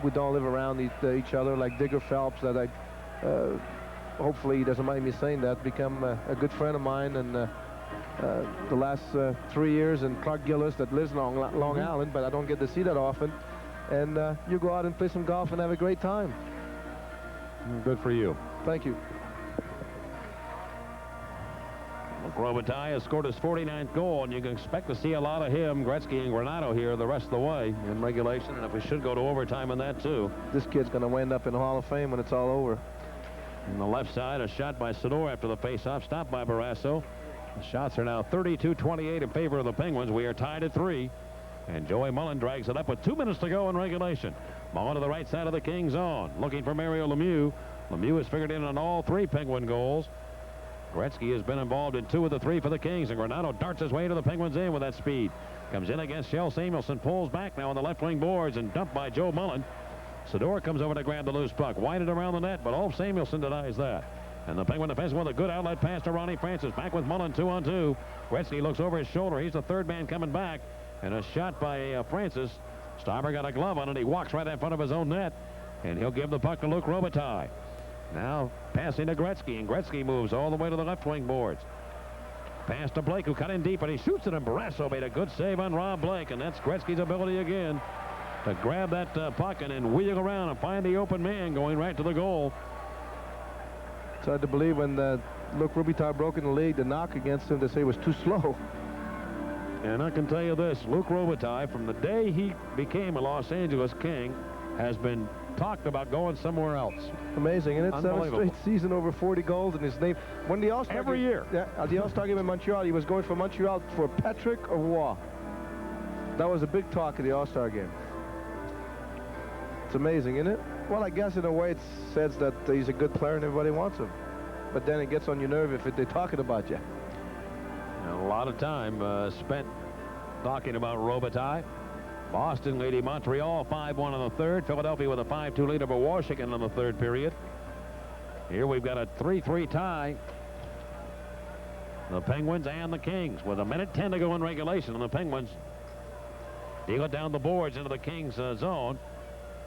we don't live around each other, like Digger Phelps, that I hopefully he doesn't mind me saying that, become a good friend of mine, and the last 3 years, and Clark Gillis that lives in Long Island, but I don't get to see that often, and you go out and play some golf and have a great time. Good for you. Thank you. Robitaille has scored his 49th goal, and you can expect to see a lot of him, Gretzky and Granato here the rest of the way in regulation, and if we should go to overtime on that too. This kid's going to wind up in the Hall of Fame when it's all over. On the left side, a shot by Sador after the face-off, stopped by Barrasso. The shots are now 32-28 in favor of the Penguins. We are tied at 3, and Joey Mullen drags it up with 2 minutes to go in regulation. Mullen to the right side of the King zone, looking for Mario Lemieux. Lemieux has figured in on all 3 Penguin goals. Gretzky has been involved in 2 of the 3 for the Kings, and Granato darts his way to the Penguins end with that speed. Comes in against Shell Samuelson, pulls back now on the left wing boards, and dumped by Joe Mullen. Sador comes over to grab the loose puck, winded around the net, but Alf Samuelson denies that. And the Penguin defense with a good outlet pass to Ronnie Francis. Back with Mullen 2-on-2. Gretzky looks over his shoulder. He's the 3rd man coming back, and a shot by Francis. Stauber got a glove on it. He walks right in front of his own net, and he'll give the puck to Luc Robitaille. Now passing to Gretzky, and Gretzky moves all the way to the left wing boards. Pass to Blake, who cut in deep, and he shoots it, and Barrasso made a good save on Rob Blake, and that's Gretzky's ability again to grab that puck and then wheel around and find the open man going right to the goal. It's hard to believe when Luc Robitaille broke in the league, the knock against him to say he was too slow. And I can tell you this, Luc Robitaille, from the day he became a Los Angeles King, has been talked about going somewhere else. Amazing, and it's 7 straight season over 40 goals in his name. When the All-Star every year. Yeah, the All-Star game in Montreal, he was going for Montreal for Patrick or Roy. That was a big talk at the All-Star game. It's amazing, isn't it? Well, I guess in a way it says that he's a good player and everybody wants him. But then it gets on your nerve if they're talking about you. And a lot of time spent talking about Robitaille. Boston leading Montreal 5-1 in the third. Philadelphia with a 5-2 lead over Washington in the third period. Here we've got a 3-3 tie. The Penguins and the Kings with 1:10 to go in regulation. And the Penguins deal it down the boards into the Kings zone.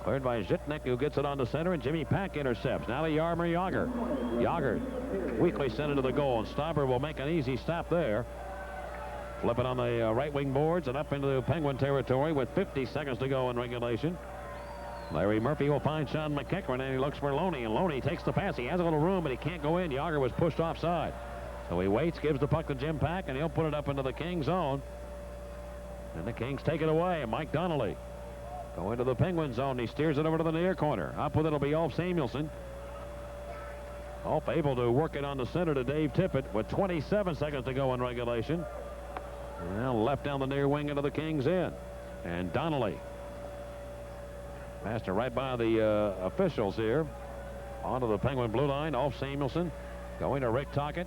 Cleared by Zitnik, who gets it on the center, and Jimmy Pack intercepts. Now to Jaromir Jagr. Jagr weakly sent it to the goal, and Stauber will make an easy stop there. Flip it on the right wing boards and up into the Penguin territory with 50 seconds to go in regulation. Larry Murphy will find Sean McEachran, and he looks for Loney, and Loney takes the pass. He has a little room, but he can't go in. Jagr was pushed offside. So he waits, gives the puck to Jim Pack, and he'll put it up into the Kings zone. And the Kings take it away. Mike Donnelly going to the Penguin zone. He steers it over to the near corner. Up with it will be Ulf Samuelsson. Ulf able to work it on the center to Dave Tippett with 27 seconds to go in regulation. Now left down the near wing into the Kings end. And Donnelly passed it right by the officials here. Onto the Penguin blue line. Ulf Samuelsson going to Rick Tocchet.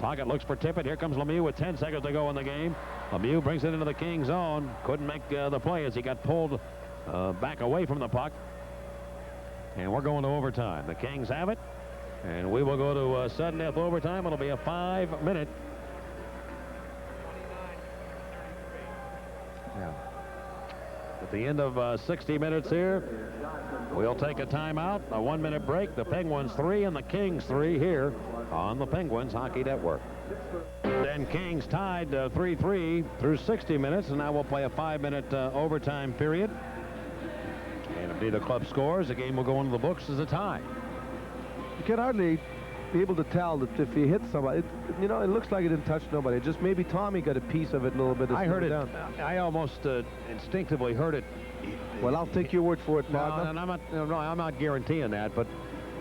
Tocchet looks for Tippett. Here comes Lemieux with 10 seconds to go in the game. Lemieux brings it into the King zone. Couldn't make the play as he got pulled back away from the puck. And we're going to overtime. The Kings have it. And we will go to sudden death overtime. It'll be a 5-minute. At the end of 60 minutes here, we'll take a timeout, a 1-minute break. The Penguins 3 and the Kings 3 here on the Penguins Hockey Network. Then Kings tied 3-3 through 60 minutes, and now we'll play a 5-minute overtime period. And if neither club scores, the game will go into the books as a tie. You can hardly be able to tell that if he hits somebody, it looks like he didn't touch nobody. Just maybe Tommy got a piece of it a little bit. I heard it. I almost instinctively heard it. Well, I'll take your word for it, Bob. No, I'm not guaranteeing that, but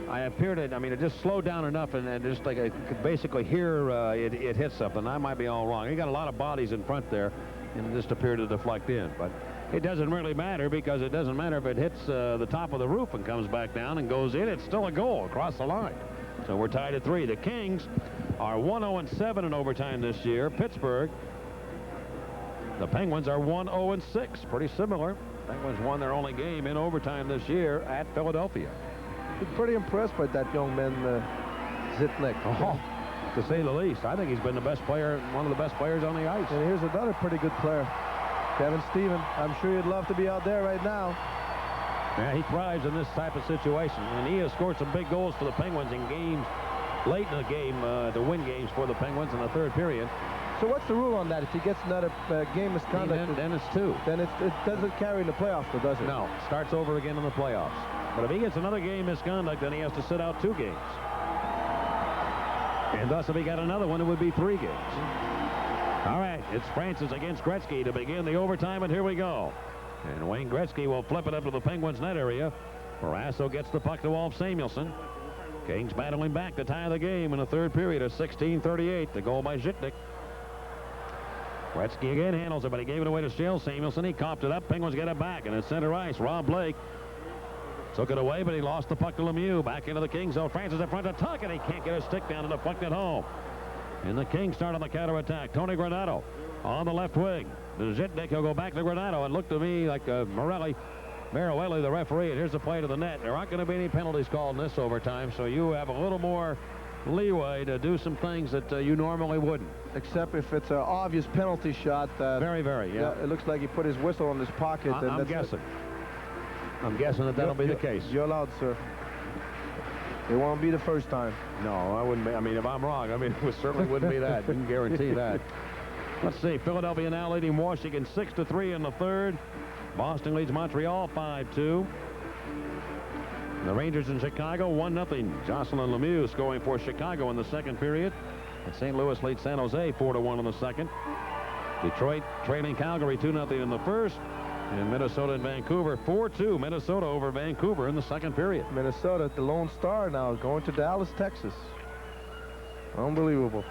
I appeared it. I mean, it just slowed down enough, and just like I could basically hear it hit something. I might be all wrong. He got a lot of bodies in front there, and it just appeared to deflect in. But it doesn't really matter, because it doesn't matter if it hits the top of the roof and comes back down and goes in. It's still a goal across the line. So we're tied at 3. The Kings are 1-0-7 in overtime this year. Pittsburgh, the Penguins are 1-0-6. Pretty similar. Penguins won their only game in overtime this year at Philadelphia. I'm pretty impressed by that young man, Zitnik. Oh, to say the least. I think he's been the best player, one of the best players on the ice. And here's another pretty good player, Kevin Stevens. I'm sure you'd love to be out there right now. Yeah, he thrives in this type of situation, and he has scored some big goals for the Penguins in games late in the game to win games for the Penguins in the third period. So what's the rule on that? If he gets another game misconduct, then it's 2. Then it doesn't carry in the playoffs, though, does it? No, starts over again in the playoffs. But if he gets another game misconduct, then he has to sit out 2 games. And thus, if he got another one, it would be 3 games. All right, it's Francis against Gretzky to begin the overtime, and here we go. And Wayne Gretzky will flip it up to the Penguins' net area. Barrasso gets the puck to Ulf Samuelsson. Kings battling back to tie the game in the third period of 16:38. The goal by Zitnik. Gretzky again handles it, but he gave it away to Shell Samuelsson. He copped it up. Penguins get it back, and at center ice, Rob Blake took it away, but he lost the puck to Lemieux. Back into the Kings zone. Francis in front of Tuck, and he can't get his stick down to the puck at home. And the Kings start on the counterattack. Tony Granato on the left wing. Zitnik will go back to Granato. It looked to me like Maruelli, the referee, and here's the play to the net. There aren't going to be any penalties called in this overtime, so you have a little more leeway to do some things that you normally wouldn't. Except if it's an obvious penalty shot. Very, yeah. It looks like he put his whistle in his pocket. I'm guessing. I'm guessing that'll be the case. You're allowed, sir. It won't be the first time. No, I wouldn't be. I mean, if I'm wrong, I mean, it certainly wouldn't be that. You can guarantee that. Let's see. Philadelphia now leading Washington 6-3 in the third. Boston leads Montreal 5-2. The Rangers in Chicago 1-0. Jocelyn Lemieux scoring for Chicago in the second period. And St. Louis leads San Jose 4-1 in the second. Detroit trailing Calgary 2-0 in the first. And Minnesota and Vancouver 4-2. Minnesota over Vancouver in the second period. Minnesota, the Lone Star now going to Dallas, Texas. Unbelievable.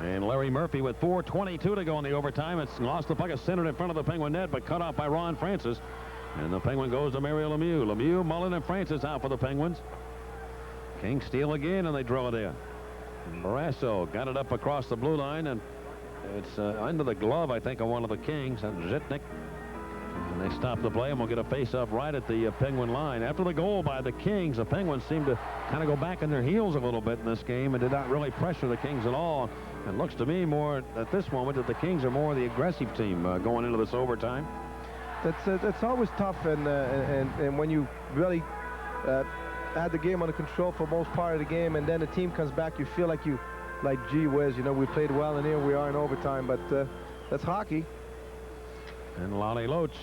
And Larry Murphy with 4:22 to go in the overtime. It's lost the puck, centered in front of the Penguin net, but cut off by Ron Francis. And the Penguin goes to Mario Lemieux. Lemieux, Mullen, and Francis out for the Penguins. Kings steal again, and they drill it in. Barrasso got it up across the blue line, and it's under the glove, I think, of one of the Kings. And Zitnik. And they They stop the play, and we'll get a face-off right at the Penguin line. After the goal by the Kings, the Penguins seemed to kind of go back on their heels a little bit in this game and did not really pressure the Kings at all. It looks to me more at this moment that the Kings are more the aggressive team going into this overtime. That's always tough, and when you really had the game under control for most part of the game, and then the team comes back, you feel like gee whiz, you know, we played well, and here we are in overtime. But that's hockey. And Lonnie Loach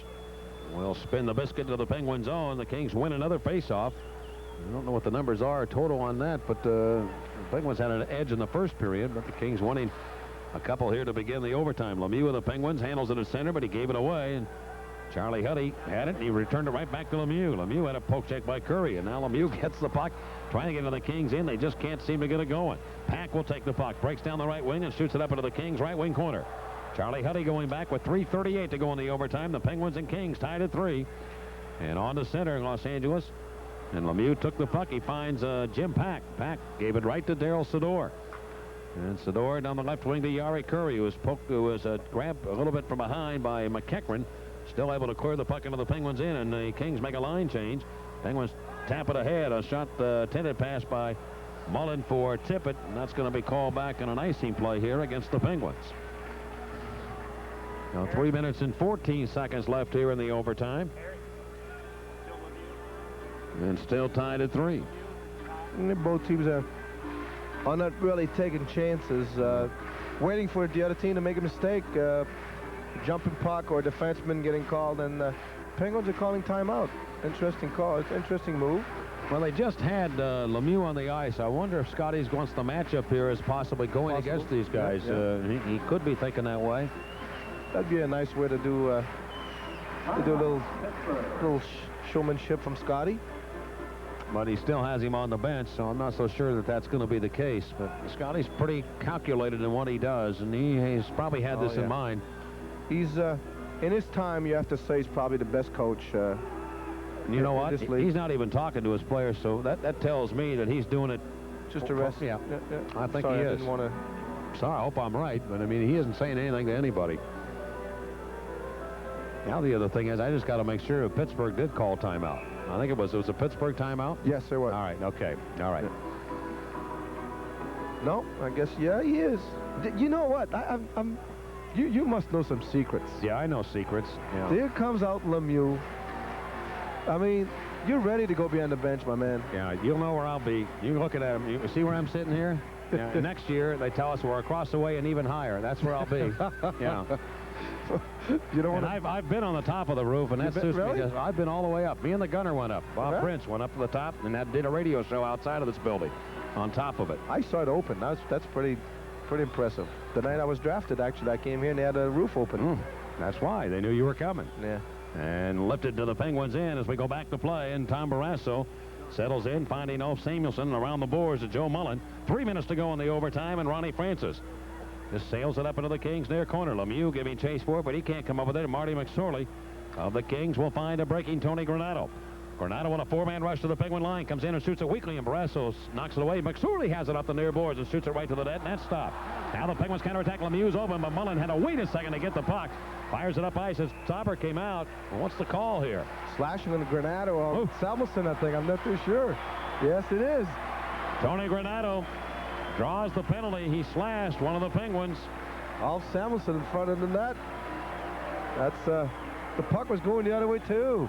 will spin the biscuit to the Penguin zone. The Kings win another faceoff. I don't know what the numbers are total on that, but the Penguins had an edge in the first period, but the Kings winning a couple here to begin the overtime. Lemieux of the Penguins handles it at center, but he gave it away, and Charlie Huddy had it, and he returned it right back to Lemieux. Lemieux had a poke check by Curry, and now Lemieux gets the puck, trying to get to the Kings in. They just can't seem to get it going. Pack will take the puck, breaks down the right wing, and shoots it up into the Kings' right wing corner. Charlie Huddy going back with 3:38 to go in the overtime. The Penguins and Kings tied at 3. And on to center in Los Angeles. And Lemieux took the puck. He finds Jim Pack. Pack gave it right to Daryl Sador. And Sador down the left wing to Yari Curry, who was grabbed a little bit from behind by McEachran. Still able to clear the puck into the Penguins in, and the Kings make a line change. Penguins tap it ahead. A shot intended pass by Mullen for Tippett, and that's going to be called back on an icing play here against the Penguins. Now 3 minutes and 14 seconds left here in the overtime. And still tied at 3. And both teams are not really taking chances, waiting for the other team to make a mistake, jumping puck or defenseman getting called, and Penguins are calling timeout. Interesting call. It's an interesting move. Well, they just had Lemieux on the ice. I wonder if Scotty's wants the matchup here as possibly going against these guys. Yeah. He could be thinking that way. That'd be a nice way to do a little showmanship from Scotty. But he still has him on the bench, so I'm not so sure that that's going to be the case. But Scotty's pretty calculated in what he does, and he's probably had this in mind. He's in his time, you have to say, he's probably the best coach. You know what? He's not even talking to his players, so that tells me that he's doing it just to rest. Yeah. I think Sorry, he I is. didn't want to. Sorry, I hope I'm right, but I mean, he isn't saying anything to anybody. Now the other thing is, I just got to make sure if Pittsburgh did call timeout. I think it was a Pittsburgh timeout. Yes, there was. All right. Okay. All right. No, I guess he is. You know what? You must know some secrets. Yeah, I know secrets. Yeah. There comes out Lemieux. I mean, you're ready to go behind the bench, my man. Yeah, you'll know where I'll be. You look at him. You see where I'm sitting here? Yeah, next year, they tell us we're across the way and even higher. That's where I'll be. Yeah. You don't want to... I've been on the top of the roof, and that suits me. I've been all the way up. Me and the gunner went up. Bob Prince went up to the top, and did a radio show outside of this building on top of it. I saw it open. That's pretty impressive. The night I was drafted, actually, I came here and they had a roof open. That's why. They knew you were coming. Yeah. And lifted to the Penguins in as we go back to play, and Tom Barrasso settles in, finding Ulf Samuelsson around the boards to Joe Mullen. 3 minutes to go in the overtime, and Ronnie Francis just sails it up into the Kings' near corner. Lemieux giving chase for it, but he can't come up with it. And Marty McSorley of the Kings will find a breaking Tony Granato. Granato on a 4-man rush to the Penguin line, comes in and shoots it weakly, and Barrasso knocks it away. McSorley has it up the near boards and shoots it right to the net, and that's stopped. Now the Penguins counterattack. Lemieux's open, but Mullen had to wait a second to get the puck. Fires it up ice as Sauber came out. Well, what's the call here? Slashing on the Granato on Samuelsson, I think. I'm not too sure. Yes, it is. Tony Granato draws the penalty. He slashed one of the Penguins. Ulf Samuelsson in front of the net. That's the puck was going the other way too.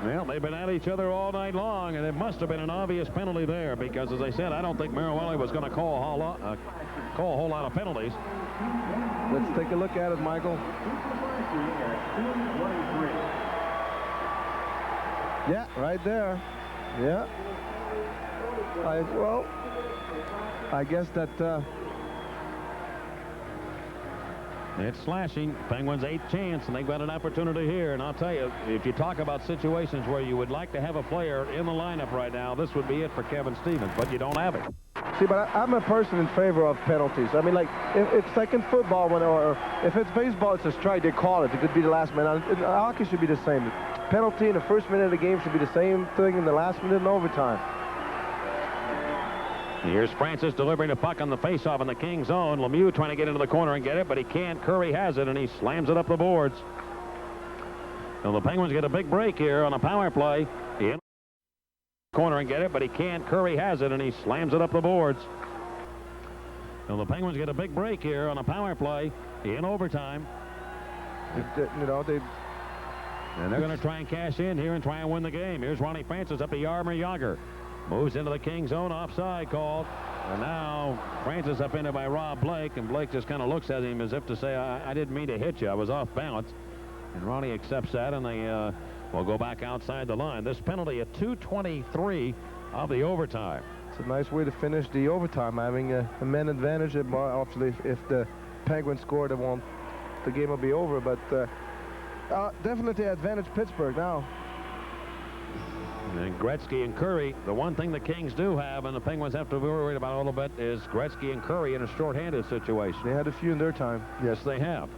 Well, they've been at each other all night long, and it must have been an obvious penalty there because, as I said, I don't think Marawelli was going to call a whole lot of penalties. Let's take a look at it, Michael. Yeah, right there. Yeah. I guess that... It's slashing. Penguins' 8th chance, and they've got an opportunity here. And I'll tell you, if you talk about situations where you would like to have a player in the lineup right now, this would be it for Kevin Stevens, but you don't have it. See, but I'm a person in favor of penalties. I mean, like, if it's like in football, or if it's baseball, it's a strike, they call it. It could be the last minute. Hockey should be the same. Penalty in the first minute of the game should be the same thing in the last minute in overtime. Here's Francis delivering a puck on the faceoff in the Kings' zone. Lemieux trying to get into the corner and get it, but he can't. Curry has it, and he slams it up the boards. And the Penguins get a big break here on a power play. In corner and get it, but he can't. Curry has it, and he slams it up the boards. And the Penguins get a big break here on a power play in overtime. You know, and they're going to try and cash in here and try and win the game. Here's Ronnie Francis up to Jaromir Jagr. Moves into the Kings zone, offside called. And now Francis up in it by Rob Blake, and Blake just kind of looks at him as if to say, I didn't mean to hit you. I was off balance. And Ronnie accepts that, and they will go back outside the line. This penalty at 2:23 of the overtime. It's a nice way to finish the overtime, having a man advantage. Obviously, if the Penguins score, the game will be over. But definitely advantage Pittsburgh now. And Gretzky and Curry, the one thing the Kings do have and the Penguins have to be worried about a little bit is Gretzky and Curry in a short-handed situation. They had a few in their time. Yes, they have.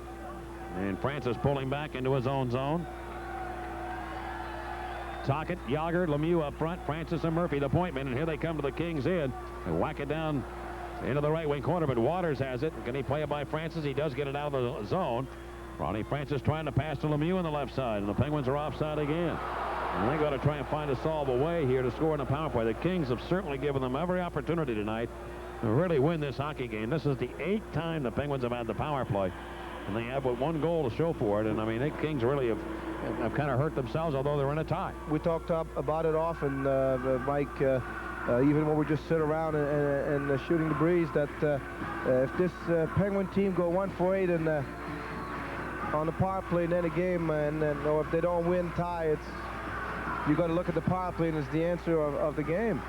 And Francis pulling back into his own zone. Tocchet, Jagr, Lemieux up front, Francis and Murphy the point men, and here they come to the Kings in and whack it down into the right wing corner, but Waters has it. Can he play it by Francis? He does get it out of the zone. Ronnie Francis trying to pass to Lemieux on the left side, and the Penguins are offside again. And they got to try and find a solvable way here to score in a power play. The Kings have certainly given them every opportunity tonight to really win this hockey game. This is the 8th time the Penguins have had the power play, and they have but 1 goal to show for it. And I mean, the Kings really have kind of hurt themselves, although they're in a tie. We talked about it often, Mike, even when we just sit around and shooting the breeze, that if this Penguin team go 1 for 8 and on the power play in any game, or if they don't win, tie, you got to look at the power play, and it's the answer of the game.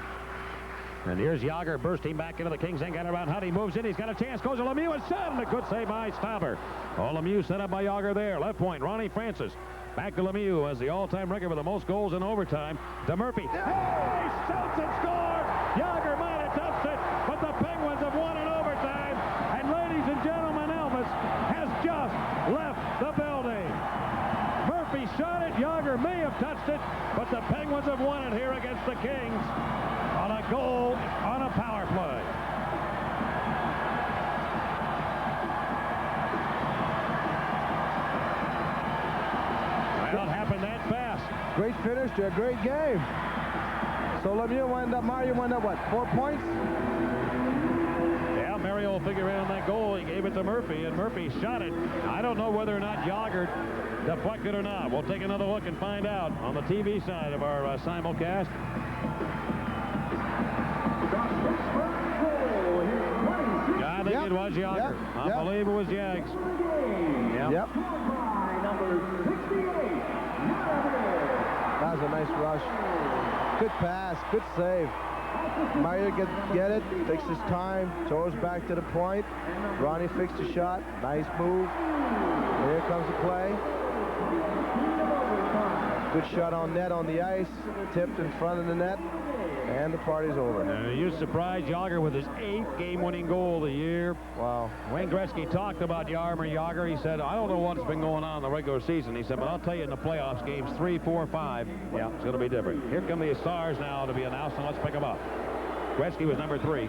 And here's Jagr bursting back into the Kings end. Got around Hunt. He moves in. He's got a chance. Goes to Lemieux and set. And a good save by Stauber. Lemieux set up by Jagr there. Left point, Ronnie Francis. Back to Lemieux as the all-time record for the most goals in overtime. To Murphy. Hey, he shoots and scores. Jagr might have touched it, but the Penguins have won in overtime. And ladies and gentlemen, Elvis has just left the building. Murphy shot it. Jagr may have touched it, but the Penguins have won it here against the Kings on a goal on a power play. Well, it happened that fast. Great finish to a great game. So Lemieux Mario wound up, what, 4 points? Yeah, Mario will figure in on that goal. He gave it to Murphy, and Murphy shot it. I don't know whether or not Jagr deflected or not. We'll take another look and find out on the TV side of our simulcast. I think it was Jagr. I believe it was Jags. Yep. That was a nice rush. Good pass, good save. Mario get it, takes his time, throws back to the point. Ronnie fixed the shot. Nice move. And here comes the play. Good shot on net on the ice. Tipped in front of the net. And the party's over. You surprised Jagr with his 8th game-winning goal of the year. Wow. Wayne Gretzky talked about Jaromir Jagr. He said, I don't know what's been going on in the regular season. He said, but I'll tell you in the playoffs, games 3, 4, 5, yeah, it's going to be different. Here come the stars now to be announced, and let's pick them up. Gretzky was number 3.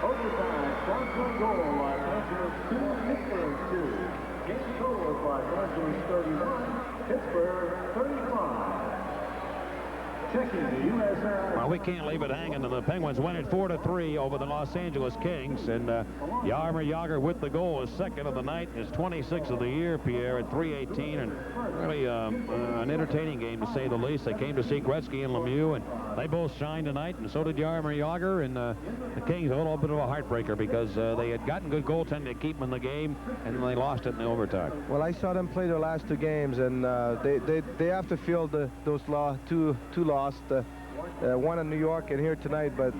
Overtime, Johnson goal, Los Angeles 2, Pittsburgh 2. Game total of Los Angeles 31, Pittsburgh 35. Checking the USR. Well, we can't leave it hanging. The Penguins win it 4-3 over the Los Angeles Kings, and Jaromir Jagr with the goal is second of the night, his 26th of the year, Pierre, at .318, and really an entertaining game to say the least. They came to see Gretzky and Lemieux, and they both shined tonight, and so did Jaromir Jagr, and the Kings a little bit of a heartbreaker because they had gotten good goaltending to keep them in the game, and then they lost it in the overtime. Well, I saw them play their last 2 games, and they have to feel those two lost. One in New York and here tonight, but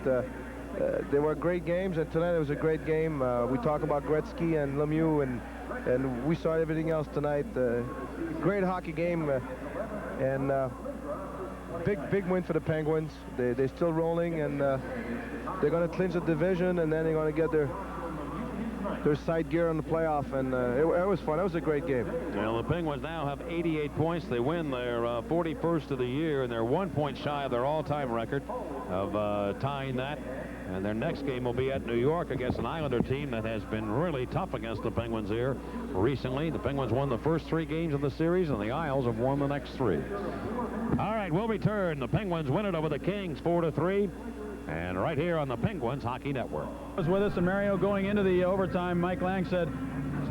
they were great games, and tonight it was a great game. We talk about Gretzky and Lemieux, and we saw everything else tonight. Great hockey game, and big win for the Penguins. They're still rolling, and they're going to clinch the division, and then they're going to get their their side gear on the playoff, and it was fun. It was a great game. Well, the Penguins now have 88 points. They win their 41st of the year, and they're 1 point shy of their all-time record of tying that. And their next game will be at New York against an Islander team that has been really tough against the Penguins here recently. The Penguins won the first 3 games of the series, and the Isles have won the next 3. All right, we'll return. The Penguins win it over the Kings 4-3. And right here on the Penguins Hockey Network. Was with us, and Mario, going into the overtime, Mike Lang said,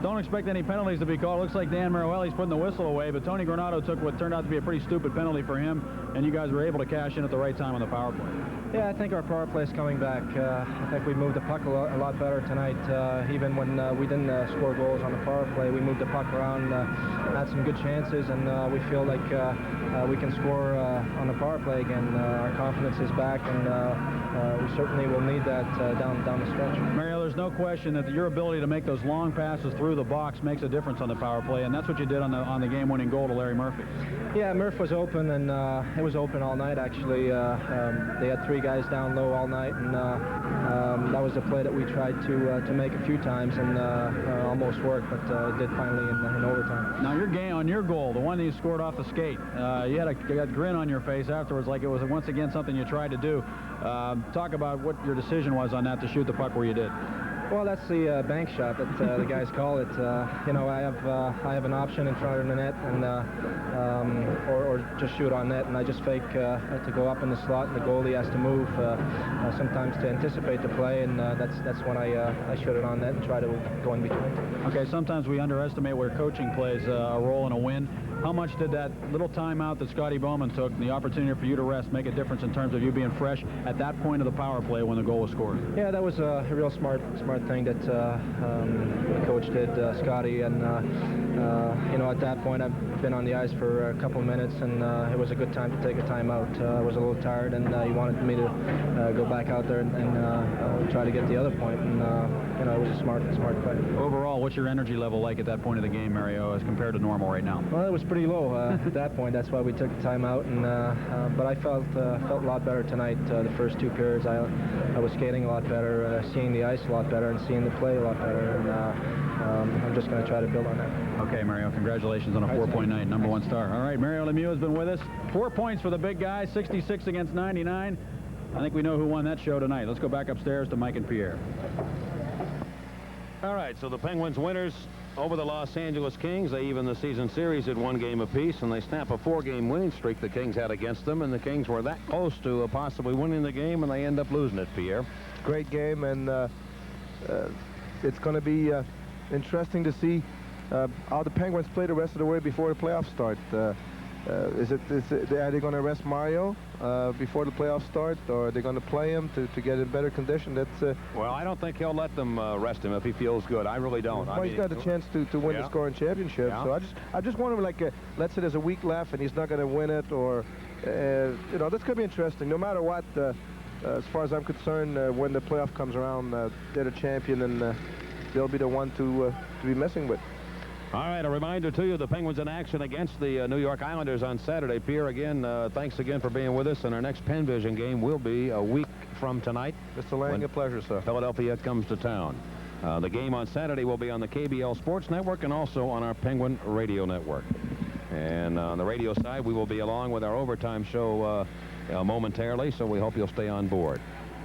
don't expect any penalties to be called. Looks like Dan Maruelli's putting the whistle away, but Tony Granato took what turned out to be a pretty stupid penalty for him, and you guys were able to cash in at the right time on the power play. Yeah, I think our power play is coming back. I think we moved the puck a lot better tonight. Even when we didn't score goals on the power play, we moved the puck around, had some good chances, and we feel like we can score on the power play again. Our confidence is back, and we certainly will need that down the stretch. Mario, there's no question that your ability to make those long passes through the box makes a difference on the power play, and that's what you did on the game-winning goal to Larry Murphy. Yeah, Murph was open, and it was open all night, actually. They had 3 guys down low all night, and that was the play that we tried to make a few times, and almost worked, but it did finally in overtime. Now, on your goal, the one that you scored off the skate, you had a grin on your face afterwards, like it was once again something you tried to do. Talk about what your decision was on that to shoot the puck where you did. Well, that's the bank shot that the guys call it. You know, I have an option in front of the net, and or just shoot on net, and I just fake to go up in the slot, and the goalie has to move sometimes to anticipate the play, and that's when I shoot it on net and try to go in between. Okay, sometimes we underestimate where coaching plays a role in a win. How much did that little timeout that Scotty Bowman took and the opportunity for you to rest make a difference in terms of you being fresh at that point of the power play when the goal was scored? Yeah, that was a real smart thing that the coach did, Scotty, and you know, at that point I've been on the ice for a couple minutes, and it was a good time to take a timeout. I was a little tired, and he wanted me to go back out there and try to get the other point, and you know, it was a smart play. Overall, what's your energy level like at that point of the game, Mario, as compared to normal right now? Well, it was pretty low at that point. That's why we took the timeout, and but I felt a lot better tonight. The first 2 periods, I was skating a lot better, seeing the ice a lot better, and seeing the play a lot better, and I'm just going to try to build on that. Okay, Mario, congratulations on a 4-point night, #1 star. All right, Mario Lemieux has been with us. 4 points for the big guy, 66 against 99. I think we know who won that show tonight. Let's go back upstairs to Mike and Pierre. All right, so the Penguins winners over the Los Angeles Kings. They even the season series at 1 game apiece, and they snap a 4-game winning streak the Kings had against them, and the Kings were that close to possibly winning the game, and they end up losing it, Pierre. Great game, and it's going to be interesting to see how the Penguins play the rest of the way before the playoffs start. Are they going to rest Mario before the playoffs start, or are they going to play him to get in better condition? That's well, I don't think he'll let them rest him if he feels good. I really don't. Well, he's got the chance to win the scoring championship. Yeah. So I just wonder, like, let's say there's a week left and he's not going to win it, or you know, that's going to be interesting. No matter what, as far as I'm concerned, when the playoff comes around, they're the champion, and they'll be the one to be messing with. All right, a reminder to you, the Penguins in action against the New York Islanders on Saturday. Pierre, again, thanks again for being with us, and our next Penn Vision game will be a week from tonight. Mr. Lang, a pleasure, sir. Philadelphia comes to town. The game on Saturday will be on the KBL Sports Network and also on our Penguin Radio Network. And on the radio side, we will be along with our overtime show momentarily, so we hope you'll stay on board.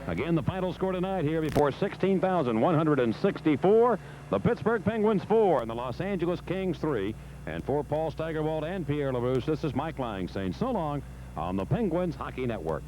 Again, the final score tonight here before 16,164. The Pittsburgh Penguins 4 and the Los Angeles Kings 3. And for Paul Steigerwald and Pierre LaRouche, this is Mike Lang saying so long on the Penguins Hockey Network.